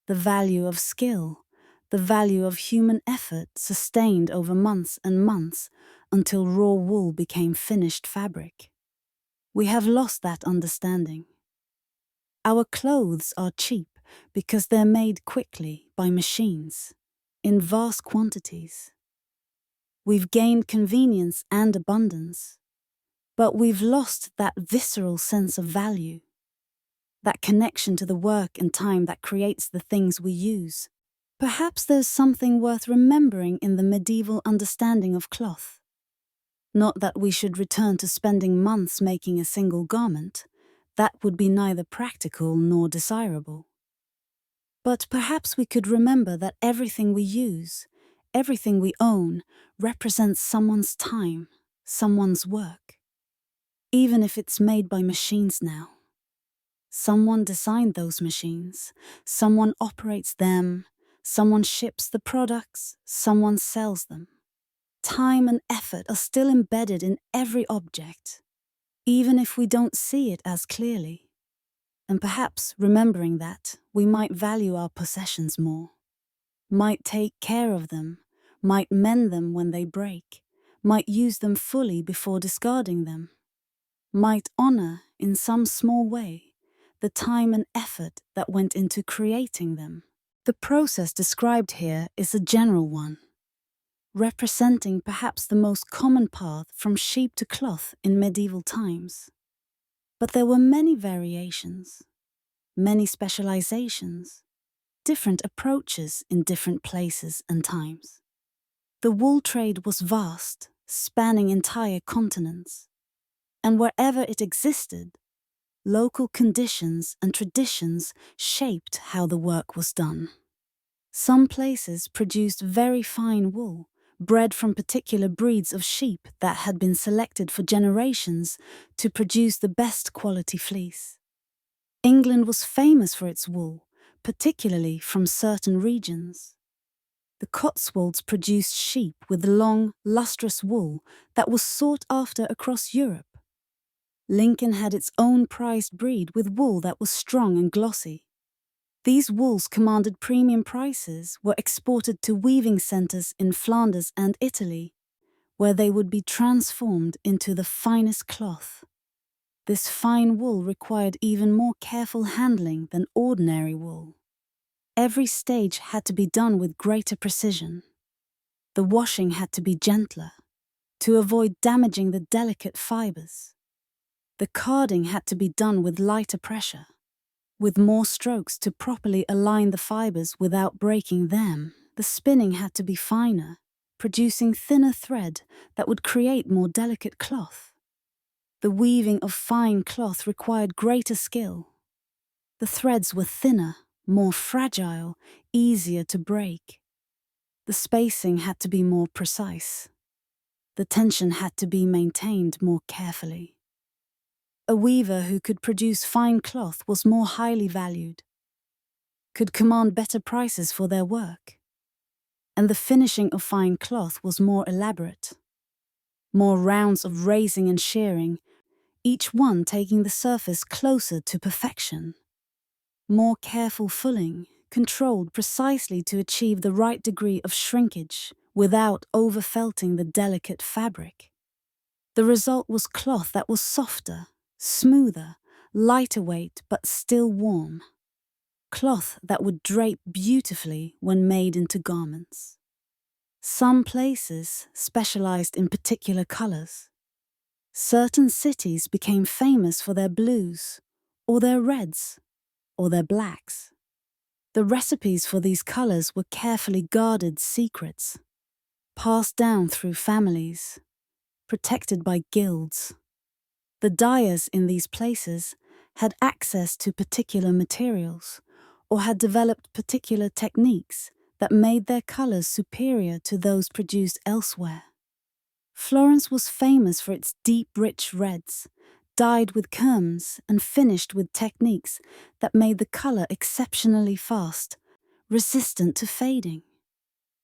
the value of skill, the value of human effort sustained over months and months until raw wool became finished fabric. We have lost that understanding. Our clothes are cheap because they're made quickly by machines, in vast quantities. We've gained convenience and abundance, but we've lost that visceral sense of value, that connection to the work and time that creates the things we use. Perhaps there's something worth remembering in the medieval understanding of cloth. Not that we should return to spending months making a single garment. That would be neither practical nor desirable. But perhaps we could remember that everything we use, everything we own, represents someone's time, someone's work. Even if it's made by machines now. Someone designed those machines, someone operates them, someone ships the products, someone sells them. Time and effort are still embedded in every object, even if we don't see it as clearly. And perhaps, remembering that, we might value our possessions more, might take care of them, might mend them when they break, might use them fully before discarding them, might honor, in some small way, the time and effort that went into creating them. The process described here is a general one, representing perhaps the most common path from sheep to cloth in medieval times. But there were many variations, many specializations, different approaches in different places and times. The wool trade was vast, spanning entire continents, and wherever it existed, local conditions and traditions shaped how the work was done. Some places produced very fine wool, bred from particular breeds of sheep that had been selected for generations to produce the best quality fleece. England was famous for its wool, particularly from certain regions. The Cotswolds produced sheep with long, lustrous wool that was sought after across Europe. Lincoln had its own prized breed with wool that was strong and glossy. These wools commanded premium prices, were exported to weaving centers in Flanders and Italy, where they would be transformed into the finest cloth. This fine wool required even more careful handling than ordinary wool. Every stage had to be done with greater precision. The washing had to be gentler, to avoid damaging the delicate fibers. The carding had to be done with lighter pressure, with more strokes to properly align the fibers without breaking them. The spinning had to be finer, producing thinner thread that would create more delicate cloth. The weaving of fine cloth required greater skill. The threads were thinner, more fragile, easier to break. The spacing had to be more precise. The tension had to be maintained more carefully. A weaver who could produce fine cloth was more highly valued, could command better prices for their work, and the finishing of fine cloth was more elaborate. More rounds of raising and shearing, each one taking the surface closer to perfection. More careful fulling, controlled precisely to achieve the right degree of shrinkage without overfelting the delicate fabric. The result was cloth that was softer, smoother, lighter weight but still warm. Cloth that would drape beautifully when made into garments. Some places specialized in particular colors. Certain cities became famous for their blues, or their reds, or their blacks. The recipes for these colors were carefully guarded secrets, passed down through families, protected by guilds. The dyers in these places had access to particular materials or had developed particular techniques that made their colors superior to those produced elsewhere. Florence was famous for its deep, rich reds, dyed with kermes and finished with techniques that made the color exceptionally fast, resistant to fading.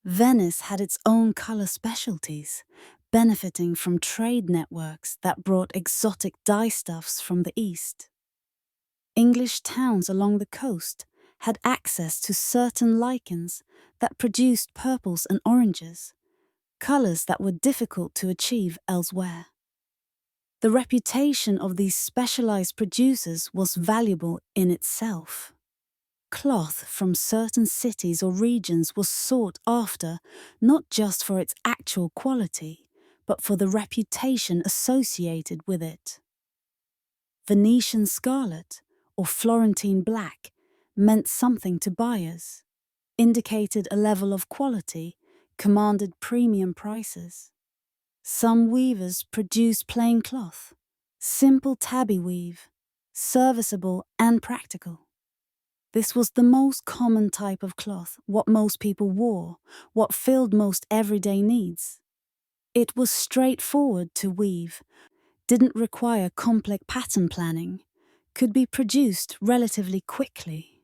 Venice had its own color specialties, benefiting from trade networks that brought exotic dyestuffs from the East. English towns along the coast had access to certain lichens that produced purples and oranges, colors that were difficult to achieve elsewhere. The reputation of these specialized producers was valuable in itself. Cloth from certain cities or regions was sought after not just for its actual quality, but for the reputation associated with it. Venetian scarlet or Florentine black meant something to buyers, indicated a level of quality, commanded premium prices. Some weavers produced plain cloth, simple tabby weave, serviceable and practical. This was the most common type of cloth, what most people wore, what filled most everyday needs. It was straightforward to weave, didn't require complex pattern planning, could be produced relatively quickly.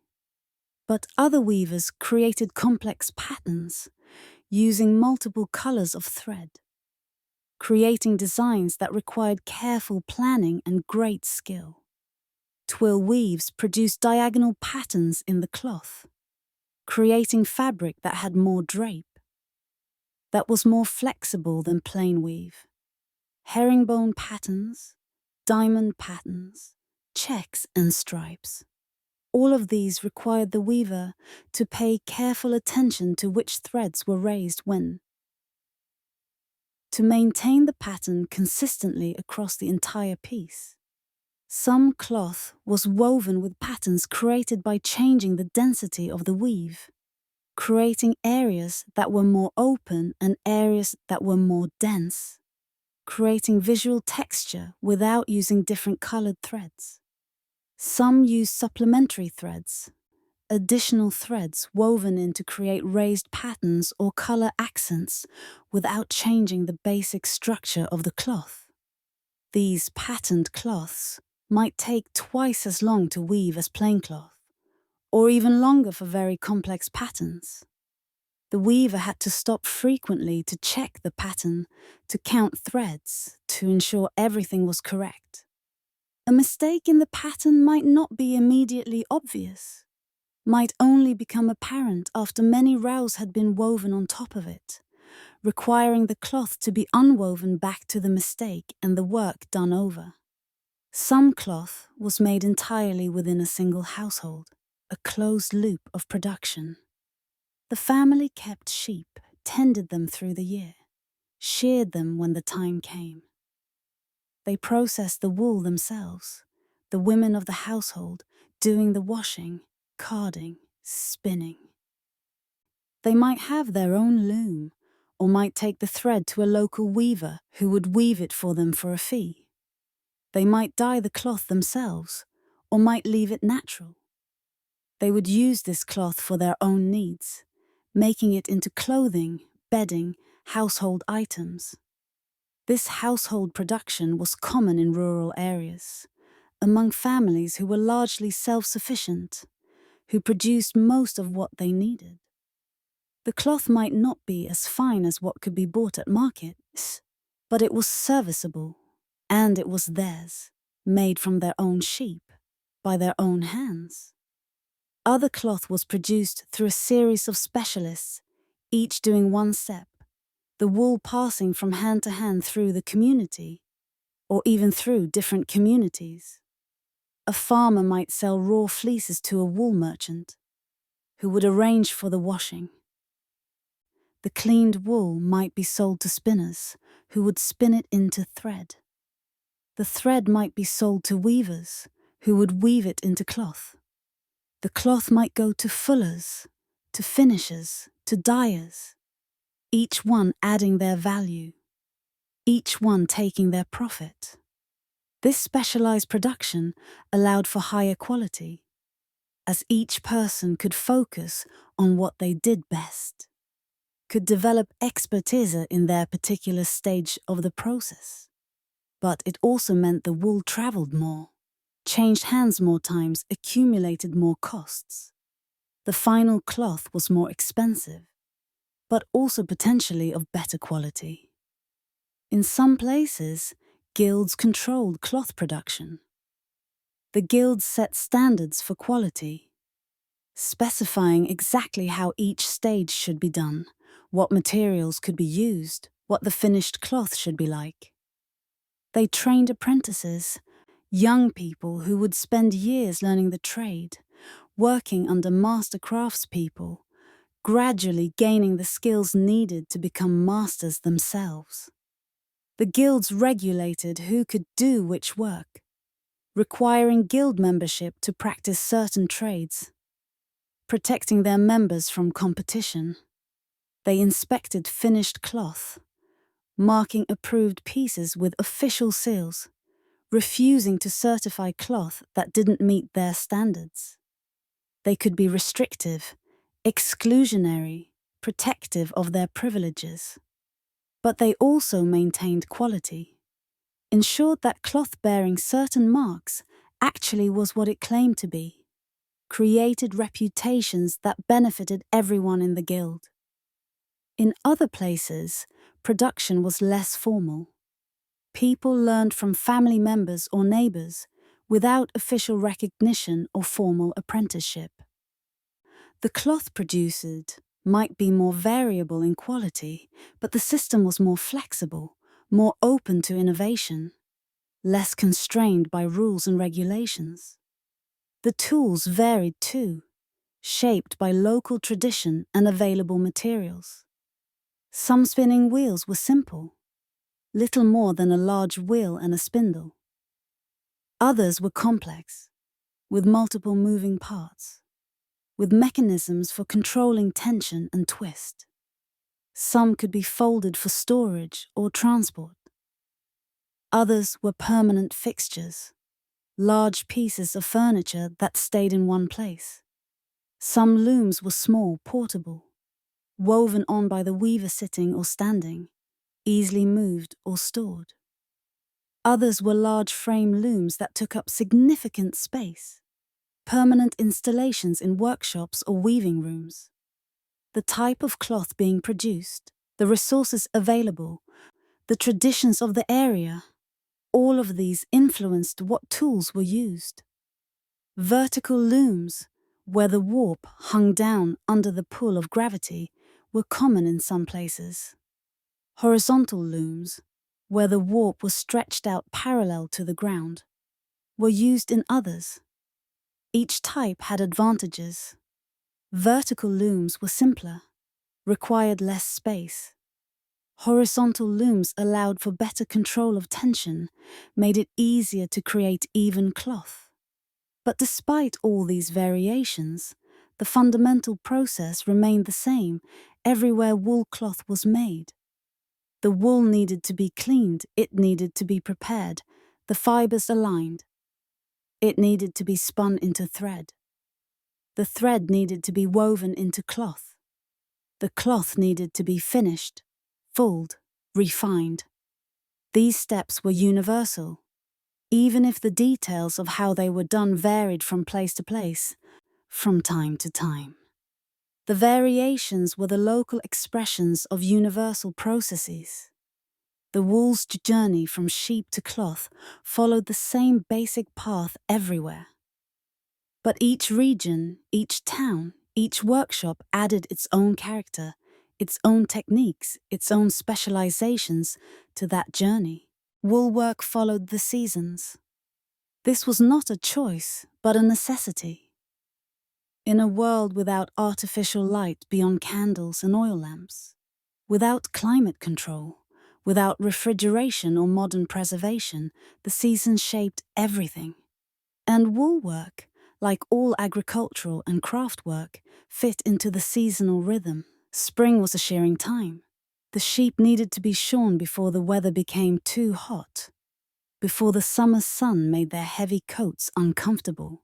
But other weavers created complex patterns, using multiple colors of thread, creating designs that required careful planning and great skill. Twill weaves produced diagonal patterns in the cloth, creating fabric that had more drape, that was more flexible than plain weave. Herringbone patterns, diamond patterns, checks and stripes. All of these required the weaver to pay careful attention to which threads were raised when. To maintain the pattern consistently across the entire piece. Some cloth was woven with patterns created by changing the density of the weave, creating areas that were more open and areas that were more dense, creating visual texture without using different colored threads. Some used supplementary threads, additional threads woven in to create raised patterns or color accents without changing the basic structure of the cloth. These patterned cloths might take twice as long to weave as plain cloth, or even longer for very complex patterns. The weaver had to stop frequently to check the pattern, to count threads, to ensure everything was correct. A mistake in the pattern might not be immediately obvious, might only become apparent after many rows had been woven on top of it, requiring the cloth to be unwoven back to the mistake and the work done over. Some cloth was made entirely within a single household, a closed loop of production. The family kept sheep, tended them through the year, sheared them when the time came. They processed the wool themselves, the women of the household doing the washing, carding, spinning. They might have their own loom, or might take the thread to a local weaver who would weave it for them for a fee. They might dye the cloth themselves, or might leave it natural. They would use this cloth for their own needs, making it into clothing, bedding, household items. This household production was common in rural areas, among families who were largely self-sufficient, who produced most of what they needed. The cloth might not be as fine as what could be bought at markets, but it was serviceable, and it was theirs, made from their own sheep, by their own hands. Other cloth was produced through a series of specialists, each doing one step, the wool passing from hand to hand through the community, or even through different communities. A farmer might sell raw fleeces to a wool merchant, who would arrange for the washing. The cleaned wool might be sold to spinners, who would spin it into thread. The thread might be sold to weavers, who would weave it into cloth. The cloth might go to fullers, to finishers, to dyers, each one adding their value, each one taking their profit. This specialized production allowed for higher quality, as each person could focus on what they did best, could develop expertise in their particular stage of the process. But it also meant the wool traveled more, changed hands more times, accumulated more costs. The final cloth was more expensive, but also potentially of better quality. In some places, guilds controlled cloth production. The guilds set standards for quality, specifying exactly how each stage should be done, what materials could be used, what the finished cloth should be like. They trained apprentices, young people who would spend years learning the trade, working under master craftspeople, gradually gaining the skills needed to become masters themselves. The guilds regulated who could do which work, requiring guild membership to practice certain trades, protecting their members from competition. They inspected finished cloth, marking approved pieces with official seals, refusing to certify cloth that didn't meet their standards. They could be restrictive, exclusionary, protective of their privileges. But they also maintained quality, ensured that cloth bearing certain marks actually was what it claimed to be, created reputations that benefited everyone in the guild. In other places, production was less formal. People learned from family members or neighbors without official recognition or formal apprenticeship. The cloth produced might be more variable in quality, but the system was more flexible, more open to innovation. less constrained by rules and regulations. The tools varied too, shaped by local tradition and available materials. Some spinning wheels were simple, little more than a large wheel and a spindle. Others were complex, with multiple moving parts, with mechanisms for controlling tension and twist. Some could be folded for storage or transport. Others were permanent fixtures, large pieces of furniture that stayed in one place. Some looms were small, portable, woven on by the weaver sitting or standing, easily moved or stored. Others were large frame looms that took up significant space, permanent installations in workshops or weaving rooms. The type of cloth being produced, the resources available, the traditions of the area, all of these influenced what tools were used. Vertical looms, where the warp hung down under the pull of gravity, were common in some places. Horizontal looms, where the warp was stretched out parallel to the ground, were used in others. Each type had advantages. Vertical looms were simpler, required less space. Horizontal looms allowed for better control of tension, made it easier to create even cloth. But despite all these variations, the fundamental process remained the same everywhere wool cloth was made. The wool needed to be cleaned, it needed to be prepared, the fibers aligned. It needed to be spun into thread. The thread needed to be woven into cloth. The cloth needed to be finished, fulled, refined. These steps were universal, even if the details of how they were done varied from place to place, from time to time. The variations were the local expressions of universal processes. The wool's journey from sheep to cloth followed the same basic path everywhere. But each region, each town, each workshop added its own character, its own techniques, its own specializations to that journey. Woolwork followed the seasons. This was not a choice, but a necessity. In a world without artificial light beyond candles and oil lamps, without climate control, without refrigeration or modern preservation, the seasons shaped everything. And woolwork, like all agricultural and craft work, fit into the seasonal rhythm. Spring was a shearing time. The sheep needed to be shorn before the weather became too hot, before the summer sun made their heavy coats uncomfortable,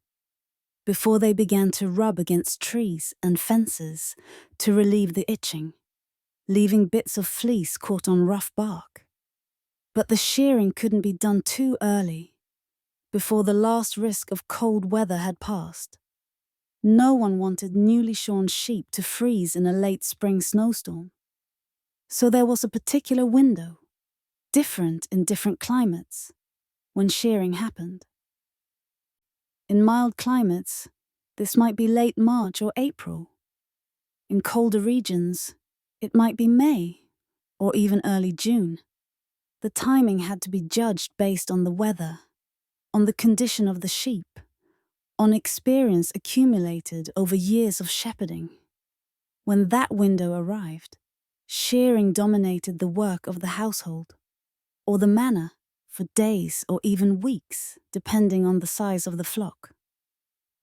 before they began to rub against trees and fences to relieve the itching, leaving bits of fleece caught on rough bark. But the shearing couldn't be done too early, before the last risk of cold weather had passed. No one wanted newly shorn sheep to freeze in a late spring snowstorm. So there was a particular window, different in different climates, when shearing happened. In mild climates, this might be late March or April. In colder regions, it might be May or even early June. The timing had to be judged based on the weather, on the condition of the sheep, on experience accumulated over years of shepherding. When that window arrived, shearing dominated the work of the household, or the manor, for days or even weeks, depending on the size of the flock.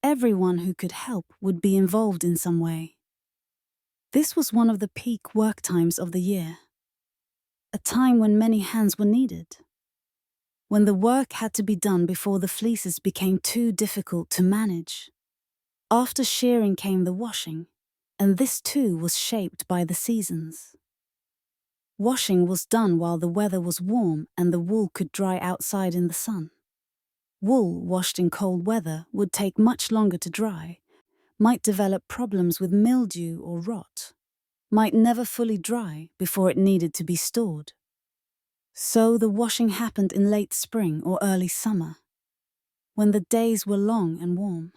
Everyone who could help would be involved in some way. This was one of the peak work times of the year, a time when many hands were needed, when the work had to be done before the fleeces became too difficult to manage. After shearing came the washing, and this too was shaped by the seasons. Washing was done while the weather was warm and the wool could dry outside in the sun. Wool washed in cold weather would take much longer to dry, might develop problems with mildew or rot, might never fully dry before it needed to be stored. So the washing happened in late spring or early summer, when the days were long and warm,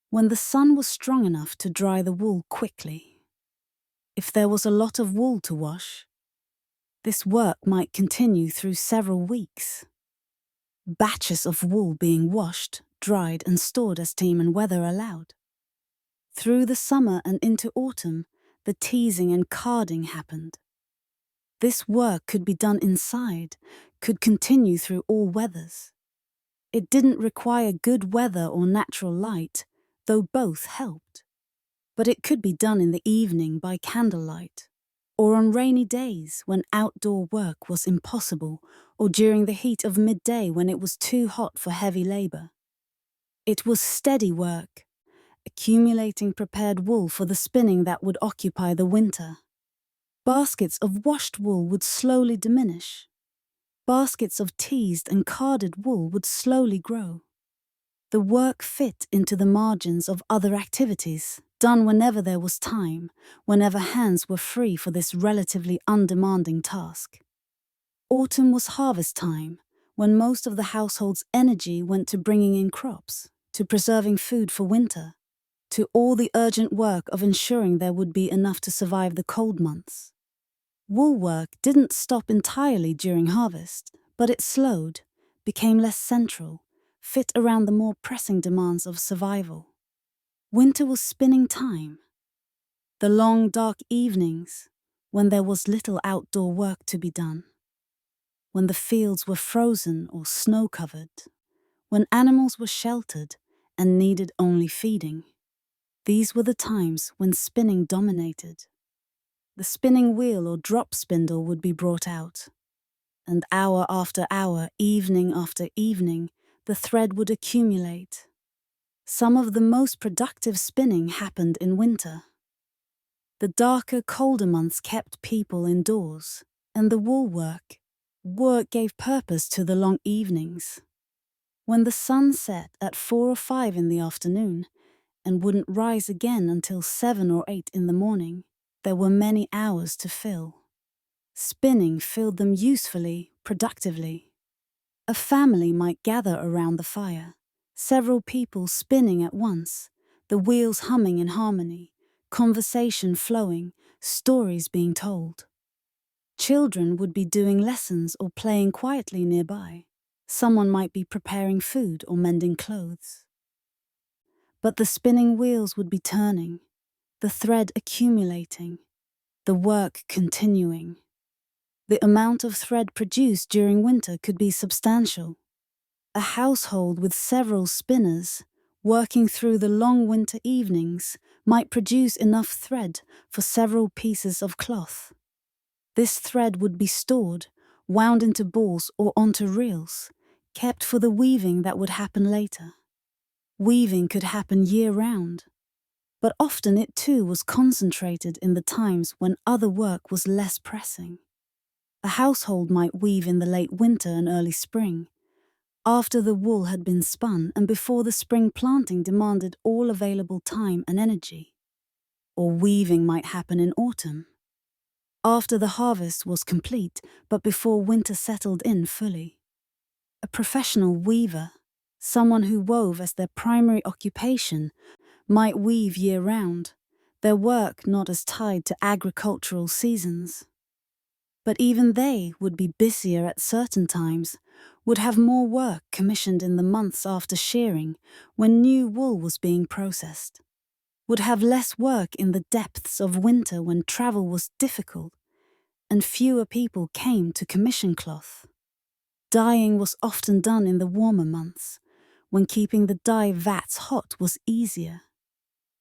when the sun was strong enough to dry the wool quickly. If there was a lot of wool to wash, this work might continue through several weeks. batches of wool being washed, dried and stored as time and weather allowed. Through the summer and into autumn, the teasing and carding happened. This work could be done inside, could continue through all weathers. It didn't require good weather or natural light, though both helped. But it could be done in the evening by candlelight, or on rainy days when outdoor work was impossible, or during the heat of midday when it was too hot for heavy labor. It was steady work, accumulating prepared wool for the spinning that would occupy the winter. Baskets of washed wool would slowly diminish. Baskets of teased and carded wool would slowly grow. The work fit into the margins of other activities, done whenever there was time, whenever hands were free for this relatively undemanding task. Autumn was harvest time, when most of the household's energy went to bringing in crops, to preserving food for winter, to all the urgent work of ensuring there would be enough to survive the cold months. Wool work didn't stop entirely during harvest, but it slowed, became less central, fit around the more pressing demands of survival. Winter was spinning time. The long, dark evenings, when there was little outdoor work to be done. When the fields were frozen or snow-covered. When animals were sheltered and needed only feeding. These were the times when spinning dominated. The spinning wheel or drop spindle would be brought out. And hour after hour, evening after evening, the thread would accumulate. Some of the most productive spinning happened in winter. The darker, colder months kept people indoors, and the wool work gave purpose to the long evenings. When the sun set at 4 or 5 in the afternoon, and wouldn't rise again until 7 or 8 in the morning, there were many hours to fill. Spinning filled them usefully, productively. A family might gather around the fire, several people spinning at once, the wheels humming in harmony, conversation flowing, stories being told. Children would be doing lessons or playing quietly nearby. Someone might be preparing food or mending clothes. But the spinning wheels would be turning, the thread accumulating, the work continuing. The amount of thread produced during winter could be substantial. A household with several spinners, working through the long winter evenings, might produce enough thread for several pieces of cloth. This thread would be stored, wound into balls or onto reels, kept for the weaving that would happen later. Weaving could happen year-round, but often it too was concentrated in the times when other work was less pressing. A household might weave in the late winter and early spring, after the wool had been spun and before the spring planting demanded all available time and energy. Or weaving might happen in autumn, after the harvest was complete but before winter settled in fully. A professional weaver, someone who wove as their primary occupation, might weave year-round, their work not as tied to agricultural seasons. But even they would be busier at certain times, would have more work commissioned in the months after shearing, when new wool was being processed, would have less work in the depths of winter when travel was difficult, and fewer people came to commission cloth. Dyeing was often done in the warmer months, when keeping the dye vats hot was easier,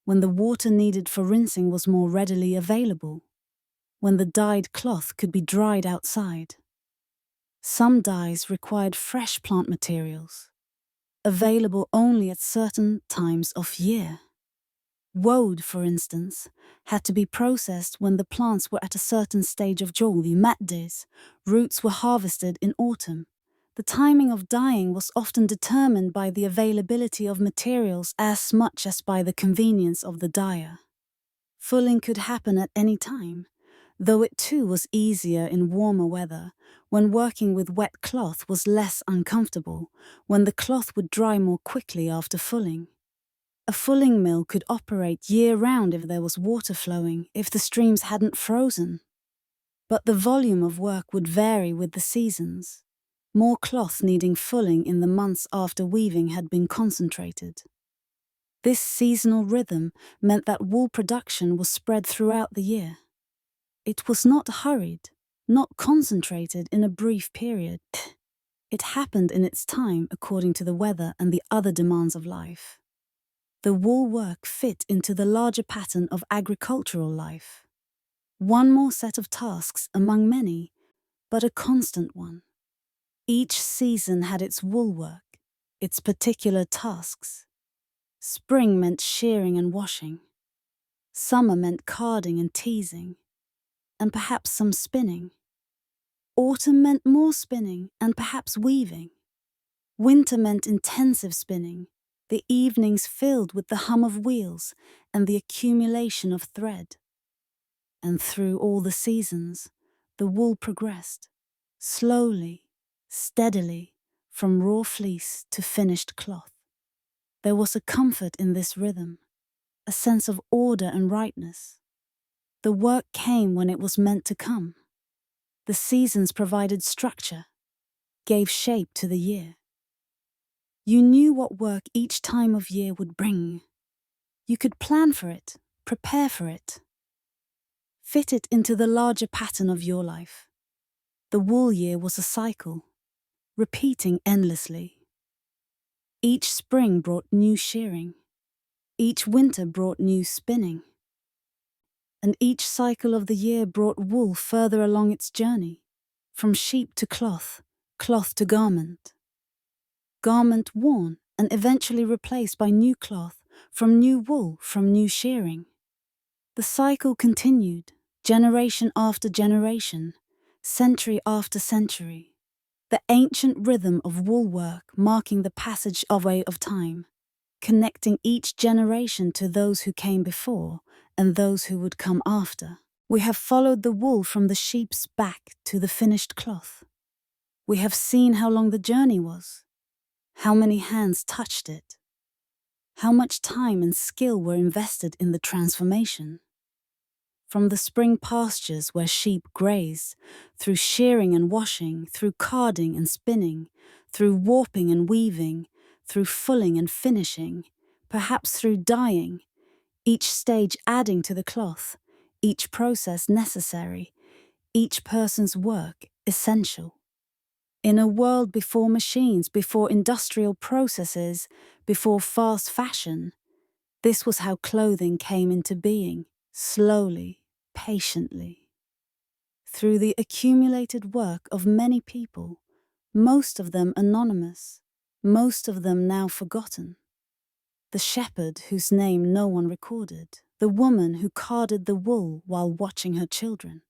when the water needed for rinsing was more readily available, when the dyed cloth could be dried outside. Some dyes required fresh plant materials, available only at certain times of year. Woad, for instance, had to be processed when the plants were at a certain stage of joli matdes. Roots were harvested in autumn. The timing of dyeing was often determined by the availability of materials as much as by the convenience of the dyer. Fulling could happen at any time, though it too was easier in warmer weather, when working with wet cloth was less uncomfortable, when the cloth would dry more quickly after fulling. A fulling mill could operate year-round if there was water flowing, if the streams hadn't frozen. But the volume of work would vary with the seasons. more cloth needing fulling in the months after weaving had been concentrated. This seasonal rhythm meant that wool production was spread throughout the year. It was not hurried, not concentrated in a brief period. It happened in its time according to the weather and the other demands of life. The wool work fit into the larger pattern of agricultural life. One more set of tasks among many, but a constant one. Each season had its wool work, its particular tasks. Spring meant shearing and washing. Summer meant carding and teasing, and perhaps some spinning. Autumn meant more spinning and perhaps weaving. Winter meant intensive spinning, the evenings filled with the hum of wheels and the accumulation of thread. And through all the seasons, the wool progressed, slowly, steadily, from raw fleece to finished cloth. There was a comfort in this rhythm, a sense of order and rightness. The work came when it was meant to come. The seasons provided structure, gave shape to the year. You knew what work each time of year would bring. You could plan for it, prepare for it. Fit it into the larger pattern of your life. The wool year was a cycle, repeating endlessly. Each spring brought new shearing. Each winter brought new spinning. And each cycle of the year brought wool further along its journey, from sheep to cloth, cloth to garment. Garment worn and eventually replaced by new cloth, from new wool, from new shearing. The cycle continued, generation after generation, century after century. The ancient rhythm of wool work marking the passage away of time, connecting each generation to those who came before and those who would come after. We have followed the wool from the sheep's back to the finished cloth. We have seen how long the journey was, how many hands touched it, how much time and skill were invested in the transformation. From the spring pastures where sheep grazed, through shearing and washing, through carding and spinning, through warping and weaving, through fulling and finishing, perhaps through dyeing, each stage adding to the cloth, each process necessary, each person's work essential. In a world before machines, before industrial processes, before fast fashion, this was how clothing came into being, slowly, patiently. Through the accumulated work of many people, most of them anonymous, most of them now forgotten. The shepherd whose name no one recorded, the woman who carded the wool while watching her children.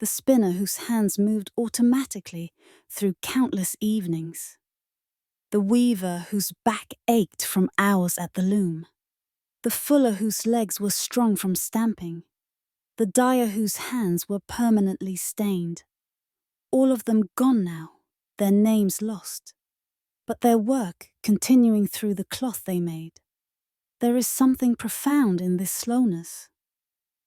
The spinner whose hands moved automatically through countless evenings. The weaver whose back ached from hours at the loom. The fuller whose legs were strong from stamping. The dyer whose hands were permanently stained. All of them gone now, their names lost, but their work continuing through the cloth they made. There is something profound in this slowness.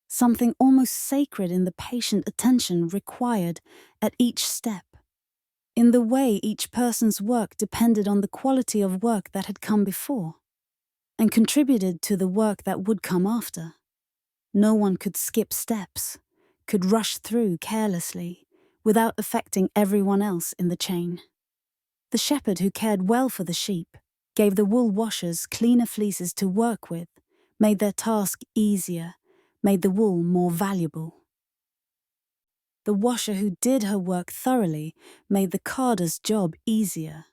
Something almost sacred in the patient attention required at each step, in the way each person's work depended on the quality of work that had come before, and contributed to the work that would come after. No one could skip steps, could rush through carelessly, without affecting everyone else in the chain. The shepherd who cared well for the sheep, gave the wool washers cleaner fleeces to work with, made their task easier, made the wool more valuable. The washer who did her work thoroughly made the carder's job easier,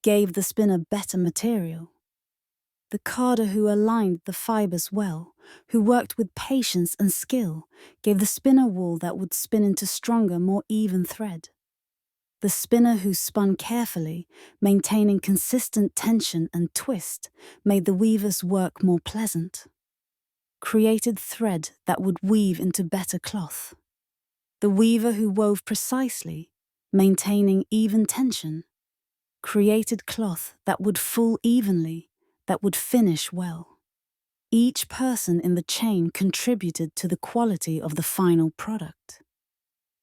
gave the spinner better material. The carder who aligned the fibers well, who worked with patience and skill, gave the spinner wool that would spin into stronger, more even thread. The spinner who spun carefully, maintaining consistent tension and twist, made the weaver's work more pleasant. Created thread that would weave into better cloth. The weaver who wove precisely, maintaining even tension, created cloth that would full evenly, that would finish well. Each person in the chain contributed to the quality of the final product.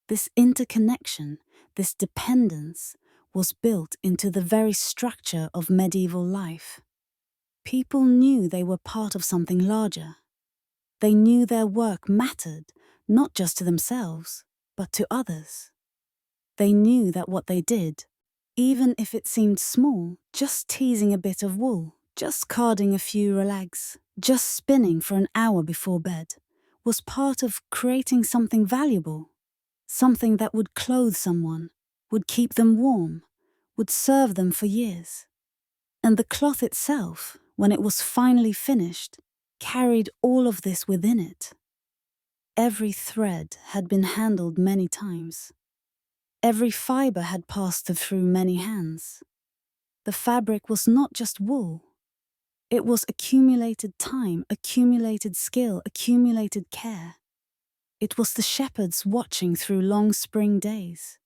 This interconnection, this dependence, was built into the very structure of medieval life. People knew they were part of something larger. They knew their work mattered, not just to themselves, but to others. They knew that what they did, even if it seemed small, just teasing a bit of wool, just carding a few relags, just spinning for an hour before bed, was part of creating something valuable, something that would clothe someone, would keep them warm, would serve them for years. And the cloth itself, when it was finally finished, carried all of this within it. Every thread had been handled many times. Every fiber had passed through many hands. The fabric was not just wool. It was accumulated time, accumulated skill, accumulated care. It was the shepherds watching through long spring days.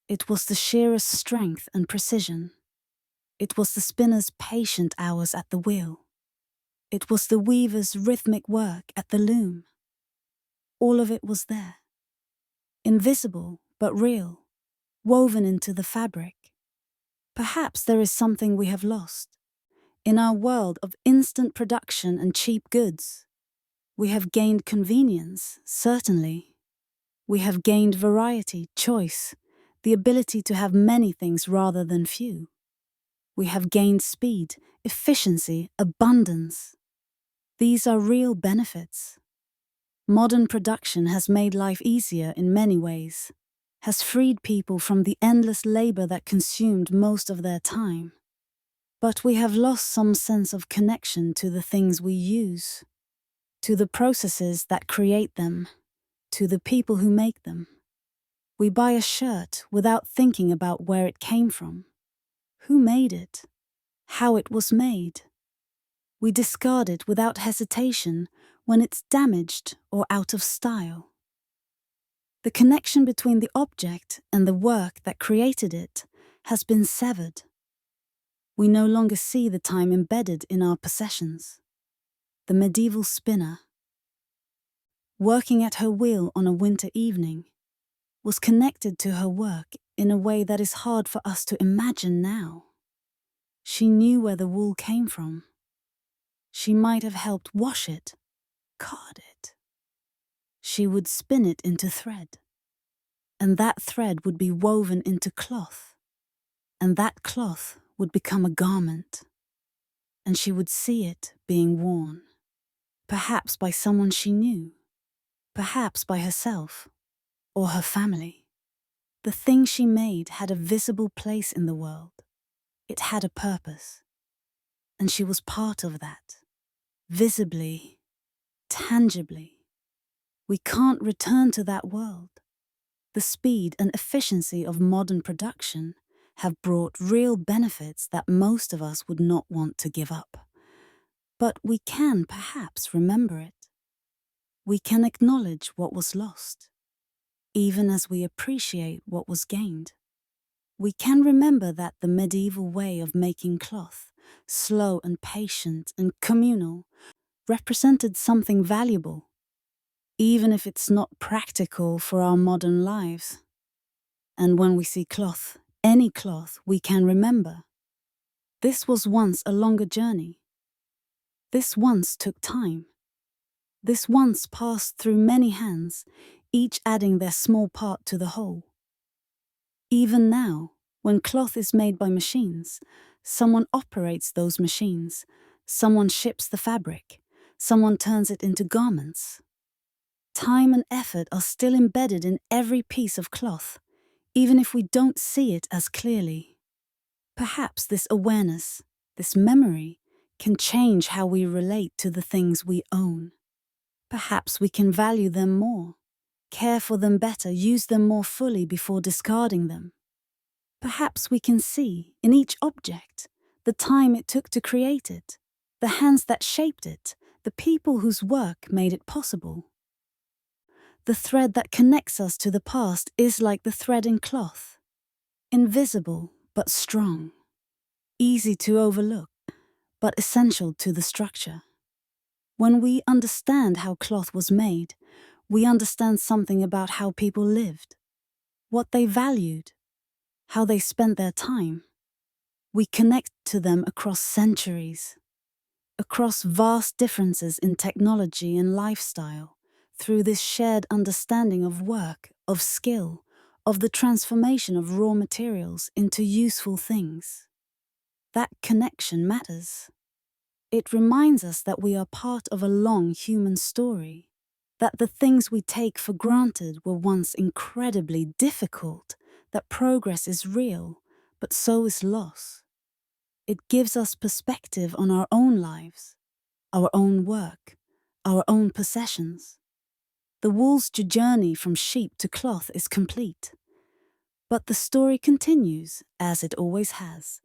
It was the shearer's strength and precision. It was the spinner's patient hours at the wheel. It was the weaver's rhythmic work at the loom. All of it was there. Invisible, but real, woven into the fabric. Perhaps there is something we have lost. In our world of instant production and cheap goods, we have gained convenience, certainly. We have gained variety, choice, the ability to have many things rather than few. We have gained speed, efficiency, abundance. These are real benefits. Modern production has made life easier in many ways, has freed people from the endless labor that consumed most of their time. But we have lost some sense of connection to the things we use, to the processes that create them, to the people who make them. We buy a shirt without thinking about where it came from, who made it, how it was made. We discard it without hesitation when it's damaged or out of style. The connection between the object and the work that created it has been severed. We no longer see the time embedded in our possessions. The medieval spinner, working at her wheel on a winter evening, was connected to her work in a way that is hard for us to imagine now. She knew where the wool came from. She might have helped wash it, card it. She would spin it into thread, and that thread would be woven into cloth, and that cloth would become a garment, and she would see it being worn, perhaps by someone she knew, perhaps by herself or her family. The thing she made had a visible place in the world. It had a purpose, and she was part of that, visibly, tangibly. We can't return to that world. The speed and efficiency of modern production have brought real benefits that most of us would not want to give up. But we can perhaps remember it. We can acknowledge what was lost, even as we appreciate what was gained. We can remember that the medieval way of making cloth, slow and patient and communal, represented something valuable, even if it's not practical for our modern lives. And when we see cloth, any cloth, we can remember. This was once a longer journey. This once took time. This once passed through many hands, each adding their small part to the whole. Even now, when cloth is made by machines, someone operates those machines, someone ships the fabric, someone turns it into garments. Time and effort are still embedded in every piece of cloth, even if we don't see it as clearly. Perhaps this awareness, this memory, can change how we relate to the things we own. Perhaps we can value them more, care for them better, use them more fully before discarding them. Perhaps we can see, in each object, the time it took to create it, the hands that shaped it, the people whose work made it possible. The thread that connects us to the past is like the thread in cloth, invisible but strong, easy to overlook, but essential to the structure. When we understand how cloth was made, we understand something about how people lived. what they valued, how they spent their time. We connect to them across centuries, across vast differences in technology and lifestyle, through this shared understanding of work, of skill, of the transformation of raw materials into useful things. That connection matters. It reminds us that we are part of a long human story, that the things we take for granted were once incredibly difficult, that progress is real, but so is loss. It gives us perspective on our own lives, our own work, our own possessions. The wool's journey from sheep to cloth is complete. But the story continues, as it always has.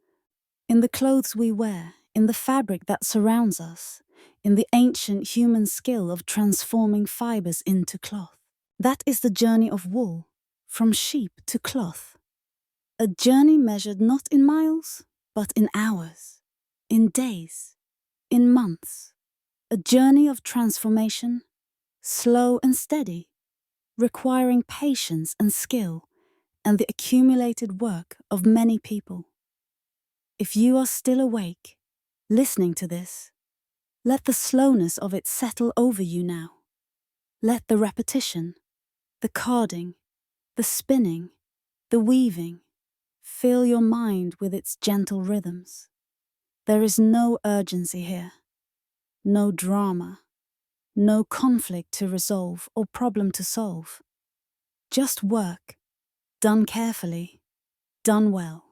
In the clothes we wear, in the fabric that surrounds us, in the ancient human skill of transforming fibers into cloth. That is the journey of wool, from sheep to cloth. A journey measured not in miles, but in hours, in days, in months. A journey of transformation, slow and steady, requiring patience and skill, and the accumulated work of many people. If you are still awake, listening to this, let the slowness of it settle over you now. Let the repetition, the carding, the spinning, the weaving, fill your mind with its gentle rhythms. There is no urgency here, no drama, no conflict to resolve or problem to solve. Just work, done carefully, done well,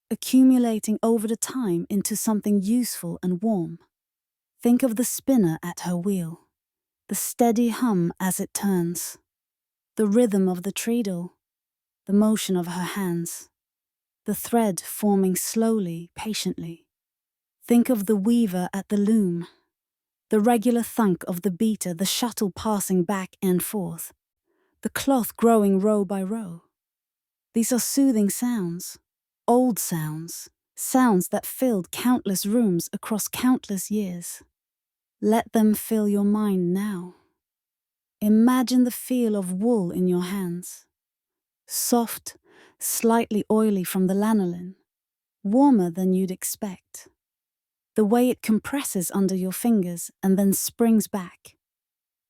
accumulating over the time into something useful and warm. Think of the spinner at her wheel, the steady hum as it turns, the rhythm of the treadle, the motion of her hands, the thread forming slowly, patiently. Think of the weaver at the loom, the regular thunk of the beater, the shuttle passing back and forth, the cloth growing row by row. These are soothing sounds, old sounds, sounds that filled countless rooms across countless years. Let them fill your mind now. Imagine the feel of wool in your hands. Soft, slightly oily from the lanolin, warmer than you'd expect. The way it compresses under your fingers and then springs back.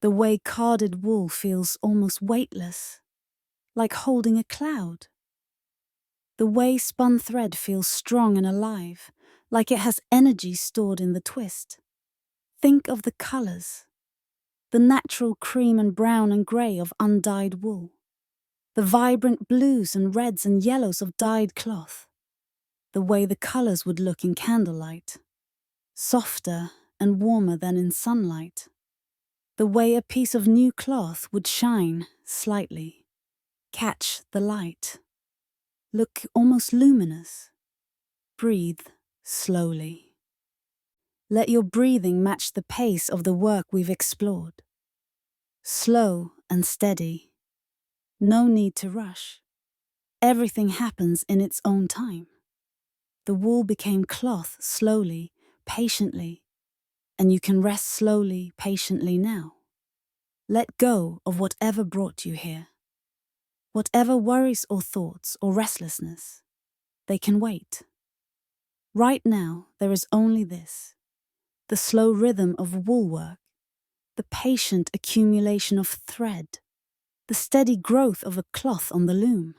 The way carded wool feels almost weightless, like holding a cloud. The way spun thread feels strong and alive, like it has energy stored in the twist. Think of the colors, the natural cream and brown and grey of undyed wool, the vibrant blues and reds and yellows of dyed cloth, the way the colors would look in candlelight, softer and warmer than in sunlight, the way a piece of new cloth would shine slightly, catch the light, look almost luminous. Breathe slowly. Let your breathing match the pace of the work we've explored. Slow and steady. No need to rush. Everything happens in its own time. The wool became cloth slowly, patiently, and you can rest slowly, patiently now. Let go of whatever brought you here. Whatever worries or thoughts or restlessness, they can wait. Right now, there is only this. The slow rhythm of wool work, the patient accumulation of thread, the steady growth of a cloth on the loom.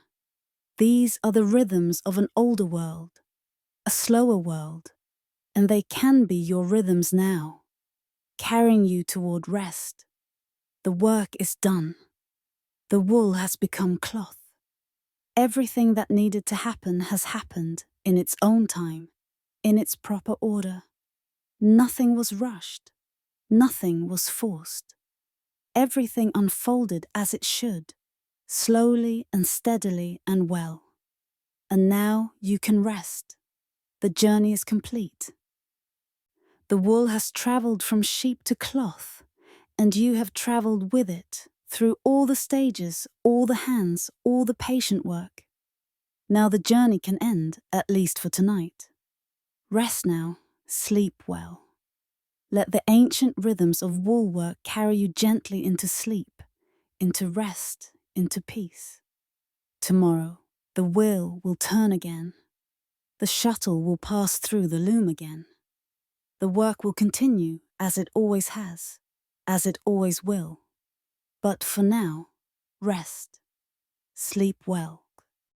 These are the rhythms of an older world, a slower world, and they can be your rhythms now, carrying you toward rest. The work is done. The wool has become cloth. Everything that needed to happen has happened in its own time, in its proper order. Nothing was rushed. Nothing was forced. Everything unfolded as it should, slowly and steadily and well. And now you can rest. The journey is complete. The wool has traveled from sheep to cloth, and you have traveled with it through all the stages, all the hands, all the patient work. Now the journey can end, at least for tonight. Rest now, sleep well. Let the ancient rhythms of wool work carry you gently into sleep, into rest, into peace. Tomorrow, the wheel will turn again. The shuttle will pass through the loom again. The work will continue as it always has, as it always will. But for now, rest. Sleep well.